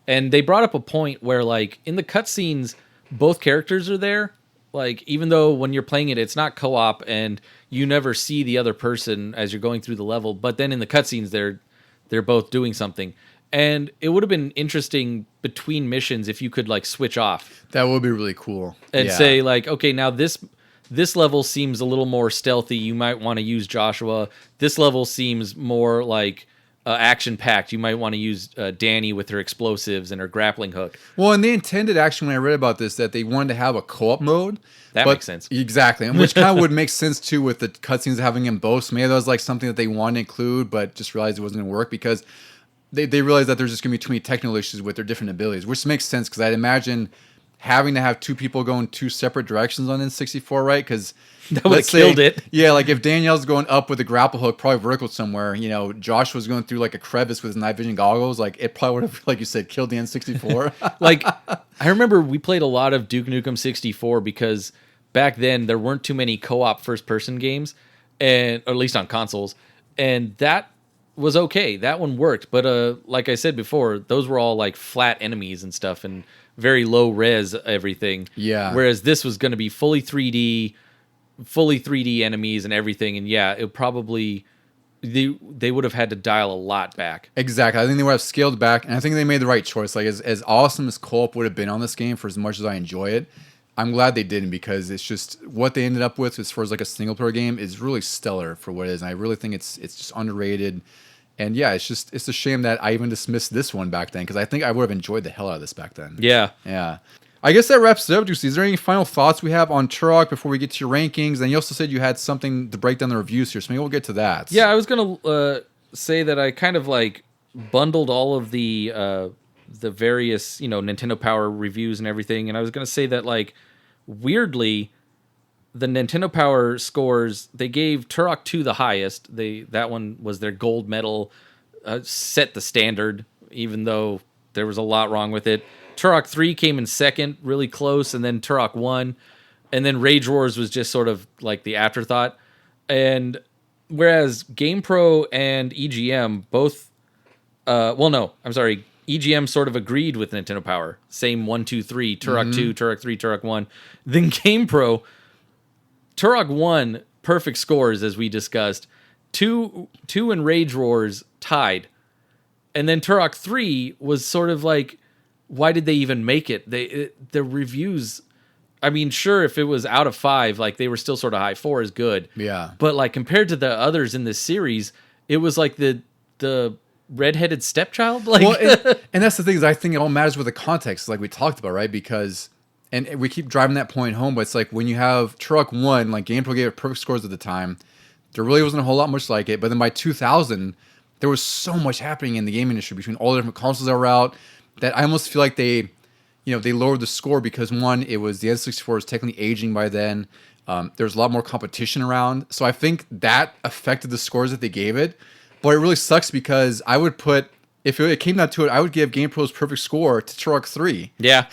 and they brought up a point where, like, in the cutscenes, both characters are there. Like, even though when you're playing it, it's not co-op and you never see the other person as you're going through the level, but then in the cutscenes, they're both doing something. And it would have been interesting between missions if you could, like, switch off. That would be really cool. And say, like, okay, now this level seems a little more stealthy. You might want to use Joshua. This level seems more like action-packed. You might want to use Danny with her explosives and her grappling hook. Well, and they intended, actually, when I read about this, that they wanted to have a co-op mode. That makes sense. Exactly. And which kind of would make sense, too, with the cutscenes having them both. So maybe that was like something that they wanted to include, but just realized it wasn't going to work because they realized that there's just going to be too many technical issues with their different abilities, which makes sense because I'd imagine having to have two people go in two separate directions on N64, right? Because that would have killed it. Yeah, like if Danielle's going up with a grapple hook, probably vertical somewhere, Josh was going through like a crevice with his night vision goggles, like it probably would have, like you said, killed the N64. Like, I remember we played a lot of Duke Nukem 64 because back then there weren't too many co-op first-person games, or at least on consoles, and that was okay. That one worked, but like I said before, those were all like flat enemies and stuff, and very low res everything. Yeah. Whereas this was going to be fully 3D enemies and everything, and yeah, it probably they would have had to dial a lot back. Exactly. I think they would have scaled back, and I think they made the right choice. Like as awesome as co-op would have been on this game, for as much as I enjoy it, I'm glad they didn't, because it's just what they ended up with as far as like a single player game is really stellar for what it is. And I really think it's just underrated. And yeah, it's a shame that I even dismissed this one back then, because I think I would have enjoyed the hell out of this back then. Yeah. Yeah. I guess that wraps it up, Deucy. Is there any final thoughts we have on Turok before we get to your rankings? And you also said you had something to break down the reviews here, so maybe we'll get to that. Yeah, I was gonna say that I kind of like bundled all of the various Nintendo Power reviews and everything, and I was gonna say that like weirdly, the Nintendo Power scores, they gave Turok 2 the highest. That one was their gold medal, set the standard, even though there was a lot wrong with it. Turok 3 came in second, really close, and then Turok 1. And then Rage Wars was just sort of like the afterthought. And whereas GamePro and EGM both... EGM sort of agreed with Nintendo Power. Same 1, 2, 3, Turok 2, Turok 3, Turok 1. Then GamePro, Turok 1, perfect scores, as we discussed. 2 and Rage Wars tied. And then Turok 3 was sort of like... Why did they even make it? The reviews, I mean, sure, if it was out of 5, like they were still sort of high. 4 is good. Yeah. But like compared to the others in this series, it was like the redheaded stepchild. Like, well, and that's the thing, is I think it all matters with the context, like we talked about, right? Because, and we keep driving that point home, but it's like when you have Turok 1, like GamePro gave it perfect scores at the time, there really wasn't a whole lot much like it. But then by 2000, there was so much happening in the game industry between all the different consoles that were out, that I almost feel like they lowered the score, because one, it was the N64 was technically aging by then. There's a lot more competition around. So I think that affected the scores that they gave it. But it really sucks, because I would put, if it came down to it, I would give GamePro's perfect score to Turok 3. Yeah.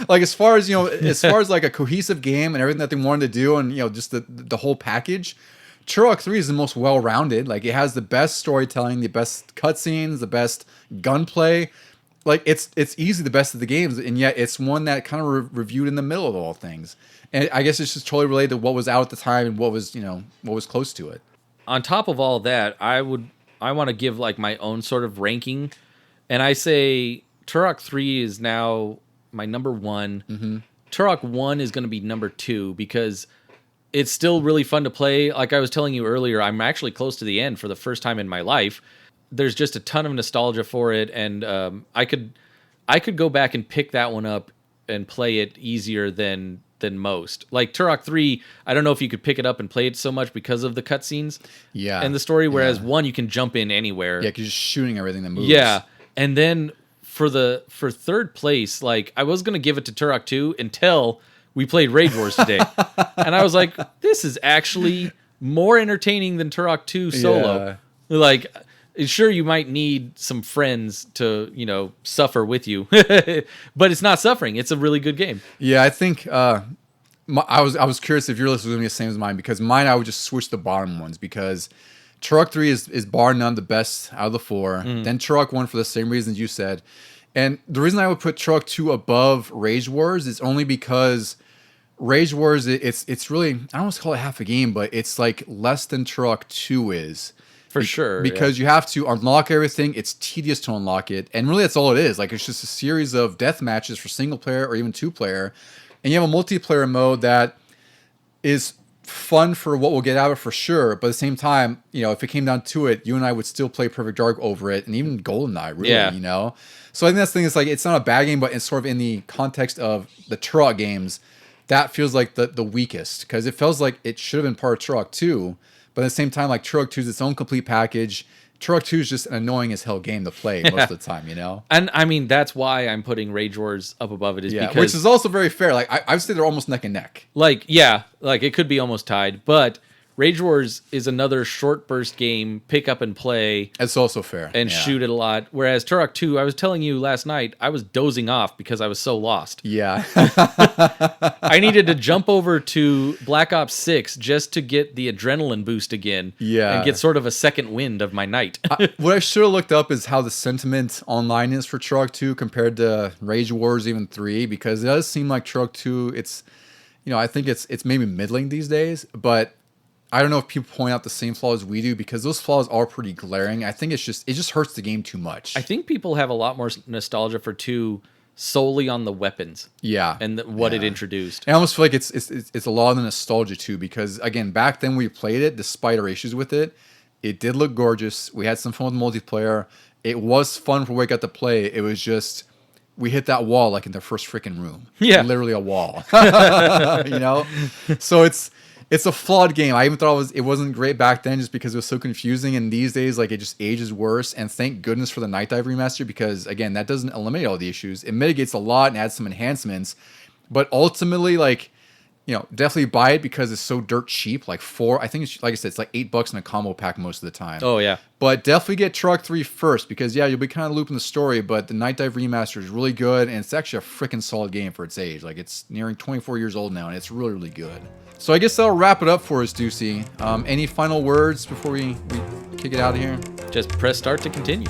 like as far as, like a cohesive game and everything that they wanted to do, and, just the whole package, Turok 3 is the most well-rounded. Like, it has the best storytelling, the best cutscenes, the best gunplay. Like, it's easily the best of the games, and yet it's one that kind of reviewed in the middle of all things. And I guess it's just totally related to what was out at the time and what was close to it. On top of all that, I want to give like my own sort of ranking, and I say Turok 3 is now my number 1. Mm-hmm. Turok 1 is going to be number 2, because it's still really fun to play. Like I was telling you earlier, I'm actually close to the end for the first time in my life. There's just a ton of nostalgia for it, and I could go back and pick that one up and play it easier than most. Like Turok 3, I don't know if you could pick it up and play it so much because of the cutscenes, and the story. Whereas 1, you can jump in anywhere. Yeah, because you're just shooting everything that moves. Yeah, and then for third place, like I was gonna give it to Turok 2 until we played Rage Wars today, and I was like, this is actually more entertaining than Turok 2 solo. Yeah. Like, sure, you might need some friends to, suffer with you, but it's not suffering. It's a really good game. Yeah, I think I was curious if your list was going to be the same as mine, because mine, I would just switch the bottom ones, because Turok 3 is bar none the best out of the 4. Then Turok 1 for the same reasons you said. And the reason I would put Turok 2 above Rage Wars is only because Rage Wars, it's really, I don't want to call it half a game, but it's like less than Turok 2 is. For sure. Because you have to unlock everything. It's tedious to unlock it. And really, that's all it is. Like, it's just a series of death matches for single player or even 2-player. And you have a multiplayer mode that is fun for what we'll get out of it for sure. But at the same time, if it came down to it, you and I would still play Perfect Dark over it, and even GoldenEye, really, So I think that's the thing. It's like, it's not a bad game, but it's sort of in the context of the Turok games, that feels like the weakest. Because it feels like it should have been part of Turok 2. But at the same time, like, Turok 2 is its own complete package. Turok 2 is just an annoying as hell game to play most of the time, And I mean, that's why I'm putting Rage Wars up above it, because... which is also very fair. Like, I would say they're almost neck and neck. Like, yeah, like, it could be almost tied. But Rage Wars is another short burst game, pick up and play. It's also fair. And shoot it a lot. Whereas Turok 2, I was telling you last night, I was dozing off because I was so lost. Yeah. I needed to jump over to Black Ops 6 just to get the adrenaline boost again. Yeah. And get sort of a second wind of my night. What I should have looked up is how the sentiment online is for Turok 2 compared to Rage Wars even 3, because it does seem like Turok 2, it's, I think it's maybe middling these days, but I don't know if people point out the same flaws we do, because those flaws are pretty glaring. I think it just hurts the game too much. I think people have a lot more nostalgia for 2 solely on the weapons. Yeah. And what it introduced. I almost feel like it's a lot of the nostalgia too, because again, back then we played it, despite our issues with it, it did look gorgeous. We had some fun with multiplayer. It was fun for we got to play. It was just, we hit that wall like in the first freaking room. Yeah. Literally a wall. So it's a flawed game. I even thought it wasn't great back then just because it was so confusing, and these days like it just ages worse. And thank goodness for the Nightdive remaster, because again, that doesn't eliminate all the issues. It mitigates a lot and adds some enhancements, but ultimately, like, definitely buy it because it's so dirt cheap. Like I think it's, like I said, it's like $8 in a combo pack most of the time. Oh yeah. But definitely get Turok 3 first, because you'll be kind of looping the story, but the Nightdive remaster is really good, and it's actually a freaking solid game for its age. Like, it's nearing 24 years old now, and it's really, really good. So I guess that'll wrap it up for us, Deucy. Any final words before we kick it out of here? Just press start to continue.